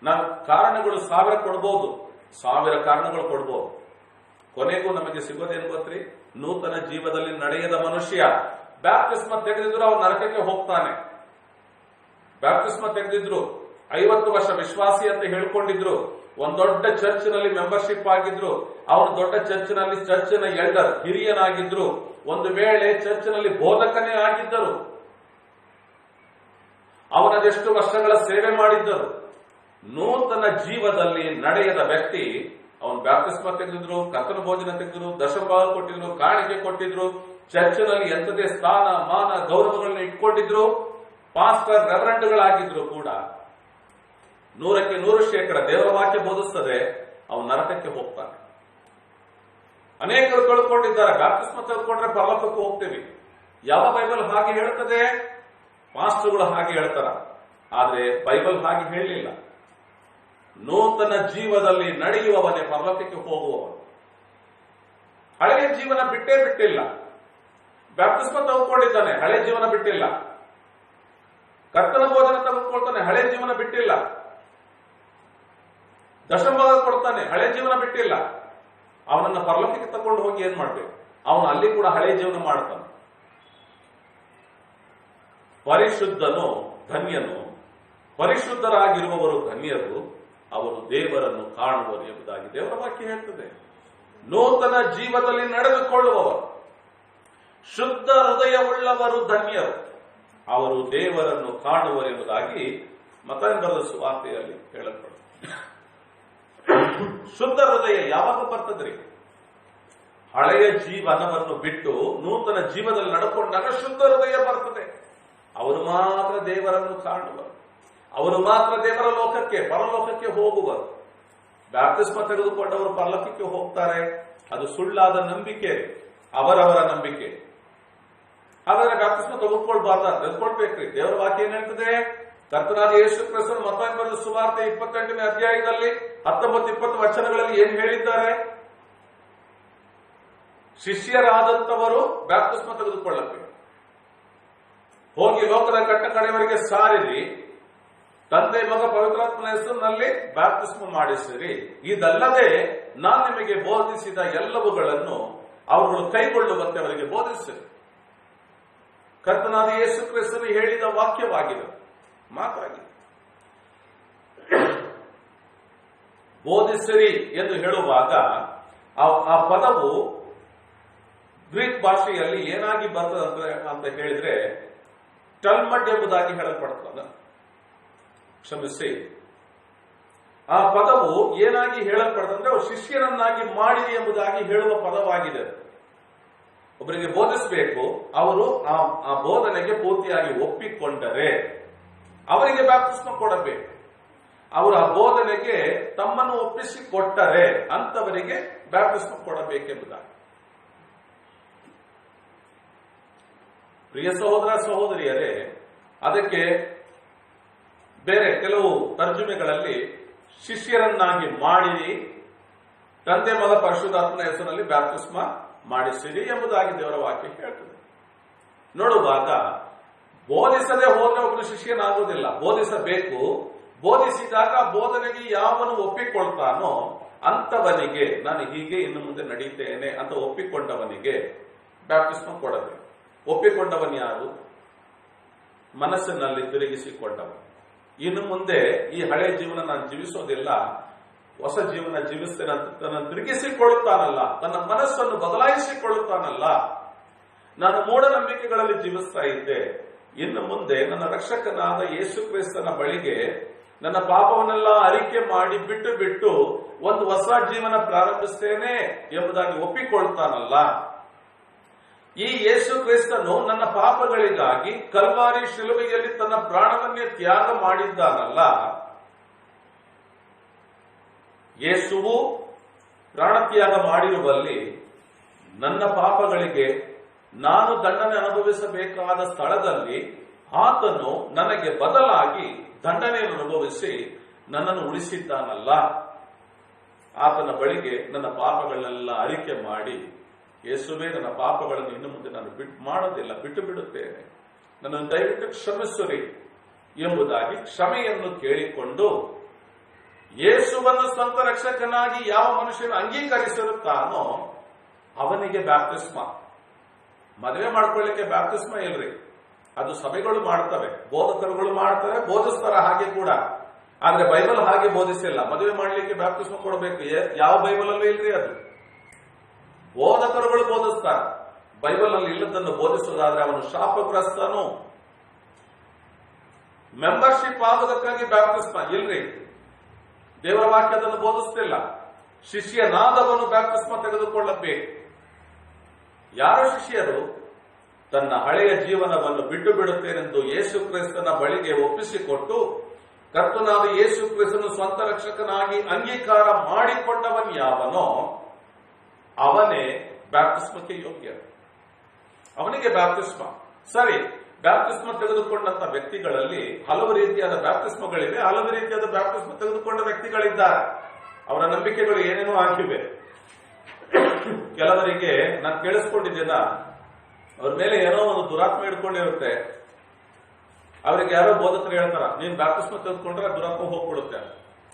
ನಾವು ಕಾರಣಗಳು 1000 ಕೊಡ್ಬೋದು, 1000 ಕಾರಣಗಳು ಕೊಡ್ಬೋದು. ಕೊನೆಗೂ ನಮಗೆ ಸಿಗೋದೇನು ಗೊತ್ತ್ರಿ? ನೂತನ ಜೀವದಲ್ಲಿ ನಡೆಯದ ಮನುಷ್ಯ ಬ್ಯಾಪ್ಟಿಸ್ಮ ತೆಗೆದಿದ್ರು ಅವನು ನರಕಕ್ಕೆ ಹೋಗ್ತಾನೆ. ಬ್ಯಾಪ್ಟಿಸ್ಮ ತೆಗೆದಿದ್ರು, 50 ವರ್ಷ ವಿಶ್ವಾಸಿ ಅಂತ ಹೇಳ್ಕೊಂಡಿದ್ರು, ಒಂದು ದೊಡ್ಡ ಚರ್ಚ್ನಲ್ಲಿ ಮೆಂಬರ್ಶಿಪ್ ಆಗಿದ್ರು, ಅವನು ದೊಡ್ಡ ಚರ್ಚಿನ ಎಲ್ಡರ್, ಹಿರಿಯನಾಗಿದ್ರು, ಒಂದು ವೇಳೆ ಚರ್ಚ್ನಲ್ಲಿ ಬೋಧಕನೇ ಆಗಿದ್ದರು, ಅವನದೆಷ್ಟು ವರ್ಷಗಳ ಸೇವೆ ಮಾಡಿದ್ದರು. ನೂತನ ಜೀವದಲ್ಲಿ ನಡೆಯದ ವ್ಯಕ್ತಿ, ಅವನು ಬ್ಯಾಪ್ಟಿಸ್ಮ ತೆಗೆದಿದ್ರು, ಕರ್ತನ ಭೋಜನ ತೆಗೆದ್ರು, ದಶಮಭಾಗ ಕೊಟ್ಟಿದ್ರು, ಕಾಣಿಕೆ ಕೊಟ್ಟಿದ್ರು, ಚರ್ಚ್ನಲ್ಲಿ ಎಂಥದೇ ಸ್ಥಾನ ಮಾನ ಗೌರವಗಳನ್ನ ಇಟ್ಕೊಂಡಿದ್ರು, ಪಾಸ್ಟರ್ ರೆವರೆಂಡ್ಗಳಾಗಿದ್ರು ಕೂಡ 100ಕ್ಕೆ 100% ದೇವರ ವಾಕ್ಯ ಬೋಧಿಸ್ತದೆ, ಅವನು ನರಕಕ್ಕೆ ಹೋಗ್ತಾನೆ. ಅನೇಕರು ಕಳ್ಕೊಂಡಿದ್ದಾರೆ. ಬ್ಯಾಪ್ಟಿಸ್ಮ ತೆಗೆದುಕೊಂಡ್ರೆ ಪರಲೋಕಕ್ಕೆ ಹೋಗ್ತೇವೆ. ಯಾವ ಬೈಬಲ್ ಹಾಗೆ ಹೇಳ್ತದೆ? ಪಾಸ್ಟರ್ಗಳು ಹಾಗೆ ಹೇಳ್ತಾರ, ಆದ್ರೆ ಬೈಬಲ್ ಹಾಗೆ ಹೇಳಲಿಲ್ಲ. ನೂತನ ಜೀವದಲ್ಲಿ ನಡೆಯುವವನೇ ಪರಲೋಕಕ್ಕೆ ಹೋಗುವವನು. ಹಳೆಯ ಜೀವನ ಬಿಟ್ಟಿಲ್ಲ. ಬ್ಯಾಪ್ಟಿಸ್ಮ ತೆಗೆದುಕೊಂಡಿದ್ದಾನೆ, ಹಳೆ ಜೀವನ ಬಿಟ್ಟಿಲ್ಲ. ಕರ್ತನ ಭೋಜನ ತೆಗೆದುಕೊಳ್ತಾನೆ, ಹಳೆ ಜೀವನ ಬಿಟ್ಟಿಲ್ಲ. ದಶಮಭಾಗ ಕೊಡ್ತಾನೆ, ಹಳೆ ಜೀವನ ಬಿಟ್ಟಿಲ್ಲ. ಅವನನ್ನ ಪರಲೋಕಕ್ಕೆ ತಗೊಂಡು ಹೋಗಿ ಏನ್ ಮಾಡ್ಬೇಕು? ಅವನು ಅಲ್ಲಿ ಕೂಡ ಹಳೆ ಜೀವನ ಮಾಡ್ತಾನೆ. ಪರಿಶುದ್ಧನು ಧನ್ಯನು, ಪರಿಶುದ್ಧರಾಗಿರುವವರು ಧನ್ಯರು, ಅವರು ದೇವರನ್ನು ಕಾಣುವರು ಎಂಬುದಾಗಿ ದೇವರ ವಾಕ್ಯ ಹೇಳ್ತದೆ. ನೂತನ ಜೀವದಲ್ಲಿ ನಡೆದುಕೊಳ್ಳುವವರು, ಶುದ್ಧ ಹೃದಯವುಳ್ಳವರು ಧನ್ಯರು, ಅವರು ದೇವರನ್ನು ಕಾಣುವರು ಎಂಬುದಾಗಿ ಮತ್ತಾಯನ ಬರೆದ ಸುವಾರ್ತೆಯಲ್ಲಿ ಹೇಳಲ್ಪಡುತ್ತೆ. ಶುದ್ಧ ಹೃದಯ ಯಾವಾಗ ಬರ್ತದ್ರಿ? ಹಳೆಯ ಜೀವನವನ್ನು ಬಿಟ್ಟು ನೂತನ ಜೀವನದಲ್ಲಿ ನಡ್ಕೊಂಡಾಗ ಶುದ್ಧ ಹೃದಯ ಬರ್ತದೆ. ಅವರು ಮಾತ್ರ ದೇವರನ್ನು ಕಾಣುವರು, ಅವರು ಮಾತ್ರ ದೇವರ ಲೋಕಕ್ಕೆ, ಪರಲೋಕಕ್ಕೆ ಹೋಗುವರು. ಬ್ಯಾಪ್ಟಿಸ್ಮ ತೆಗೆದುಕೊಂಡವರು ಪರಲೋಕಕ್ಕೆ ಹೋಗ್ತಾರೆ, ಅದು ಸುಳ್ಳಾದ ನಂಬಿಕೆ, ಅವರವರ ನಂಬಿಕೆ. ಹಾಗಾದ್ರೆ ಬ್ಯಾಪ್ಟಿಸ್ಮ ತೆಗೆದುಕೊಳ್ಬಾರ್ದ? ತೆಗೆದುಕೊಳ್ಬೇಕ್ರಿ. ದೇವರ ವಾಕ್ಯ ಏನ್ ಹೇಳ್ತದೆ? ಕರ್ತನಾದ ಯೇಸು ಕ್ರಿಸ್ತನು ಮತ್ತಾಯ ಬರೆದ ಸುವಾರ್ತೆ 28ನೇ ಅಧ್ಯಾಯದಲ್ಲಿ 19-20 ವಚನಗಳಲ್ಲಿ ಏನ್ ಹೇಳಿದ್ದಾರೆ? ಶಿಷ್ಯರಾದಂತವರು ಬ್ಯಾಪ್ಟಿಸ್ಮ ತೆಗೆದುಕೊಳ್ಳಬೇಕು. ಹೋಗಿ ಲೋಕದ ಕಟ್ಟ ಕಡೆಯವರೆಗೆ ಸಾರಿರಿ, ತಂದೆ ಮಗ ಪವಿತ್ರಾತ್ಮನ ಹೆಸರಿನಲ್ಲಿ ಬ್ಯಾಪ್ಟಿಸ್ಮ ಮಾಡಿಸಿರಿ. ಇದಲ್ಲದೆ ನಾನು ನಿಮಗೆ ಬೋಧಿಸಿದ ಎಲ್ಲವುಗಳನ್ನು ಅವರುಗಳು ಕೈಗೊಳ್ಳುವಂತೆ ಅವರಿಗೆ ಬೋಧಿಸಿರಿ. ಕರ್ತನಾದ ಯೇಸು ಕ್ರಿಸ್ತನು ಹೇಳಿದ ವಾಕ್ಯವಾಗಿದೆ, ಮಾತಾಗಿದೆ. ಬೋಧಿಸಿರಿ ಎಂದು ಹೇಳುವಾಗ ಆ ಪದವು ಗ್ರೀಕ್ ಭಾಷೆಯಲ್ಲಿ ಏನಾಗಿ ಬರ್ತದೆ ಅಂತ ಹೇಳಿದ್ರೆ ಟಲ್ಮಡ್ ಎಂಬುದಾಗಿ ಹೇಳಲ್ಪಡ್ತದ. ಕ್ಷಮಿಸಿ, ಆ ಪದವು ಏನಾಗಿ ಹೇಳಲ್ಪಡ್ತಂದ್ರೆ ಅವರು ಶಿಷ್ಯರನ್ನಾಗಿ ಮಾಡಿರಿ ಎಂಬುದಾಗಿ ಹೇಳುವ ಪದವಾಗಿದೆ. ಒಬ್ಬರಿಗೆ ಬೋಧಿಸಬೇಕು, ಅವರು ಆ ಬೋಧನೆಗೆ ಪೂರ್ತಿಯಾಗಿ ಒಪ್ಪಿಕೊಂಡರೆ ಅವರಿಗೆ ಬ್ಯಾಪ್ಟಿಸ್ಮ ಕೊಡಬೇಕು. ಅವರು ಆ ಬೋಧನೆಗೆ ತಮ್ಮನ್ನು ಒಪ್ಪಿಸಿಕೊಟ್ಟರೆ ಅಂತವರಿಗೆ ಬ್ಯಾಪ್ಟಿಸ್ಮ ಕೊಡಬೇಕೆಂಬುದಾಗಿ. ಪ್ರಿಯ ಸಹೋದರ ಸಹೋದರಿಯರೇ, ಅದಕ್ಕೆ ಬೇರೆ ಕೆಲವು ತರ್ಜುಮೆಗಳಲ್ಲಿ ಶಿಷ್ಯರನ್ನಾಗಿ ಮಾಡಿರಿ, ತಂದೆ ಮಗ ಪರಿಶುದ್ಧಾತ್ಮನ ಹೆಸರಿನಲ್ಲಿ ಬ್ಯಾಪ್ಟಿಸ್ಮ ಮಾಡಿಸಿರಿ ಎಂಬುದಾಗಿ ದೇವರ ವಾಕ್ಯ ಹೇಳ್ತದೆ. ನೋಡುವಾಗ ಬೋಧಿಸದೆ ಹೋದ್ರೆ ಒಬ್ಬನು ಶಿಷ್ಯನಾಗುವುದಿಲ್ಲ. ಬೋಧಿಸಬೇಕು. ಬೋಧಿಸಿದಾಗ ಬೋಧನೆಗೆ ಯಾವನು ಒಪ್ಪಿಕೊಳ್ತಾನೋ ಅಂತವನಿಗೆ ನಾನು ಹೀಗೆ ಇನ್ನು ಮುಂದೆ ನಡೀತೇನೆ ಅಂತ ಒಪ್ಪಿಕೊಂಡವನಿಗೆ ಬ್ಯಾಪ್ಟಿಸ್ಮ ಕೊಡಬೇಕು. ಒಪ್ಪಿಕೊಂಡವನ್ ಯಾರು? ಮನಸ್ಸಿನಲ್ಲಿ ತಿರುಗಿಸಿಕೊಂಡವನು. ಇನ್ನು ಮುಂದೆ ಈ ಹಳೆ ಜೀವನ ನಾನು ಜೀವಿಸೋದಿಲ್ಲ, ಹೊಸ ಜೀವನ ಜೀವಿಸ್ತೇನೆ ಅಂತ ತನ್ನ ತಿರುಗಿಸಿಕೊಳ್ಳುತ್ತಾನಲ್ಲ, ತನ್ನ ಮನಸ್ಸನ್ನು ಬದಲಾಯಿಸಿಕೊಳ್ಳುತ್ತಾನಲ್ಲ. ನಾನು ಮೂಢನಂಬಿಕೆಗಳಲ್ಲಿ ಜೀವಿಸ್ತಾ ಇದ್ದೆ, ಇನ್ನು ಮುಂದೆ ನನ್ನ ರಕ್ಷಕನಾದ ಯೇಸು ಕ್ರಿಸ್ತನ ಬಳಿಗೆ ನನ್ನ ಪಾಪವನ್ನೆಲ್ಲ ಅರಿಕೆ ಮಾಡಿ ಬಿಟ್ಟು ಒಂದು ಹೊಸ ಜೀವನ ಪ್ರಾರಂಭಿಸ್ತೇನೆ ಎಂಬುದಾಗಿ ಒಪ್ಪಿಕೊಳ್ತಾನಲ್ಲ. ಈ ಯೇಸು ಕ್ರಿಸ್ತನು ನನ್ನ ಪಾಪಗಳಿಗಾಗಿ ಕಲ್ವಾರಿ ಶಿಲುಬೆಯಲ್ಲಿ ತನ್ನ ಪ್ರಾಣವನ್ನೇ ತ್ಯಾಗ ಮಾಡಿದ್ದಾನಲ್ಲ. ಯೇಸುವು ಪ್ರಾಣತ್ಯಾಗ ಮಾಡಿರುವಲ್ಲಿ ನನ್ನ ಪಾಪಗಳಿಗೆ ನಾನು ದಂಡನೆ ಅನುಭವಿಸಬೇಕಾದ ಸ್ಥಳದಲ್ಲಿ ಆತನು ನನಗೆ ಬದಲಾಗಿ ದಂಡನೆಯನ್ನು ಅನುಭವಿಸಿ ನನ್ನನ್ನು ಉಳಿಸಿದ್ದಾನಲ್ಲ. ಆತನ ಬಳಿಗೆ ನನ್ನ ಪಾಪಗಳನ್ನೆಲ್ಲ ಅರಿಕೆ ಮಾಡಿ, ಯೇಸುವೇ ನನ್ನ ಪಾಪಗಳನ್ನು ಇನ್ನು ಮುಂದೆ ನಾನು ಮಾಡೋದಿಲ್ಲ, ಬಿಟ್ಟು ಬಿಡುತ್ತೇನೆ, ನನ್ನನ್ನು ದಯವಿಟ್ಟು ಕ್ಷಮಿಸುರಿ ಎಂಬುದಾಗಿ ಕ್ಷಮೆಯನ್ನು ಕೇಳಿಕೊಂಡು ಯೇಸುವನ್ನು ಸ್ವಂತ ರಕ್ಷಕನಾಗಿ ಯಾವ ಮನುಷ್ಯನು ಅಂಗೀಕರಿಸಿರುತ್ತಾನೋ ಅವನಿಗೆ ಬ್ಯಾಪ್ಟಿಸ್ಮ. ಮದುವೆ ಮಾಡ್ಕೊಳ್ಳಿಕ್ಕೆ ಬ್ಯಾಪ್ಟಿಸ್ಮ ಇಲ್ರಿ, ಅದು ಸಭೆಗಳು ಮಾಡ್ತವೆ, ಬೋಧಕರುಗಳು ಮಾಡ್ತಾರೆ, ಬೋಧಿಸ್ತಾರ ಹಾಗೆ ಕೂಡ. ಆದ್ರೆ ಬೈಬಲ್ ಹಾಗೆ ಬೋಧಿಸಿಲ್ಲ. ಮದುವೆ ಮಾಡ್ಲಿಕ್ಕೆ ಬ್ಯಾಪ್ಟಿಸ್ಮ ಕೊಡಬೇಕು, ಯಾವ ಬೈಬಲ್ ಅಲ್ಲೂ ಇಲ್ರಿ. ಅದು ಬೋಧಕರುಗಳು ಬೋಧಿಸ್ತಾರೆ. ಬೈಬಲ್ ಅಲ್ಲಿ ಇಲ್ಲದನ್ನು ಬೋಧಿಸೋದಾದ್ರೆ ಅವನು ಶಾಪಗ್ರಸ್ತನು. ಮೆಂಬರ್ಶಿಪ್ ಆಗೋದಕ್ಕಾಗಿ ಬ್ಯಾಪ್ಟಿಸ್ಮ ಇಲ್ರಿ. ದೇವರ ವಾಕ್ಯದನ್ನು ಬೋಧಿಸ್ತಿಲ್ಲ. ಶಿಷ್ಯನಾದವನು ಬ್ಯಾಪ್ಟಿಸ್ಮ ತೆಗೆದುಕೊಳ್ಳಬೇಕು. ಯಾರು ಶಿಷ್ಯರು? ತನ್ನ ಹಳೆಯ ಜೀವನವನ್ನು ಬಿಟ್ಟು ಬಿಡುತ್ತೇನೆಂದು ಯೇಸು ಕ್ರಿಸ್ತನ ಬಳಿಗೆ ಒಪ್ಪಿಸಿಕೊಟ್ಟು ಕರ್ತನಾದ ಯೇಸು ಕ್ರಿಸ್ತನು ಸ್ವಂತ ರಕ್ಷಕನಾಗಿ ಅಂಗೀಕಾರ ಮಾಡಿಕೊಂಡವನ್ ಯಾವನೋ ಅವನೇ ಬ್ಯಾಪ್ಟಿಸ್ಮಕ್ಕೆ ಯೋಗ್ಯ. ಅವನಿಗೆ ಬ್ಯಾಪ್ಟಿಸ್ಮ. ಸರಿ, ಬ್ಯಾಪ್ಟಿಸ್ಮ ತೆಗೆದುಕೊಂಡಂತ ವ್ಯಕ್ತಿಗಳಲ್ಲಿ ಹಲವು ರೀತಿಯಾದ ಬ್ಯಾಪ್ಟಿಸ್ಮಗಳಿವೆ, ಹಲವು ರೀತಿಯಾದ ಬ್ಯಾಪ್ಟಿಸ್ಮ ತೆಗೆದುಕೊಂಡ ವ್ಯಕ್ತಿಗಳಿದ್ದಾರೆ. ಅವರ ನಂಬಿಕೆಗಳು ಏನೇನೋ ಆಗಿವೆ. ಕೆಲವರಿಗೆ ನಾನು ಕೇಳಿಸ್ಕೊಂಡಿದ್ದೇನ, ಅವ್ರ ಮೇಲೆ ಏನೋ ಒಂದು ದುರಾತ್ಮ ಹಿಡ್ಕೊಂಡಿರುತ್ತೆ. ಅವರಿಗೆ ಯಾರೋ ಬೋಧಕರು ಹೇಳ್ತಾರ, ನೀನ್ ಬ್ಯಾಪ್ಟಿಸ್ಮ ತೆಗೆದುಕೊಂಡ್ರೆ ದುರಾತ್ಮ ಹೋಗ್ಬಿಡುತ್ತೆ,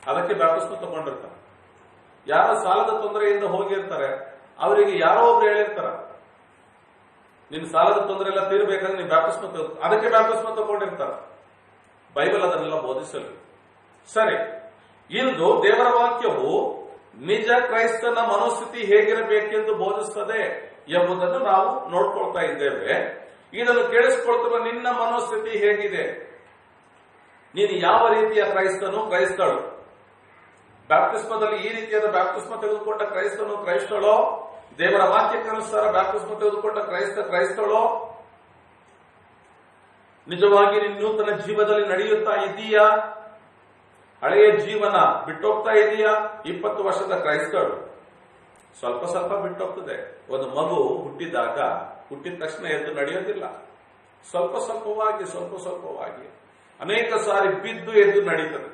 ಅದಕ್ಕೆ ಬ್ಯಾಪ್ಟಿಸ್ಮ ತಗೊಂಡಿರ್ತಾರೆ. ಯಾರೋ ಸಾಲದ ತೊಂದರೆಯಿಂದ ಹೋಗಿರ್ತಾರೆ, ಅವರಿಗೆ ಯಾರೋ ಒಬ್ರು ಹೇಳಿರ್ತಾರ, ನಿನ್ ಸಾಲದ ತೊಂದರೆ ಎಲ್ಲ ತೀರ್ಬೇಕಂದ್ರೆ ನೀನ್ ಬ್ಯಾಪ್ಟಿಸ್ಮ ಅದಕ್ಕೆ ಬ್ಯಾಪ್ಟಿಸ್ಮ ತಗೊಂಡಿರ್ತಾರ. ಬೈಬಲ್ ಅದನ್ನೆಲ್ಲ ಬೋಧಿಸಲು. ಸರಿ, ಇಂದು ದೇವರ ವಾಕ್ಯವು ನಿಜ ಕ್ರೈಸ್ತನ ಮನೋಸ್ಥಿತಿ ಹೇಗಿರಬೇಕೆಂದು ಬೋಧಿಸುತ್ತದೆ ಎಂಬುದನ್ನು ನಾವು ನೋಡ್ಕೊಳ್ತಾ ಇದ್ದೇವೆ. ಇದನ್ನು ಕೇಳಿಸ್ಕೊಳ್ತಿರುವ ನಿನ್ನ ಮನೋಸ್ಥಿತಿ ಹೇಗಿದೆ? ನೀನು ಯಾವ ರೀತಿಯ ಕ್ರೈಸ್ತನು, ಕ್ರೈಸ್ತಳು? ಬ್ಯಾಪ್ಟಿಸ್ಮದಲ್ಲಿ ಈ ರೀತಿಯಾದ ಬ್ಯಾಪ್ಟಿಸ್ಮ ತೆಗೆದುಕೊಂಡ ಕ್ರೈಸ್ತನು, ಕ್ರೈಸ್ತಳೋ? ದೇವರ ವಾಕ್ಯಕ್ಕನುಸಾರ ಬ್ಯಾಪ್ಟಿಸ್ಮ ತೆಗೆದುಕೊಂಡ ಕ್ರೈಸ್ತಳೋ? ನಿಜವಾಗಿ ನೀನು ನೂತನ ಜೀವನದಲ್ಲಿ ನಡೆಯುತ್ತಾ ಇದ್ದೀಯಾ? ಹಳೆಯ ಜೀವನ ಬಿಟ್ಟೋಗ್ತಾ ಇದೆಯಾ? 20 ವರ್ಷದ ಕ್ರೈಸ್ತಳು ಸ್ವಲ್ಪ ಸ್ವಲ್ಪ ಬಿಟ್ಟೋಗ್ತದೆ. ಒಂದು ಮಗು ಹುಟ್ಟಿದಾಗ ಹುಟ್ಟಿದ ತಕ್ಷಣ ಎದ್ದು ನಡೆಯೋದಿಲ್ಲ. ಸ್ವಲ್ಪ ಸ್ವಲ್ಪವಾಗಿ ಅನೇಕ ಸಾರಿ ಬಿದ್ದು ಎದ್ದು ನಡೀತದೆ.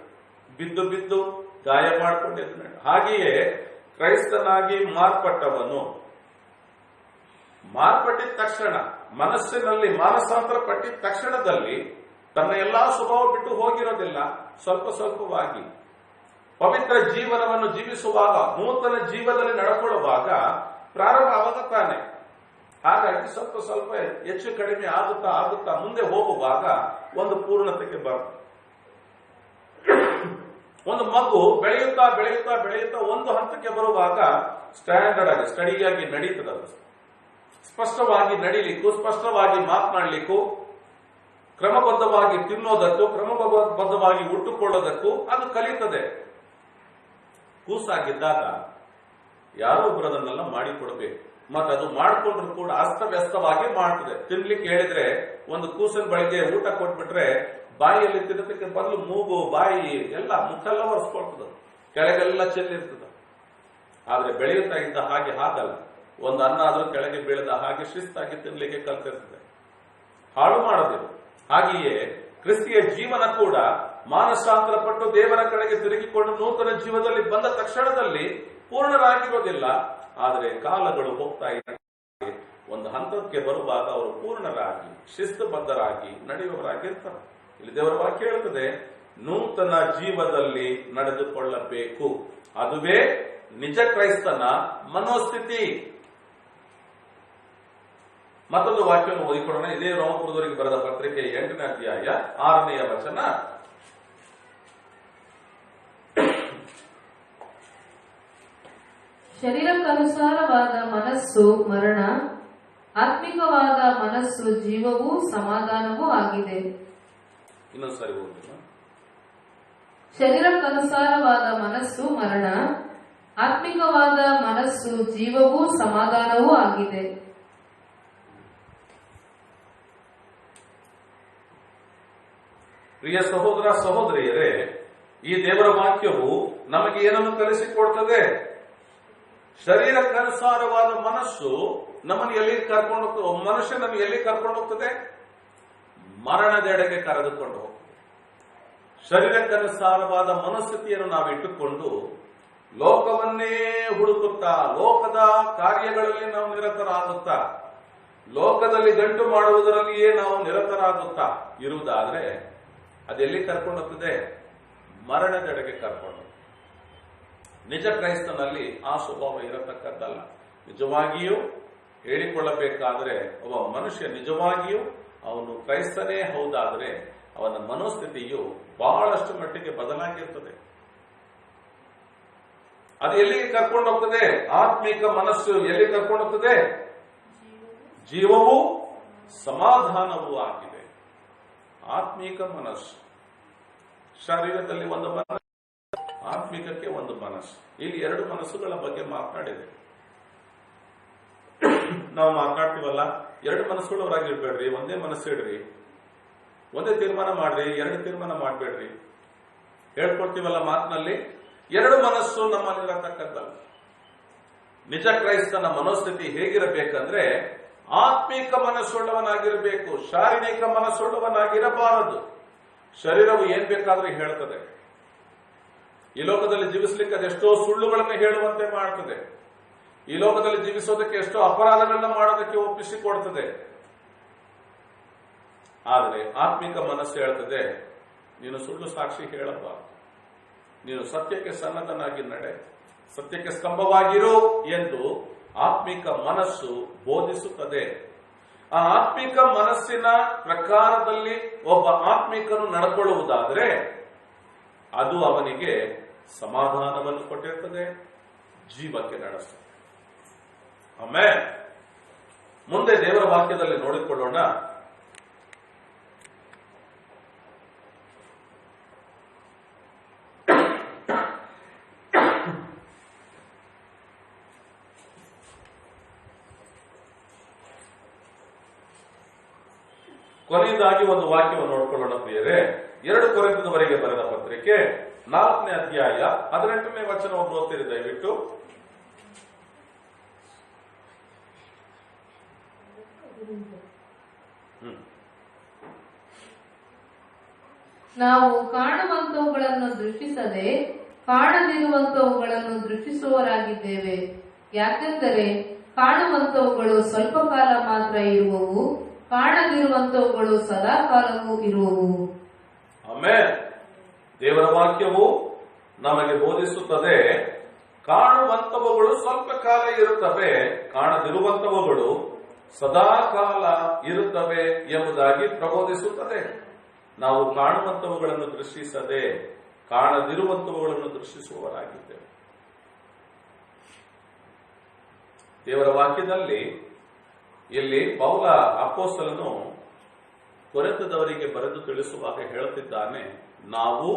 ಬಿದ್ದು ಗಾಯ ಮಾಡಿಕೊಂಡು ಎದ್ದು ನಡೆ. ಹಾಗೆಯೇ ಕ್ರೈಸ್ತನಾಗಿ ಮಾರ್ಪಟ್ಟವನು ಮಾರ್ಪಟ್ಟಿದ ತಕ್ಷಣ, ಮನಸ್ಸಿನಲ್ಲಿ ಮಾನಸಾಂತರ ಪಟ್ಟಿದ ತಕ್ಷಣದಲ್ಲಿ ತನ್ನ ಎಲ್ಲಾ ಸ್ವಭಾವ ಬಿಟ್ಟು ಹೋಗಿರೋದಿಲ್ಲ. ಸ್ವಲ್ಪವಾಗಿ ಪವಿತ್ರ ಜೀವನವನ್ನು ಜೀವಿಸುವಾಗ, ನೂತನ ಜೀವನದಲ್ಲಿ ನಡ್ಕೊಳ್ಳುವಾಗ ಪ್ರಾರಂಭ ಆವಾಗ ತಾನೆ. ಹಾಗಾಗಿ ಸ್ವಲ್ಪ ಹೆಚ್ಚು ಕಡಿಮೆ ಆಗುತ್ತಾ ಮುಂದೆ ಹೋಗುವಾಗ ಒಂದು ಪೂರ್ಣತೆಗೆ ಬರುತ್ತೆ. ಒಂದು ಮಗು ಬೆಳೆಯುತ್ತಾ ಒಂದು ಹಂತಕ್ಕೆ ಬರುವಾಗ ಸ್ಟ್ಯಾಂಡರ್ಡ್ ಆಗಿ ಸ್ಟಡಿಯಾಗಿ ನಡೀತದೆ. ಸ್ಪಷ್ಟವಾಗಿ ನಡೀಲಿಕ್ಕೂ, ಸ್ಪಷ್ಟವಾಗಿ ಮಾತನಾಡಲಿಕ್ಕೂ, ಕ್ರಮಬದ್ಧವಾಗಿ ತಿನ್ನೋದಕ್ಕೂ, ಕ್ರಮಬದ್ಧವಾಗಿ ಉಟ್ಟುಕೊಳ್ಳೋದಕ್ಕೂ ಅದು ಕಲಿತದೆ. ಕೂಸಾಗಿದ್ದಾಗ ಯಾರೋ ಒಬ್ಬರು ಅದನ್ನೆಲ್ಲ ಮಾಡಿಕೊಡ್ಬೇಕು. ಮತ್ತೆ ಅದು ಮಾಡಿಕೊಂಡ್ರು ಕೂಡ ಅಸ್ತವ್ಯಸ್ತವಾಗಿ ಮಾಡ್ತದೆ. ತಿನ್ಲಿಕ್ಕೆ ಹೇಳಿದ್ರೆ ಒಂದು ಕೂಸಿನ ಬಳಿಗೆ ಊಟ ಕೊಟ್ಬಿಟ್ರೆ ಬಾಯಿಯಲ್ಲಿ ತಿನ್ನೋದಕ್ಕೆ ಬದಲು ಮೂಗು, ಬಾಯಿ ಎಲ್ಲ ಮುಖೆಲ್ಲ ಒರೆಸ್ಕೊಳ್ತದೆ, ಕೆಳಗೆಲ್ಲ ಚೆಲ್ಲಿರ್ತದೆ. ಆದ್ರೆ ಬೆಳೆಯುತ್ತಾ ಇದ್ದ ಹಾಗಲ್ಲ. ಒಂದು ಅನ್ನ ಆದ್ರೂ ಕೆಳಗೆ ಬೀಳದ ಹಾಗೆ ಶಿಸ್ತಾಗಿ ತಿನ್ಲಿಕ್ಕೆ ಕಲ್ತಿರ್ತದೆ. ಹಾಳು ಮಾಡೋದಿಲ್ಲ. ಹಾಗೆಯೇ ಕ್ರಿಸ್ತಿಯ ಜೀವನ ಕೂಡ ಮಾನಸಾಂತರ ಪಟ್ಟು ದೇವರ ಕಡೆಗೆ ತಿರುಗಿಕೊಂಡು ನೂತನ ಜೀವನದಲ್ಲಿ ಬಂದ ತಕ್ಷಣದಲ್ಲಿ ಪೂರ್ಣರಾಗಿರೋದಿಲ್ಲ. ಆದರೆ ಕಾಲಗಳು ಹೋಗ್ತಾ ಇದ್ದಾರೆ. ಒಂದು ಹಂತಕ್ಕೆ ಬರುವಾಗ ಅವರು ಪೂರ್ಣರಾಗಿ ಶಿಸ್ತುಬದ್ಧರಾಗಿ ನಡೆಯುವವರಾಗಿರ್ತಾರೆ. ಇಲ್ಲಿ ದೇವರ ವಾಕ್ಯ ಹೇಳ್ತದೆ, ನೂತನ ಜೀವದಲ್ಲಿ ನಡೆದುಕೊಳ್ಳಬೇಕು. ಅದುವೇ ನಿಜ ಕ್ರೈಸ್ತನ ಮನೋಸ್ಥಿತಿ. ಮತ್ತೊಂದು ವಾಕ್ಯವನ್ನು ಓದಿಕೊಳ್ಳೋಣ. ಇದೇ ರೋಮಪುರದವರಿಗೆ ಬರೆದ ಪತ್ರಿಕೆ 8ನೇ ಅಧ್ಯಾಯ 6ನೇ ವಚನ. ಶರೀರಕ್ಕನುಸಾರವಾದ ಮನಸ್ಸು ಮರಣ, ಆತ್ಮಿಕವಾದ ಮನಸ್ಸು ಜೀವವೂ ಸಮಾಧಾನವೂ ಆಗಿದೆ. ಇನ್ನೊಂದ್ಸರಿ ಓದಿಲ್ಲ. ಶರೀರಕ್ಕನುಸಾರವಾದ ಮನಸ್ಸು ಮರಣ, ಆತ್ಮಿಕವಾದ ಮನಸ್ಸು ಜೀವವೂ ಸಮಾಧಾನವೂ ಆಗಿದೆ. ಪ್ರಿಯ ಸಹೋದರ ಸಹೋದರಿಯರೇ, ಈ ದೇವರ ವಾಕ್ಯವು ನಮಗೆ ಏನನ್ನು ಕಲಿಸಿಕೊಡ್ತದೆ? ಶರೀರಕ್ಕನುಸಾರವಾದ ಮನಸ್ಸು ನಮ್ಮನ್ನು ಎಲ್ಲಿ ಕರ್ಕೊಂಡು ಹೋಗ್ತದೆ? ಮನುಷ್ಯನನ್ನು ಎಲ್ಲಿ ಕರ್ಕೊಂಡು ಹೋಗ್ತದೆ? ಮರಣದೆಡೆಗೆ ಕರೆದುಕೊಂಡು ಹೋಗ್ತದೆ. ಶರೀರಕ್ಕನುಸಾರವಾದ ಮನಸ್ಥಿತಿಯನ್ನು ನಾವು ಇಟ್ಟುಕೊಂಡು ಲೋಕವನ್ನೇ ಹುಡುಕುತ್ತಾ, ಲೋಕದ ಕಾರ್ಯಗಳಲ್ಲಿ ನಾವು ನಿರತರಾಗುತ್ತಾ, ಲೋಕದಲ್ಲಿ ಗಂಟು ಮಾಡುವುದರಲ್ಲಿಯೇ ನಾವು ನಿರತರಾಗುತ್ತಾ ಇರುವುದಾದ್ರೆ ಅದೆಲ್ಲಿ ಕರ್ಕೊಂಡು ಹೋಗ್ತದೆ? ಮರಣದೆಡೆಗೆ ಕರ್ಕೊಂಡು. ನಿಜ ಕ್ರೈಸ್ತನಲ್ಲಿ ಆ ಸ್ವಭಾವ ಇರತಕ್ಕದ್ದಲ್ಲ. ನಿಜವಾಗಿಯೂ ಹೇಳಿಕೊಳ್ಳಬೇಕಾದರೆ ಒಬ್ಬ ಮನುಷ್ಯ ನಿಜವಾಗಿಯೂ ಅವನು ಕ್ರೈಸ್ತನೇ ಹೌದಾದರೆ ಅವನ ಮನೋಸ್ಥಿತಿಯು ಬಹಳಷ್ಟು ಮಟ್ಟಿಗೆ ಬದಲಾಗಿರ್ತದೆ. ಅದು ಎಲ್ಲಿಗೆ ಕರ್ಕೊಂಡು ಹೋಗ್ತದೆ? ಆತ್ಮಿಕ ಮನಸ್ಸು ಎಲ್ಲಿ ಕರ್ಕೊಂಡು ಹೋಗ್ತದೆ? ಜೀವವೂ ಸಮಾಧಾನವೂ ಆಗಿದೆ. ಆತ್ಮಿಕ ಮನಸ್ಸು. ಶರೀರದಲ್ಲಿ ಒಂದು ಮನಸ್ಸು, ಆತ್ಮಿಕಕ್ಕೆ ಒಂದು ಮನಸ್ಸು. ಇಲ್ಲಿ ಎರಡು ಮನಸ್ಸುಗಳ ಬಗ್ಗೆ ಮಾತನಾಡಿದೆ. ನಾವು ಮಾತನಾಡ್ತೀವಲ್ಲ, ಎರಡು ಮನಸ್ಸುಗಳವರಾಗಿ ಇರ್ಬೇಡ್ರಿ, ಒಂದೇ ಮನಸ್ಸು ಇಡ್ರಿ, ಒಂದೇ ತೀರ್ಮಾನ ಮಾಡ್ರಿ, ಎರಡು ತೀರ್ಮಾನ ಮಾಡ್ಬೇಡ್ರಿ. ಹೇಳ್ಕೊಡ್ತೀವಲ್ಲ ಮಾತಿನಲ್ಲಿ, ಎರಡು ಮನಸ್ಸು ನಮ್ಮಲ್ಲಿರತಕ್ಕದ್ದಲ್ಲ. ನಿಜ ಕ್ರೈಸ್ತನ ಮನೋಸ್ಥಿತಿ ಹೇಗಿರಬೇಕಂದ್ರೆ ಆತ್ಮಿಕ ಮನಸ್ಸುಳ್ಳವನಾಗಿರಬೇಕು, ಶಾರೀರಿಕ ಮನಸ್ಸುಳ್ಳವನಾಗಿರಬಾರದು. ಶರೀರವು ಏನ್ ಬೇಕಾದ್ರೂ ಹೇಳ್ತದೆ. ಈ ಲೋಕದಲ್ಲಿ ಜೀವಿಸಲಿಕ್ಕೆ ಅದೆಷ್ಟೋ ಸುಳ್ಳುಗಳನ್ನು ಹೇಳುವಂತೆ ಮಾಡ್ತದೆ. ಈ ಲೋಕದಲ್ಲಿ ಜೀವಿಸೋದಕ್ಕೆ ಎಷ್ಟೋ ಅಪರಾಧಗಳನ್ನ ಮಾಡೋದಕ್ಕೆ ಒಪ್ಪಿಸಿಕೊಡ್ತದೆ. ಆದರೆ ಆತ್ಮಿಕ ಮನಸ್ಸು ಹೇಳ್ತದೆ, ನೀನು ಸುಳ್ಳು ಸಾಕ್ಷಿ ಹೇಳಬಾರದು, ನೀನು ಸತ್ಯಕ್ಕೆ ಸನ್ನದ್ಧನಾಗಿ ನಡೆ, ಸತ್ಯಕ್ಕೆ ಸ್ತಂಭವಾಗಿರು ಎಂದು ಆತ್ಮಿಕ ಮನಸ್ಸು ಬೋಧಿಸುತ್ತದೆ. ಆ ಆತ್ಮಿಕ ಮನಸ್ಸಿನ ಪ್ರಕಾರದಲ್ಲಿ ಒಬ್ಬ ಆತ್ಮಿಕನು ನಡ್ಕೊಳ್ಳುವುದಾದರೆ ಅದು ಅವನಿಗೆ ಸಮಾಧಾನವನ್ನು ಕೊಟ್ಟಿರ್ತದೆ, ಜೀವಕ್ಕೆ ನಡೆಸ್ತದೆ. ಆಮೇಲೆ ಮುಂದೆ ದೇವರ ವಾಕ್ಯದಲ್ಲಿ ನೋಡಿಕೊಳ್ಳೋಣ. ಕೊನೆಯದಾಗಿ ಒಂದು ವಾಕ್ಯವನ್ನು ನೋಡಿಕೊಳ್ಳೋಣ ಪ್ರಿಯರೇ. 2 ಕೊರಿಂಥದವರೆಗೆ ಬರೆದ ಪತ್ರಿಕೆ 4ನೇ ಅಧ್ಯಾಯ 18ನೇ ವಚನವನ್ನು ಓದ್ತೀರಿ ದಯವಿಟ್ಟು. ನಾವು ಕಾಣುವಂತವುಗಳನ್ನು ದೃಷ್ಟಿಸದೆ ಕಾಣದಿರುವಂತವುಗಳನ್ನು ದೃಷ್ಟಿಸುವವರಾಗಿದ್ದೇವೆ. ಯಾಕೆಂದರೆ ಕಾಣುವಂತವುಗಳು ಸ್ವಲ್ಪ ಕಾಲ ಮಾತ್ರ ಇರುವವು, ಕಾಣದಿರುವಂತವುಗಳು ಸದಾ ಕಾಲವೂ ಇರುವವು. ಆಮೇಲೆ ದೇವರ ವಾಕ್ಯವು ನಮಗೆ ಬೋಧಿಸುತ್ತದೆ, ಕಾಣುವಂತವುಗಳು ಸ್ವಲ್ಪ ಕಾಲ ಇರುತ್ತವೆ, ಕಾಣದಿರುವಂತವುಗಳು ಸದಾ ಕಾಲ ಇರುತ್ತವೆ ಎಂಬುದಾಗಿ ಪ್ರಬೋಧಿಸುತ್ತದೆ. ನಾವು ಕಾಣುವಂತವುಗಳನ್ನು ದೃಷ್ಟಿಸದೆ ಕಾಣದಿರುವಂತವುಗಳನ್ನು ದೃಷ್ಟಿಸುವವರಾಗಿದ್ದೇವೆ. ದೇವರ ವಾಕ್ಯದಲ್ಲಿ ಇಲ್ಲಿ ಪೌಲ ಅಪೊಸ್ತಲನು ಕೊರಿಂಥದವರಿಗೆ ಬರೆದು ತಿಳಿಸುವಾಗ ಹೇಳುತ್ತಿದ್ದಾನೆ, ನಾವು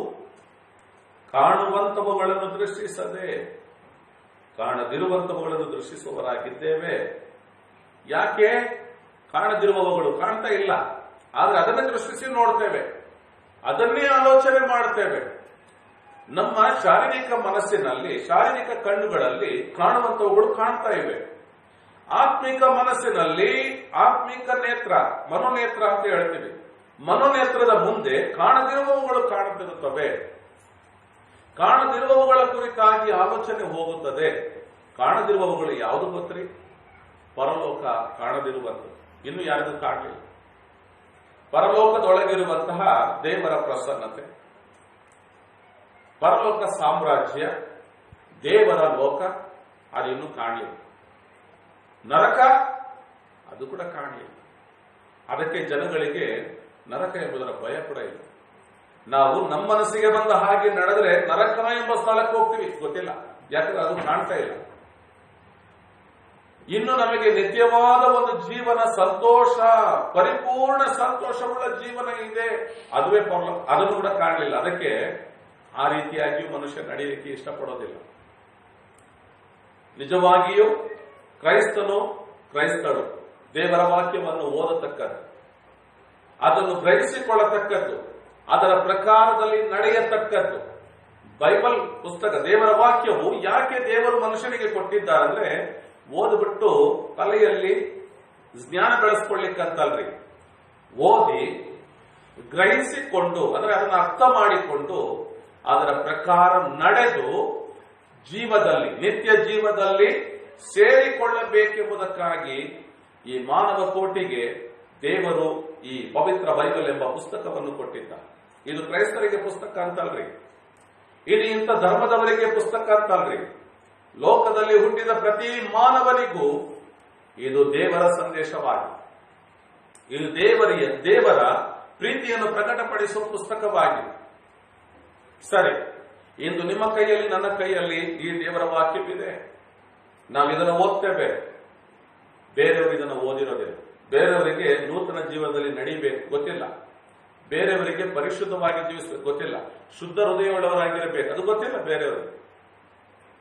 ಕಾಣುವಂತವುಗಳನ್ನು ದೃಷ್ಟಿಸದೆ ಕಾಣದಿರುವಂತವುಗಳನ್ನು ದೃಷ್ಟಿಸುವವರಾಗಿದ್ದೇವೆ. ಯಾಕೆ? ಕಾಣದಿರುವವುಗಳು ಕಾಣ್ತಾ ಇಲ್ಲ, ಆದ್ರೆ ಅದನ್ನೇ ದೃಷ್ಟಿಸಿ ನೋಡ್ತೇವೆ, ಅದನ್ನೇ ಆಲೋಚನೆ ಮಾಡ್ತೇವೆ. ನಮ್ಮ ಶಾರೀರಿಕ ಮನಸ್ಸಿನಲ್ಲಿ, ಶಾರೀರಿಕ ಕಣ್ಣುಗಳಲ್ಲಿ ಕಾಣುವಂತವುಗಳು ಕಾಣ್ತಾ ಇವೆ. ಆತ್ಮಿಕ ಮನಸ್ಸಿನಲ್ಲಿ ಆತ್ಮಿಕ ನೇತ್ರ, ಮನೋನೇತ್ರ ಅಂತ ಹೇಳ್ತೀವಿ. ಮನೋನೇತ್ರದ ಮುಂದೆ ಕಾಣದಿರುವವುಗಳು ಕಾಣುತ್ತಿರುತ್ತವೆ. ಕಾಣದಿರುವವುಗಳ ಕುರಿತಾಗಿ ಆಲೋಚನೆ ಹೋಗುತ್ತದೆ. ಕಾಣದಿರುವವುಗಳು ಯಾವುದು ಗೊತ್ತ್ರಿ? ಪರಲೋಕ ಕಾಣದಿರುವಂಥದ್ದು, ಇನ್ನು ಯಾರಿಗೂ ಕಾಣಲಿಲ್ಲ. ಪರಲೋಕದೊಳಗಿರುವಂತಹ ದೇವರ ಪ್ರಸನ್ನತೆ, ಪರಲೋಕ ಸಾಮ್ರಾಜ್ಯ, ದೇವರ ಲೋಕ, ಅದು ಇನ್ನೂ ಕಾಣಲಿಲ್ಲ. ನರಕ, ಅದು ಕೂಡ ಕಾಣಲಿಲ್ಲ. ಅದಕ್ಕೆ ಜನಗಳಿಗೆ ನರಕ ಎಂಬುದರ ಭಯ ಕೂಡ ಇಲ್ಲ. ನಾವು ನಮ್ಮ ಮನಸ್ಸಿಗೆ ಬಂದ ಹಾಗೆ ನಡೆದ್ರೆ ನರಕ ಎಂಬ ಸ್ಥಳಕ್ಕೆ ಹೋಗ್ತೀವಿ, ಗೊತ್ತಿಲ್ಲ, ಯಾಕಂದ್ರೆ ಅದು ಕಾಣ್ತಾ ಇಲ್ಲ. ಇನ್ನು ನಮಗೆ ನಿತ್ಯವಾದ ಒಂದು ಜೀವನ, ಸಂತೋಷ, ಪರಿಪೂರ್ಣ ಸಂತೋಷವುಳ್ಳ ಜೀವನ ಇದೆ, ಅದುವೇ ಪರಲೋಕ, ಅದನ್ನು ಕೂಡ ಕಾಣಲಿಲ್ಲ. ಅದಕ್ಕೆ ಆ ರೀತಿಯಾಗಿಯೂ ಮನುಷ್ಯ ನಡೆಯಲಿಕ್ಕೆ ಇಷ್ಟಪಡೋದಿಲ್ಲ. ನಿಜವಾಗಿಯೂ ಕ್ರೈಸ್ತನು, ಕ್ರೈಸ್ತಳು ದೇವರ ವಾಕ್ಯವನ್ನು ಓದತಕ್ಕದ್ದು, ಅದನ್ನು ಗ್ರಹಿಸಿಕೊಳ್ಳತಕ್ಕದ್ದು, ಅದರ ಪ್ರಕಾರದಲ್ಲಿ ನಡೆಯತಕ್ಕದ್ದು. ಬೈಬಲ್ ಪುಸ್ತಕ, ದೇವರ ವಾಕ್ಯವು ಯಾಕೆ ದೇವರು ಮನುಷ್ಯನಿಗೆ ಕೊಟ್ಟಿದ್ದಾರಂದ್ರೆ, ಓದ್ಬಿಟ್ಟು ತಲೆಯಲ್ಲಿ ಜ್ಞಾನ ಬೆಳೆಸ್ಕೊಳ್ಳಿಕ್ಕಂತಲ್ರಿ, ಓದಿ ಗ್ರಹಿಸಿಕೊಂಡು, ಅಂದ್ರೆ ಅದನ್ನು ಅರ್ಥ ಮಾಡಿಕೊಂಡು ಅದರ ಪ್ರಕಾರ ನಡೆದು ಜೀವದಲ್ಲಿ, ನಿತ್ಯ ಜೀವದಲ್ಲಿ ಸೇರಿಕೊಳ್ಳಬೇಕೆಂಬುದಕ್ಕಾಗಿ ಈ ಮಾನವ ಕೋಟಿಗೆ ದೇವರು ಈ ಪವಿತ್ರ ಬೈಬಲ್ ಎಂಬ ಪುಸ್ತಕವನ್ನು ಕೊಟ್ಟಿದ್ದ. ಇದು ಕ್ರೈಸ್ತರಿಗೆ ಪುಸ್ತಕ ಅಂತಲ್ರಿ, ಇದು ಇಂಥ ಧರ್ಮದವರಿಗೆ ಪುಸ್ತಕ ಅಂತಲ್ರಿ. ಲೋಕದಲ್ಲಿ ಹುಟ್ಟಿದ ಪ್ರತಿ ಮಾನವನಿಗೂ ಇದು ದೇವರ ಸಂದೇಶವಾಗಿದೆ. ಇದು ದೇವರ ಪ್ರೀತಿಯನ್ನು ಪ್ರಕಟಪಡಿಸುವ ಪುಸ್ತಕವಾಗಿದೆ. ಸರಿ, ಇಂದು ನಿಮ್ಮ ಕೈಯಲ್ಲಿ, ನನ್ನ ಕೈಯಲ್ಲಿ ಈ ದೇವರ ವಾಕ್ಯವಿದೆ. ನಾವು ಇದನ್ನು ಓದ್ತೇವೆ, ಬೇರೆಯವರು ಇದನ್ನು ಓದಿರೋದಿಲ್ಲ. ಬೇರೆಯವರಿಗೆ ನೂತನ ಜೀವನದಲ್ಲಿ ನಡೀಬೇಕು ಗೊತ್ತಿಲ್ಲ, ಬೇರೆಯವರಿಗೆ ಪರಿಶುದ್ಧವಾಗಿ ಜೀವಿಸಬೇಕು ಗೊತ್ತಿಲ್ಲ, ಶುದ್ಧ ಹೃದಯವುಳ್ಳವರಾಗಿರಬೇಕು ಅದು ಗೊತ್ತಿಲ್ಲ ಬೇರೆಯವರಿಗೆ.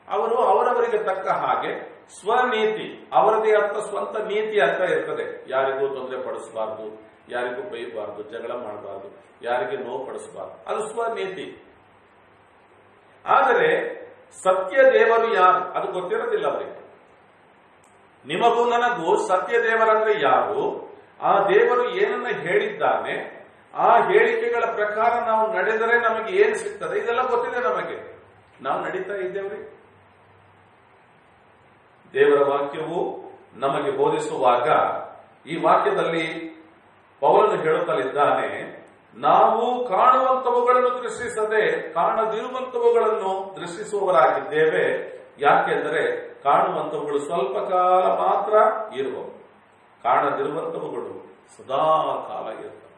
ಅವರು ಅವರವರಿಗೆ ತಕ್ಕ ಹಾಗೆ ಸ್ವನೀತಿ, ಅವರದೇ ಅರ್ಥ ಸ್ವಂತ ನೀತಿ ಅಂತ ಇರ್ತದೆ. ಯಾರಿಗೂ ತೊಂದರೆ ಪಡಿಸಬಾರ್ದು, ಯಾರಿಗೂ ಬೈಯಬಾರ್ದು, ಜಗಳ ಮಾಡಬಾರ್ದು, ಯಾರಿಗೆ ನೋವು ಪಡಿಸಬಾರ್ದು, ಅದು ಸ್ವನೀತಿ. ಆದರೆ ಸತ್ಯ ದೇವರು ಯಾರು ಅದು ಗೊತ್ತಿರೋದಿಲ್ಲ ಅವರಿಗೆ. ನಿಮಗೂ ನನಗೂ ಸತ್ಯ ದೇವರಂದ್ರೆ ಯಾರು, ಆ ದೇವರು ಏನನ್ನ ಹೇಳಿದ್ದಾನೆ, ಆ ಹೇಳಿಕೆಗಳ ಪ್ರಕಾರ ನಾವು ನಡೆದರೆ ನಮಗೆ ಏನು ಸಿಗ್ತದೆ, ಇದೆಲ್ಲ ಗೊತ್ತಿದೆ ನಮಗೆ. ನಾವು ನಡೀತಾ ಇದ್ದೇವ್ರಿ. ದೇವರ ವಾಕ್ಯವು ನಮಗೆ ಬೋಧಿಸುವಾಗ ಈ ವಾಕ್ಯದಲ್ಲಿ ಪೌಲನು ಹೇಳುತ್ತಲಿದ್ದಾನೆ, ನಾವು ಕಾಣುವಂತವುಗಳನ್ನು ದೃಷ್ಟಿಸದೆ ಕಾಣದಿರುವಂತವುಗಳನ್ನು ದೃಷ್ಟಿಸುವವರಾಗಿದ್ದೇವೆ. ಯಾಕೆಂದರೆ ಕಾಣುವಂತವುಗಳು ಸ್ವಲ್ಪ ಕಾಲ ಮಾತ್ರ ಇರುವವು, ಕಾಣದಿರುವಂತವುಗಳು ಸದಾ ಕಾಲ ಇರುತ್ತವೆ.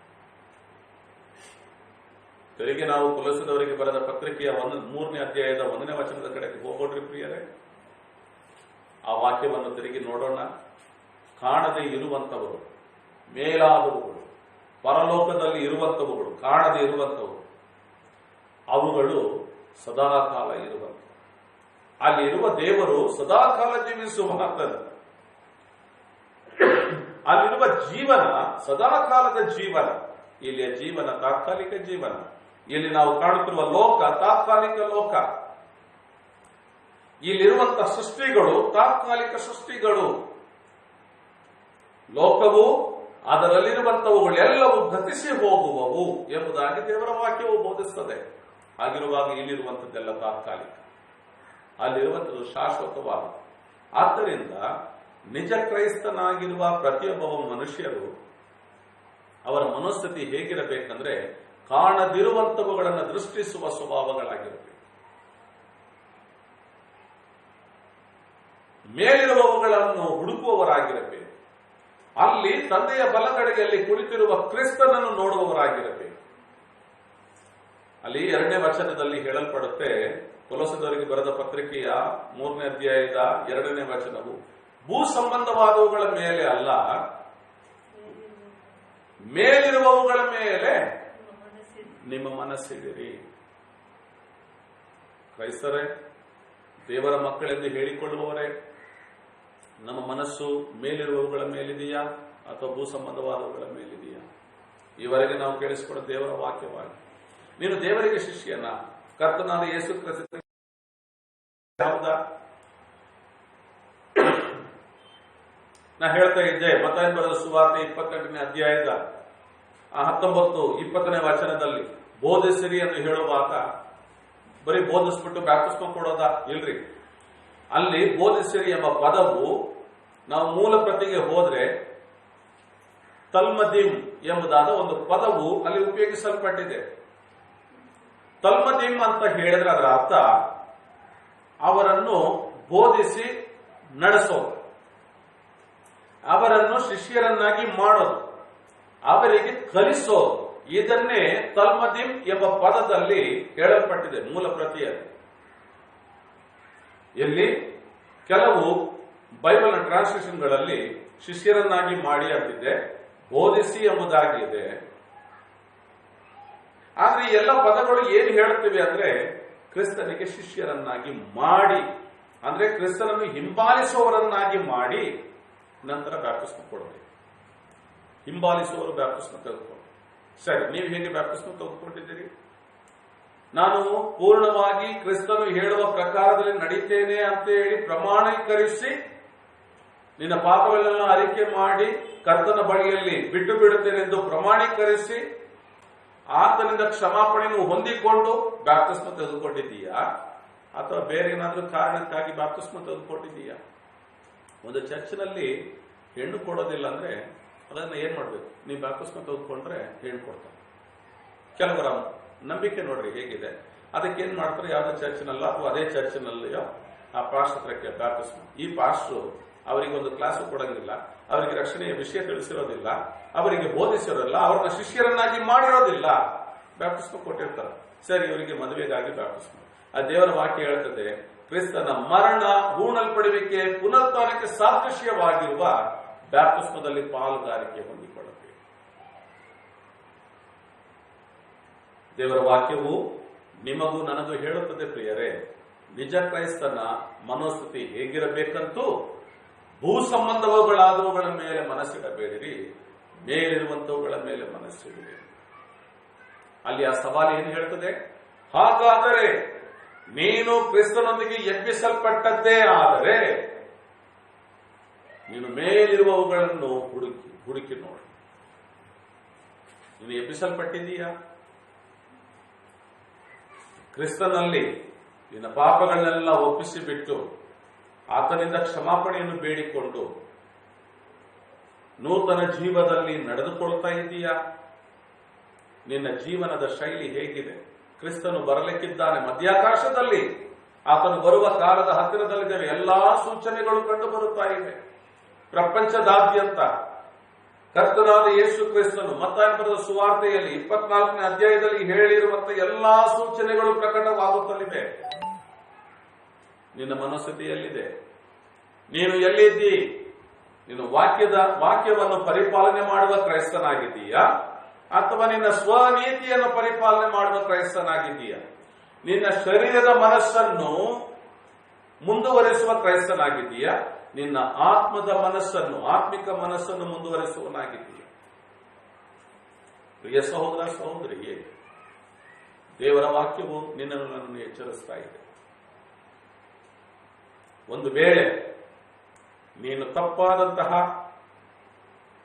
ತೆರಿಗೆ ನಾವು ಕೊಲೊಸ್ಸದವರಿಗೆ ಬರೆದ ಪತ್ರಿಕೆಯ 3ನೇ ಅಧ್ಯಾಯದ 1ನೇ ವಚನದ ಕಡೆಗೆ ಹೋಗೋಡ್ರಿ ಪ್ರಿಯರೇ. ಆ ವಾಕ್ಯವನ್ನು ತಿರುಗಿ ನೋಡೋಣ. ಕಾಣದೆ ಇರುವಂತವರು, ಮೇಲಾದವುಗಳು, ಪರಲೋಕದಲ್ಲಿ ಇರುವಂತವುಗಳು, ಕಾಣದೆ ಇರುವಂತವು, ಅವುಗಳು ಸದಾಕಾಲ ಇರುವಂತ. ಅಲ್ಲಿರುವ ದೇವರು ಸದಾಕಾಲ ಜೀವಿಸುವಂತದ್ದು. ಅಲ್ಲಿರುವ ಜೀವನ ಸದಾಕಾಲದ ಜೀವನ. ಇಲ್ಲಿಯ ಜೀವನ ತಾತ್ಕಾಲಿಕ ಜೀವನ. ಇಲ್ಲಿ ನಾವು ಕಾಣುತ್ತಿರುವ ಲೋಕ ತಾತ್ಕಾಲಿಕ ಲೋಕ. ಇಲ್ಲಿರುವಂತಹ ಸೃಷ್ಟಿಗಳು ತಾತ್ಕಾಲಿಕ ಸೃಷ್ಟಿಗಳು. ಲೋಕವು ಅದರಲ್ಲಿರುವಂತವುಗಳೆಲ್ಲವೂ ಗತಿಸಿ ಹೋಗುವವು ಎಂಬುದಾಗಿ ದೇವರ ವಾಕ್ಯವು ಬೋಧಿಸುತ್ತದೆ. ಹಾಗಿರುವಾಗ ಇಲ್ಲಿರುವಂಥದ್ದೆಲ್ಲ ತಾತ್ಕಾಲಿಕ, ಅಲ್ಲಿರುವಂಥದ್ದು ಶಾಶ್ವತವಾದ. ಆದ್ದರಿಂದ ನಿಜ ಕ್ರೈಸ್ತನಾಗಿರುವ ಪ್ರತಿಯೊಬ್ಬ ಮನುಷ್ಯರು ಅವರ ಮನೋಸ್ಥಿತಿ ಹೇಗಿರಬೇಕಂದ್ರೆ ಕಾಣದಿರುವಂತವುಗಳನ್ನು ದೃಷ್ಟಿಸುವ ಸ್ವಭಾವಗಳಾಗಿರಬೇಕು. ಮೇಲಿರುವವುಗಳನ್ನು ಹುಡುಕುವವರಾಗಿರಬೇಕು. ಅಲ್ಲಿ ತಂದೆಯ ಬಲಗಡೆಯಲ್ಲಿ ಕುಳಿತಿರುವ ಕ್ರಿಸ್ತನನ್ನು ನೋಡುವವರಾಗಿರಬೇಕು. ಅಲ್ಲಿ 2ನೇ ವಚನದಲ್ಲಿ ಹೇಳಲ್ಪಡುತ್ತೆ, ಕೊಲೊಸದವರಿಗೆ ಬರೆದ ಪತ್ರಿಕೆಯ 3ನೇ ಅಧ್ಯಾಯದ 2ನೇ ವಚನವು, ಭೂ ಸಂಬಂಧವಾದವುಗಳ ಮೇಲೆ ಅಲ್ಲ, ಮೇಲಿರುವವುಗಳ ಮೇಲೆ ನಿಮ್ಮ ಮನಸ್ಸಿಡಿರಿ. ಕ್ರೈಸ್ತರೇ, ದೇವರ ಮಕ್ಕಳೆಂದು ಹೇಳಿಕೊಳ್ಳುವವರೇ, ನಮ್ಮ ಮನಸ್ಸು ಮೇಲಿರುವವುಗಳ ಮೇಲಿದೆಯಾ ಅಥವಾ ಭೂ ಸಂಬಂಧವಾದವುಗಳ ಮೇಲಿದೆಯಾ? ಈವರೆಗೆ ನಾವು ಕೇಳಿಸಿಕೊಂಡ ದೇವರ ವಾಕ್ಯವಾಗಿ, ನೀನು ದೇವರಿಗೆ ಶಿಷ್ಯನ, ಕರ್ತನಾದ ಯೇಸು ಕ್ರಿಸ್ತ ಹೌದಾ? ನಾ ಹೇಳ್ತಾ ಇದ್ದೆ, ಮತ್ತಾಯನ ಬರೆದ ಸುವಾರ್ತೆ 28ನೇ ಅಧ್ಯಾಯದ 19, 20ನೇ ವಚನದಲ್ಲಿ ಬೋಧಿಸಿರಿ ಎಂದು ಹೇಳುವಾಗ ಬರೀ ಬೋಧಿಸ್ಬಿಟ್ಟು ಬ್ಯಾಪ್ಟಿಸ್ಮ ಕೊಡೋದ ಇಲ್ರಿ. ಅಲ್ಲಿ ಬೋಧಿಸಿರಿ ಎಂಬ ಪದವು ನಾವು ಮೂಲ ಪ್ರತಿಗೆ ಹೋದ್ರೆ ತಲ್ಮದಿಮ್ ಎಂಬುದಾದ ಒಂದು ಪದವು ಅಲ್ಲಿ ಉಪಯೋಗಿಸಲ್ಪಟ್ಟಿದೆ. ತಲ್ಮದಿಮ್ ಅಂತ ಹೇಳಿದ್ರೆ ಅದರ ಅರ್ಥ ಅವರನ್ನು ಬೋಧಿಸಿ ನಡೆಸೋದು, ಅವರನ್ನು ಶಿಷ್ಯರನ್ನಾಗಿ ಮಾಡೋದು, ಅವರಿಗೆ ಕಲಿಸೋದು. ಇದನ್ನೇ ತಲ್ಮದಿಮ್ ಎಂಬ ಪದದಲ್ಲಿ ಹೇಳಲ್ಪಟ್ಟಿದೆ ಮೂಲ ಪ್ರತಿಯಲ್ಲಿ. ಇಲ್ಲಿ ಕೆಲವು ಬೈಬಲ್ ಟ್ರಾನ್ಸ್ಲೇಷನ್ಗಳಲ್ಲಿ ಶಿಷ್ಯರನ್ನಾಗಿ ಮಾಡಿ ಅಂತಿದೆ, ಬೋಧಿಸಿ ಎಂಬುದಾಗಿದೆ. ಆದ್ರೆ ಈ ಎಲ್ಲ ಪದಗಳು ಏನು ಹೇಳುತ್ತಿವೆ ಅಂದ್ರೆ ಕ್ರಿಸ್ತನಿಗೆ ಶಿಷ್ಯರನ್ನಾಗಿ ಮಾಡಿ, ಅಂದ್ರೆ ಕ್ರಿಸ್ತನನ್ನು ಹಿಂಬಾಲಿಸುವವರನ್ನಾಗಿ ಮಾಡಿ ನಂತರ ಬ್ಯಾಪ್ಟಿಸ್ಮ ಕೊಡಬೇಕು. ಹಿಂಬಾಲಿಸುವವರು ಬ್ಯಾಪ್ಟಿಸ್ಮ ತೆಗೆದುಕೊಂಡು, ಸರಿ ನೀವು ಹೇಗೆ ಬ್ಯಾಪ್ಟಿಸ್ಮ ತೆಗೆದುಕೊಂಡಿದ್ದೀರಿ? ನಾನು ಪೂರ್ಣವಾಗಿ ಕ್ರಿಸ್ತನು ಹೇಳುವ ಪ್ರಕಾರದಲ್ಲಿ ನಡೀತೇನೆ ಅಂತ ಹೇಳಿ ಪ್ರಮಾಣೀಕರಿಸಿ ನಿನ್ನ ಪಾಪಗಳನ್ನೆಲ್ಲ ಅರಿಕೆ ಮಾಡಿ ಕರ್ತನ ಬಳಿಯಲ್ಲಿ ಬಿಟ್ಟು ಬಿಡುತ್ತೇನೆ ಎಂದು ಪ್ರಮಾಣೀಕರಿಸಿ ಆತನಿಂದ ಕ್ಷಮಾಪಣೆಯನ್ನು ಹೊಂದಿಕೊಂಡು ಬ್ಯಾಪ್ಟಿಸ್ಮ ತೆಗೆದುಕೊಂಡಿದ್ದೀಯಾ ಅಥವಾ ಬೇರೆ ಏನಾದ್ರೂ ಕಾರಣಕ್ಕಾಗಿ ಬ್ಯಾಪ್ಟಿಸ್ಮ ತೆಗೆದುಕೊಂಡಿದ್ದೀಯಾ? ಒಂದು ಚರ್ಚ್ನಲ್ಲಿ ಹೆಣ್ಣು ಕೊಡೋದಿಲ್ಲ ಅಂದ್ರೆ ಅದನ್ನ ಏನ್ ಮಾಡ್ಬೇಕು? ನೀವು ಬ್ಯಾಪ್ಟಿಸ್ಮ ತೆಗೆದುಕೊಂಡ್ರೆ ಹೆಣ್ಣು ಕೊಡ್ತಾರೆ. ಕೆಲವರ ನಂಬಿಕೆ ನೋಡ್ರಿ ಹೇಗಿದೆ. ಅದಕ್ಕೆ ಏನ್ ಮಾಡ್ತಾರೆ, ಯಾವ್ದೋ ಚರ್ಚ್ನಲ್ಲ ಅಥವಾ ಅದೇ ಚರ್ಚ್ನಲ್ಲಿಯೋ ಆ ಪಾಸ್ಟರ್ ಹತ್ರಕ್ಕೆ ಬ್ಯಾಪ್ಟಿಸ್ಮ. ಈ ಪಾಸ್ಟರ್ ಅವರಿಗೆ ಒಂದು ಕ್ಲಾಸು ಕೊಡಂಗಿಲ್ಲ, ಅವರಿಗೆ ರಕ್ಷಣೆಯ ವಿಷಯ ತಿಳಿಸಿರೋದಿಲ್ಲ, ಅವರಿಗೆ ಬೋಧಿಸಿರೋದಿಲ್ಲ, ಅವರನ್ನ ಶಿಷ್ಯರನ್ನಾಗಿ ಮಾಡಿರೋದಿಲ್ಲ. ಬ್ಯಾಪ್ಟಿಸ್ಮ ಕೊಟ್ಟಿರ್ತಾರೆ. ಸರಿ, ಇವರಿಗೆ ಮದುವೆಗಾಗಿ ಬ್ಯಾಪ್ಟಿಸ್ಮ. ಆ ದೇವರ ವಾಕ್ಯ ಹೇಳ್ತದೆ, ಕ್ರಿಸ್ತನ ಮರಣ, ಹೂಣಲ್ಪಡುವಿಕೆ, ಪುನರುತ್ಥಾನಕ್ಕೆ ಸಾದೃಶ್ಯವಾಗಿರುವ ಬ್ಯಾಪ್ಟಿಸ್ಮದಲ್ಲಿ ಪಾಲುಗಾರಿಕೆ ಹೊಂದಿಕೊಳ್ಳಬೇಕು. ದೇವರ ವಾಕ್ಯವು ನಿಮಗೂ ನನಗೂ ಹೇಳುತ್ತದೆ ಪ್ರಿಯರೇ, ನಿಜ ಕ್ರೈಸ್ತನ ಮನೋಸ್ಥಿತಿ ಹೇಗಿರಬೇಕಂತೂ ಭೂ ಸಂಬಂಧವುಗಳಾದವುಗಳ ಮೇಲೆ ಮನಸ್ಸಿಡಬೇಡಿರಿ, ಮೇಲಿರುವಂತವುಗಳ ಮೇಲೆ ಮನಸ್ಸಿಡಿರಿ. ಅಲ್ಲಿ ಆ ಸವಾಲು ಏನು ಹೇಳ್ತದೆ? ಹಾಗಾದರೆ ನೀನು ಕ್ರಿಸ್ತನೊಂದಿಗೆ ಎಬ್ಬಿಸಲ್ಪಟ್ಟದ್ದೇ ಆದರೆ ನೀನು ಮೇಲಿರುವವುಗಳನ್ನು ಹುಡುಕಿ ನೋಡಿ. ನೀನು ಎಬ್ಬಿಸಲ್ಪಟ್ಟಿದ್ದೀಯಾ? ಕ್ರಿಸ್ತನಲ್ಲಿ ನಿನ್ನ ಪಾಪಗಳನ್ನೆಲ್ಲ ಒಪ್ಪಿಸಿಬಿಟ್ಟು ಆತನಿಂದ ಕ್ಷಮಾಪಣೆಯನ್ನು ಬೇಡಿಕೊಂಡು ನೂತನ ಜೀವದಲ್ಲಿ ನಡೆದುಕೊಳ್ತಾ ಇದ್ದೀಯಾ? ನಿನ್ನ ಜೀವನದ ಶೈಲಿ ಹೇಗಿದೆ? ಕ್ರಿಸ್ತನು ಬರಲಿಕ್ಕಿದ್ದಾನೆ ಮಧ್ಯಾಕಾಶದಲ್ಲಿ, ಆತನು ಬರುವ ಕಾಲದ ಹತ್ತಿರದಲ್ಲಿದ್ದೇವೆ. ಎಲ್ಲಾ ಸೂಚನೆಗಳು ಕಂಡು ಬರುತ್ತಾ ಇವೆ ಪ್ರಪಂಚದಾದ್ಯಂತ. ಕರ್ತನಾದ ಯೇಸು ಕ್ರಿಸ್ತನು ಮತ್ತಾಯನ ಬರೆದ ಸುವಾರ್ತೆಯಲ್ಲಿ 24ನೇ ಅಧ್ಯಾಯದಲ್ಲಿ ಹೇಳಿರುವಂತಹ ಎಲ್ಲಾ ಸೂಚನೆಗಳು ಪ್ರಕಟವಾಗುತ್ತಲಿವೆ. ನಿನ್ನ ಮನಸ್ಥಿತಿ ಎಲ್ಲಿದೆ? ನೀನು ಎಲ್ಲಿದ್ದಿ? ನೀನು ವಾಕ್ಯವನ್ನು ಪರಿಪಾಲನೆ ಮಾಡುವ ಕ್ರೈಸ್ತನಾಗಿದ್ದೀಯಾ ಅಥವಾ ನಿನ್ನ ಸ್ವನೀತಿಯನ್ನು ಪರಿಪಾಲನೆ ಮಾಡುವ ಕ್ರೈಸ್ತನಾಗಿದ್ದೀಯಾ? ನಿನ್ನ ಶರೀರದ ಮನಸ್ಸನ್ನು ಮುಂದುವರೆಸುವ ಕ್ರೈಸ್ತನಾಗಿದ್ದೀಯಾ? ನಿನ್ನ ಆತ್ಮದ ಮನಸ್ಸನ್ನು, ಆತ್ಮಿಕ ಮನಸ್ಸನ್ನು ಮುಂದುವರೆಸುವನಾಗಿದ್ದೀಯಾ? ಪ್ರಿಯ ಸಹೋದರ ಸಹೋದರಿಯೇ, ದೇವರ ವಾಕ್ಯವು ನಿನ್ನನ್ನು ನನ್ನನ್ನು ಎಚ್ಚರಿಸ್ತಾ ಇದೆ. ಒಂದು ವೇಳೆ ನೀನು ತಪ್ಪಾದಂತಹ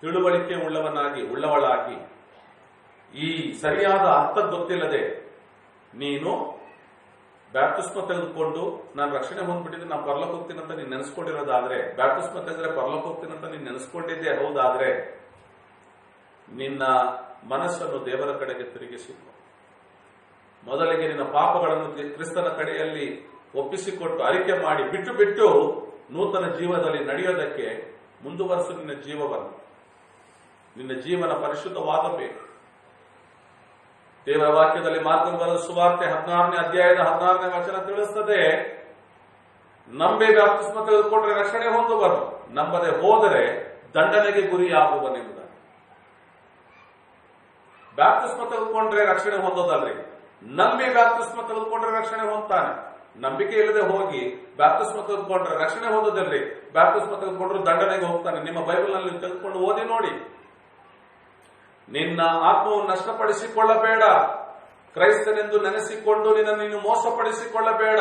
ತಿಳುವಳಿಕೆ ಉಳ್ಳವಳಾಗಿ ಈ ಸರಿಯಾದ ಅರ್ಥ ಗೊತ್ತಿಲ್ಲದೆ ನೀನು ಬ್ಯಾಪ್ಟಿಸ್ಮ ತೆಗೆದುಕೊಂಡು ನಾನು ರಕ್ಷಣೆ ಹೊಂದ್ಬಿಟ್ಟಿದ್ರೆ ನಾನು ಪರಲೋಕ ಹೋಗ್ತೀನಂತ ನೀನು ನೆನೆಸ್ಕೊಂಡಿರೋದಾದ್ರೆ, ಬ್ಯಾಪ್ಟಿಸ್ಮ ತೆಗೆದ್ರೆ ಪರಲೋಕ ಹೋಗ್ತೀನಂತ ನೀನು ನೆನೆಸ್ಕೊಂಡಿದ್ದೆ ಹೌದಾದ್ರೆ, ನಿನ್ನ ಮನಸ್ಸನ್ನು ದೇವರ ಕಡೆಗೆ ತಿರುಗಿಸಿಕೊ. ಮೊದಲಿಗೆ ನಿನ್ನ ಪಾಪಗಳನ್ನು ಕ್ರಿಸ್ತನ ಕಡೆಯಲ್ಲಿ ಒಪ್ಪಿಸಿಕೊಟ್ಟು ಅರಿಕೆ ಮಾಡಿ ಬಿಟ್ಟು ನೂತನ ಜೀವನದಲ್ಲಿ ನಡೆಯೋದಕ್ಕೆ ಮುಂದುವರೆಸು ನಿನ್ನ ಜೀವವನ್ನು. ನಿನ್ನ ಜೀವನ ಪರಿಶುದ್ಧವಾಗಬೇಕು. ದೇವರ ವಾಕ್ಯದಲ್ಲಿ ಮಾರ್ಗದ ಬರೆದ ಸುವಾರ್ತೆ 16ನೇ ಅಧ್ಯಾಯದ 16ನೇ ವಚನ ತಿಳಿಸುತ್ತದೆ, ನಂಬಿ ಬ್ಯಾಪ್ಟಿಸ್ಮ ತೆಗೆದುಕೊಂಡ್ರೆ ರಕ್ಷಣೆ ಹೊಂದುವನು, ನಂಬದೆ ಹೋದರೆ ದಂಡನೆಗೆ ಗುರಿಯಾಗುವನೆಂಬುದಾಗಿ. ಬ್ಯಾಪ್ಟಿಸ್ಮ ತೆಗೆದುಕೊಂಡ್ರೆ ರಕ್ಷಣೆ ಹೊಂದೋದಲ್ರಿ, ನಂಬಿ ಬ್ಯಾಪ್ಟಿಸ್ಮ ತೆಗೆದುಕೊಂಡ್ರೆ ರಕ್ಷಣೆ ಹೊಂದ್ತಾನೆ. ನಂಬಿಕೆ ಇಲ್ಲದೆ ಹೋಗಿ ಬ್ಯಾಪ್ಟಿಸ್ಮ ತೆಗೆದುಕೊಂಡ್ರೆ ರಕ್ಷಣೆ ಹೊಂದೋದಲ್ರಿ, ಬ್ಯಾಪ್ಟಿಸ್ಮ ತೆಗೆದುಕೊಂಡ್ರೆ ದಂಡನೆಗೆ ಹೋಗ್ತಾನೆ. ನಿಮ್ಮ ಬೈಬಲ್ ನಲ್ಲಿ ತೆಗೆದುಕೊಂಡು ಓದಿ ನೋಡಿ. ನಿನ್ನ ಆತ್ಮವನ್ನು ನಷ್ಟಪಡಿಸಿಕೊಳ್ಳಬೇಡ, ಕ್ರೈಸ್ತನೆಂದು ನೆನೆಸಿಕೊಂಡು ನೀನು ಮೋಸಪಡಿಸಿಕೊಳ್ಳಬೇಡ.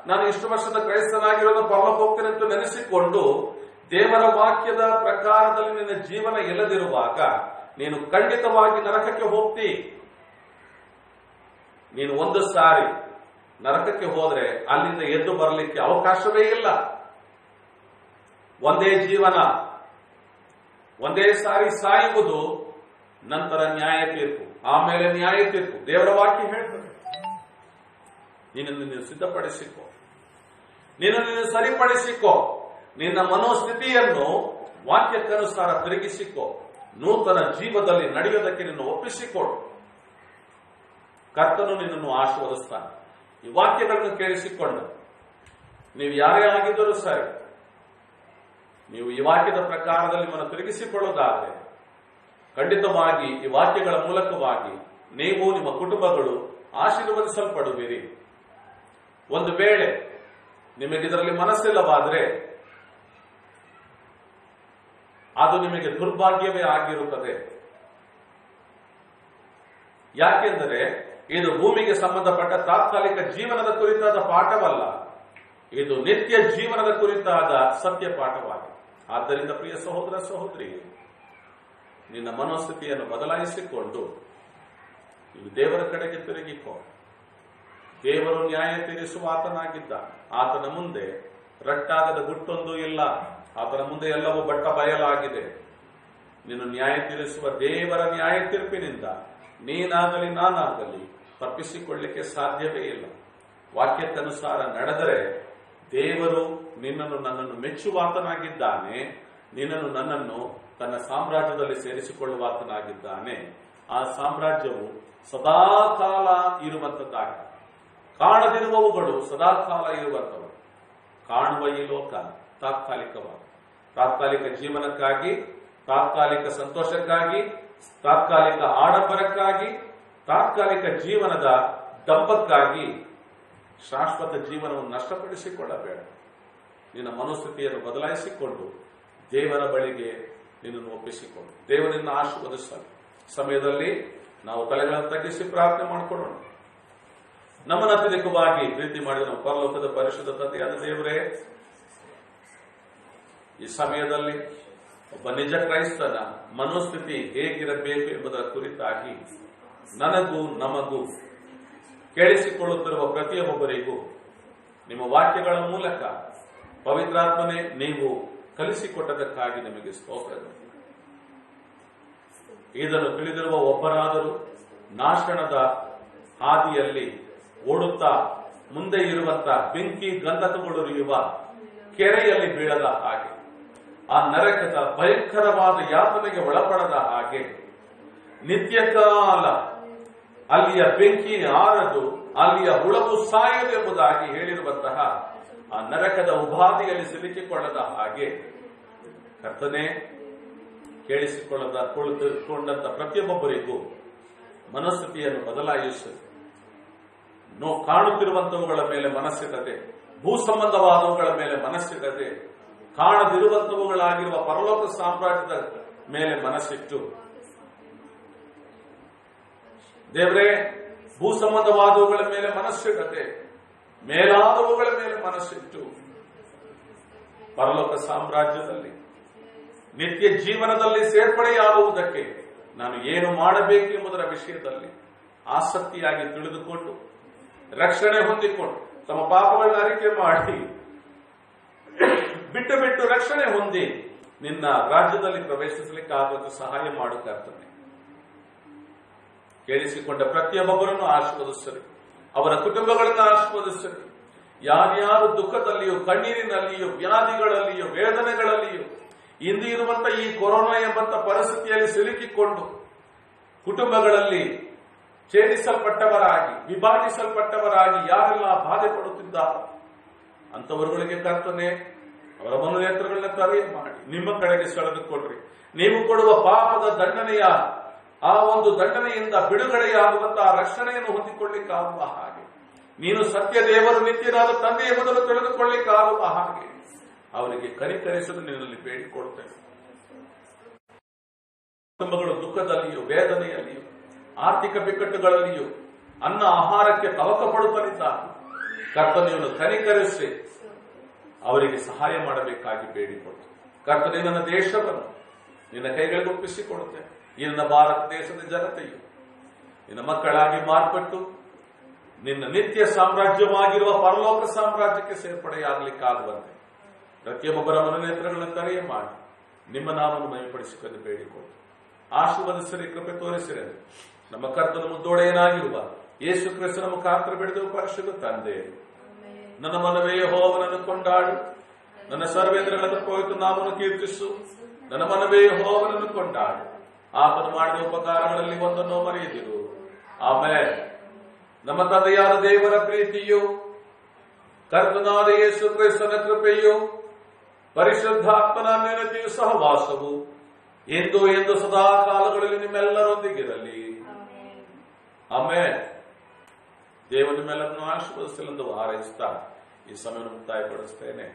ನಾನು ಇಷ್ಟು ವರ್ಷದ ಕ್ರೈಸ್ತನಾಗಿರೋದು ಪರಲೋಕ ಹೋಗ್ತೇನೆ ಅಂತ ನೆನೆಸಿಕೊಂಡು ದೇವರ ವಾಕ್ಯದ ಪ್ರಕಾರದಲ್ಲಿ ನಿನ್ನ ಜೀವನ ಇಲ್ಲದಿರುವಾಗ ನೀನು ಖಂಡಿತವಾಗಿ ನರಕಕ್ಕೆ ಹೋಗ್ತಿ. ನೀನು ಒಂದು ಸಾರಿ ನರಕಕ್ಕೆ ಹೋದ್ರೆ ಅಲ್ಲಿಂದ ಎದ್ದು ಬರಲಿಕ್ಕೆ ಅವಕಾಶವೇ ಇಲ್ಲ. ಒಂದೇ ಜೀವನ, ಒಂದೇ ಸಾರಿ ಸಾಯುವುದು, ನಂತರ ನ್ಯಾಯ ತೀರ್ಪು, ಆಮೇಲೆ ನ್ಯಾಯ ತೀರ್ಪು. ದೇವರ ವಾಕ್ಯ ಹೇಳ್ತದೆ. ನೀನು ಸಿದ್ಧಪಡಿಸಿಕೊ, ನೀನು ಸರಿಪಡಿಸಿಕೊ, ನಿನ್ನ ಮನೋಸ್ಥಿತಿಯನ್ನು ವಾಕ್ಯಕ್ಕನುಸಾರ ತಿರುಗಿಸಿಕೊ, ನೂತನ ಜೀವದಲ್ಲಿ ನಡೆಯೋದಕ್ಕೆ ನಿನ್ನ ಒಪ್ಪಿಸಿಕೊಡು. ಕರ್ತನು ನಿನ್ನನ್ನು ಆಶೀರ್ವದಿಸ್ತಾನೆ. ಈ ವಾಕ್ಯಗಳನ್ನು ಕೇಳಿಸಿಕೊಂಡು ನೀವು ಯಾರೇ ಆಗಿದ್ದರೂ ಸರಿ, ನೀವು ಈ ವಾಕ್ಯದ ಪ್ರಕಾರದಲ್ಲಿ ನಿಮ್ಮನ್ನು ತಿರುಗಿಸಿಕೊಳ್ಳೋದಾದರೆ ಖಂಡಿತವಾಗಿ ಈ ವಾಕ್ಯಗಳ ಮೂಲಕವಾಗಿ ನೀವು ನಿಮ್ಮ ಕುಟುಂಬಗಳು ಆಶೀರ್ವದಿಸಲ್ಪಡುವಿರಿ. ಒಂದು ವೇಳೆ ನಿಮಗಿದರಲ್ಲಿ ಮನಸ್ಸಿಲ್ಲವಾದರೆ ಅದು ನಿಮಗೆ ದುರ್ಭಾಗ್ಯವೇ ಆಗಿರುತ್ತದೆ. ಯಾಕೆಂದರೆ ಇದು ಭೂಮಿಗೆ ಸಂಬಂಧಪಟ್ಟ ತಾತ್ಕಾಲಿಕ ಜೀವನದ ಕುರಿತಾದ ಪಾಠವಲ್ಲ, ಇದು ನಿತ್ಯ ಜೀವನದ ಕುರಿತಾದ ಸತ್ಯ ಪಾಠವಾಗಿದೆ. ಆದ್ದರಿಂದ ಪ್ರಿಯ ಸಹೋದರ ಸಹೋದರಿ, ನಿನ್ನ ಮನೋಸ್ಥಿತಿಯನ್ನು ಬದಲಾಯಿಸಿಕೊಂಡು ನೀವು ದೇವರ ಕಡೆಗೆ ತಿರುಗಿಕೊ. ದೇವರು ನ್ಯಾಯ ತೀರಿಸುವ ಆತನಾಗಿದ್ದ. ಆತನ ಮುಂದೆ ರಟ್ಟಾಗದ ಗುಟ್ಟೊಂದು ಇಲ್ಲ. ಆತನ ಮುಂದೆ ಎಲ್ಲವೂ ಬಟ್ಟ ಬಯಲಾಗಿದೆ. ನೀನು ನ್ಯಾಯ ತೀರಿಸುವ ದೇವರ ನ್ಯಾಯ ತೀರ್ಪಿನಿಂದ ನೀನಾಗಲಿ ನಾನಾಗಲಿ ತಪ್ಪಿಸಿಕೊಳ್ಳಲಿಕ್ಕೆ ಸಾಧ್ಯವೇ ಇಲ್ಲ. ವಾಕ್ಯಕ್ಕನುಸಾರ ನಡೆದರೆ ದೇವರು ನಿನ್ನನ್ನು ನನ್ನನ್ನು ಮೆಚ್ಚುವಾತನಾಗಿದ್ದಾನೆ, ನಿನ್ನನ್ನು ನನ್ನನ್ನು ತನ್ನ ಸಾಮ್ರಾಜ್ಯದಲ್ಲಿ ಸೇರಿಸಿಕೊಳ್ಳುವಾತನಾಗಿದ್ದಾನೆ. ಆ ಸಾಮ್ರಾಜ್ಯವು ಸದಾಕಾಲ ಇರುವಂತದ್ದಾಗಿದೆ. ಕಾಣದಿರುವವುಗಳು ಸದಾಕಾಲ ಇರುವಂತವು. ಕಾಣುವ ಈ ಲೋಕ ತಾತ್ಕಾಲಿಕವಾದ, ತಾತ್ಕಾಲಿಕ ಜೀವನಕ್ಕಾಗಿ, ತಾತ್ಕಾಲಿಕ ಸಂತೋಷಕ್ಕಾಗಿ, ತಾತ್ಕಾಲಿಕ ಆಡಂಬರಕ್ಕಾಗಿ, ತಾತ್ಕಾಲಿಕ ಜೀವನದ ಡಂಬಕ್ಕಾಗಿ ಶಾಶ್ವತ ಜೀವನವನ್ನು ನಷ್ಟಪಡಿಸಿಕೊಳ್ಳಬೇಡ. ನಿನ್ನ ಮನೋಸ್ಥಿತಿಯನ್ನು ಬದಲಾಯಿಸಿಕೊಂಡು ದೇವರ ಬಳಿಗೆ ನಿನ್ನನ್ನು ಒಪ್ಪಿಸಿಕೊಂಡು ದೇವರನ್ನ ಆಶೀರ್ವದಿಸಲು ಸಮಯದಲ್ಲಿ ನಾವು ತಲೆಗಳನ್ನು ತಗ್ಗಿಸಿ ಪ್ರಾರ್ಥನೆ ಮಾಡಿಕೊಳ್ಳೋಣ. ನಮ್ಮನ್ನು ಅತ್ಯಧಿಕವಾಗಿ ಪ್ರೀತಿ ಮಾಡಿದ ನಮ್ಮ ಪರಲೋಕದ ಪರಿಶುದ್ಧ ತಂದೆಯಾದ ದೇವರೇ, ಈ ಸಮಯದಲ್ಲಿ ಒಬ್ಬ ನಿಜ ಕ್ರೈಸ್ತನ ಮನೋಸ್ಥಿತಿ ಹೇಗಿರಬೇಕು ಎಂಬುದರ ಕುರಿತಾಗಿ ನನಗೂ ನಮಗೂ ಕೇಳಿಸಿಕೊಳ್ಳುತ್ತಿರುವ ಪ್ರತಿಯೊಬ್ಬರಿಗೂ ನಿಮ್ಮ ವಾಕ್ಯಗಳ ಮೂಲಕ ಪವಿತ್ರಾತ್ಮನೇ ನೀವು ಕಲಿಸಿಕೊಟ್ಟದಕ್ಕಾಗಿ ನಿಮಗೆ ಸ್ತೋತ್ರ. ಇದನ್ನು ತಿಳಿದಿರುವ ಒಬ್ಬರಾದರೂ ನಾಶನದ ಹಾದಿಯಲ್ಲಿ ಓಡುತ್ತಾ ಮುಂದೆ ಇರುವಂತಹ ಬೆಂಕಿ ಗಂಧಕಗೊಳಿರುವ ಕೆರೆಯಲ್ಲಿ ಬೀಳದ ಹಾಗೆ, ಆ ನರಕದ ಭಯಂಕರವಾದ ಯಾತನೆಗೆ ಒಳಪಡದ ಹಾಗೆ, ನಿತ್ಯ ಕಾಲ ಅಲ್ಲಿಯ ಬೆಂಕಿ ಆರದು, ಅಲ್ಲಿಯ ಹುಳವು ಸಾಯದು ಎಂಬುದಾಗಿ ಹೇಳಿರುವಂತಹ ಆ ನರಕದ ಉಪಾಧಿಯಲ್ಲಿ ಸಿಲುಕಿಕೊಳ್ಳದ ಹಾಗೆ ಕರ್ತನೆ ಕೇಳಿಸಿಕೊಳ್ಳದಂತ ಪ್ರತಿಯೊಬ್ಬರಿಗೂ ಮನಸ್ಥಿತಿಯನ್ನು ಬದಲಾಯಿಸಿ ಕಾಣುತ್ತಿರುವಂತವುಗಳ ಮೇಲೆ ಮನಸ್ಸಿಡದೆ, ಭೂ ಸಂಬಂಧವಾದವುಗಳ ಮೇಲೆ ಮನಸ್ಸಿಡದೆ, ಕಾಣದಿರುವಂತವುಗಳಾಗಿರುವ ಪರಲೋಕ ಸಾಮ್ರಾಜ್ಯದ ಮೇಲೆ ಮನಸ್ಸಿಟ್ಟು, ದೇವರೇ ಭೂ ಸಂಬಂಧವಾದವುಗಳ ಮೇಲೆ ಮನಸ್ಸಿಡದೆ ಮೇಲಾದವುಗಳ ಮೇಲೆ ಮನಸ್ಸಿಟ್ಟು ಪರಲೋಕ ಸಾಮ್ರಾಜ್ಯದಲ್ಲಿ ನಿತ್ಯ ಜೀವನದಲ್ಲಿ ಸೇರ್ಪಡೆಯಾಗುವುದಕ್ಕೆ ನಾನು ಏನು ಮಾಡಬೇಕು ಎಂಬುದರ ವಿಷಯದಲ್ಲಿ ಆಸಕ್ತಿಯಾಗಿ ತಿಳಿದುಕೊಂಡು ರಕ್ಷಣೆ ಹೊಂದಿಕೊಂಡು ತಮ್ಮ ಪಾಪಗಳನ್ನ ಅರಿಕೆ ಮಾಡಿ ಬಿಟ್ಟು ಬಿಟ್ಟು ರಕ್ಷಣೆ ಹೊಂದಿ ನಿನ್ನ ರಾಜ್ಯದಲ್ಲಿ ಪ್ರವೇಶಿಸಲಿಕ್ಕೆ ಆಗುವಂತೆ ಸಹಾಯ ಮಾಡುತ್ತಾನೆ. ಕೇಳಿಸಿಕೊಂಡ ಪ್ರತಿಯೊಬ್ಬರನ್ನು ಆಶೀರ್ವದಿಸಲಿ, ಅವರ ಕುಟುಂಬಗಳನ್ನು ಆಶೀರ್ವದಿಸಲಿ. ಯಾರ್ಯಾರು ದುಃಖದಲ್ಲಿಯೂ ಕಣ್ಣೀರಿನಲ್ಲಿಯೂ ವ್ಯಾಧಿಗಳಲ್ಲಿಯೂ ವೇದನೆಗಳಲ್ಲಿಯೂ ಇಂದು ಇರುವಂತಹ ಈ ಕೊರೋನಾ ಎಂಬಂತ ಪರಿಸ್ಥಿತಿಯಲ್ಲಿ ಸಿಲುಕಿಕೊಂಡು ಕುಟುಂಬಗಳಲ್ಲಿ ಛೇದಿಸಲ್ಪಟ್ಟವರಾಗಿ ವಿಭಾಗಿಸಲ್ಪಟ್ಟವರಾಗಿ ಯಾರೆಲ್ಲ ಬಾಧೆ ಪಡುತ್ತಿದ್ದಾರೆ ಅಂತವರುಗಳಿಗೆ ಕರ್ತನೆ ಅವರ ಮನೋನೇತ್ರಗಳನ್ನ ತಲೆಯ ಮಾಡಿ ನಿಮ್ಮ ಕಡೆಗೆ ಸೆಳೆದುಕೊಳ್ಳ್ರಿ. ನೀವು ಕೊಡುವ ಪಾಪದ ದಂಡನೆಯ ಆ ಒಂದು ದಂಡನೆಯಿಂದ ಬಿಡುಗಡೆಯಾಗುವಂತಹ ರಕ್ಷಣೆಯನ್ನು ಹೊಂದಿಕೊಳ್ಳಿಕ್ಕಾಗುವ ಹಾಗೆ, ನೀನು ಸತ್ಯ ದೇವರು ನಿತ್ಯನಾದ ತಂದೆ ಎಂಬುದನ್ನು ತಿಳಿದುಕೊಳ್ಳಿಕ್ಕಾಗುವ ಹಾಗೆ ಅವರಿಗೆ ಕನಿಕರಿಸಲು ನಿನ್ನಲ್ಲಿ ಬೇಡಿಕೊಳ್ಳುತ್ತೇನೆ. ಕುಟುಂಬಗಳು ದುಃಖದಲ್ಲಿಯೂ ವೇದನೆಯಲ್ಲಿಯೂ ಆರ್ಥಿಕ ಬಿಕ್ಕಟ್ಟುಗಳಲ್ಲಿಯೂ ಅನ್ನ ಆಹಾರಕ್ಕೆ ತವಕ ಪಡುತ್ತಲಿದ್ದಾರೆ. ಕರ್ತನೆಯನ್ನು ಕನಿಕರಿಸಿ ಅವರಿಗೆ ಸಹಾಯ ಮಾಡಬೇಕಾಗಿ ಬೇಡಿಕೊಟ್ಟು. ಕರ್ತನೆ, ನನ್ನ ದೇಶವನ್ನು ನಿನ್ನ ಕೈಗಳಿಗೆ ಒಪ್ಪಿಸಿಕೊಡುತ್ತೇನೆ. ಈ ನನ್ನ ಭಾರತ ದೇಶದ ಜನತೆಯು ನಿನ್ನ ಮಕ್ಕಳಾಗಿ ಮಾರ್ಪಟ್ಟು ನಿನ್ನ ನಿತ್ಯ ಸಾಮ್ರಾಜ್ಯವಾಗಿರುವ ಪರಲೋಕ ಸಾಮ್ರಾಜ್ಯಕ್ಕೆ ಸೇರ್ಪಡೆಯಾಗಲಿಕ್ಕಾಗುವಂತೆ ಪ್ರತಿಯೊಬ್ಬರ ಮನೋನೇತ್ರಗಳನ್ನು ಕರೆಯ ಮಾಡಿ ನಿಮ್ಮ ನಾಮವನ್ನು ಮಹಿಪಡಿಸಿಕೊಂಡು ಬೇಡಿಕೊಟ್ಟು. ಆಶೀರ್ವದಿಸಿರಿ, ಕೃಪೆ ತೋರಿಸಿರಿ. ನಮ್ಮ ಕರ್ತನ ಮುದ್ದೋಡೆಯನಾಗಿರುವ ಯೇಸು ಕ್ರಿಸ್ತನ ಮುಖಾಂತರ ಬೆಳೆದು ಪರಿಶುದ್ಧ ತಂದೆ, ನನ್ನ ಮನವೇ ಯೆಹೋವನನ್ನು ಕೊಂಡಾಡು, ನನ್ನ ಸರ್ವೇಂದ್ರಗಳ ಪವಿತ್ರ ನಾಮವನ್ನು ಕೀರ್ತಿಸು. ನನ್ನ ಮನವೇ ಯೆಹೋವನನ್ನು ಕೊಂಡಾಡು, ಆತನು ಮಾಡಿದ ಉಪಕಾರಗಳಲ್ಲಿ ಒಂದನ್ನು ಮರೆಯದಿರು. ಆಮೇಲೆ ನಮ್ಮ ತಂದೆಯಾದ ದೇವರ ಪ್ರೀತಿಯು, ಕರ್ತನಾದ ಯೇಸು ಕ್ರಿಸ್ತನ ಕೃಪೆಯು, ಪರಿಶುದ್ಧಾತ್ಮನ ನೆನಪಿಯು ಸಹವಾಸವು ಎಂದು ಎಂದು ಸದಾ ಕಾಲಗಳಲ್ಲಿ ನಿಮ್ಮೆಲ್ಲರೊಂದಿಗಿರಲಿ. ಆಮೇಲೆ ದೇವ ನಿಮ್ಮೆಲ್ಲರನ್ನು ಆಶೀರ್ವದಿಸಲೆಂದು ಹಾರೈಸ್ತಾ ಈ ಸಮಯವನ್ನು ಮುಕ್ತಾಯಪಡಿಸ್ತೇನೆ.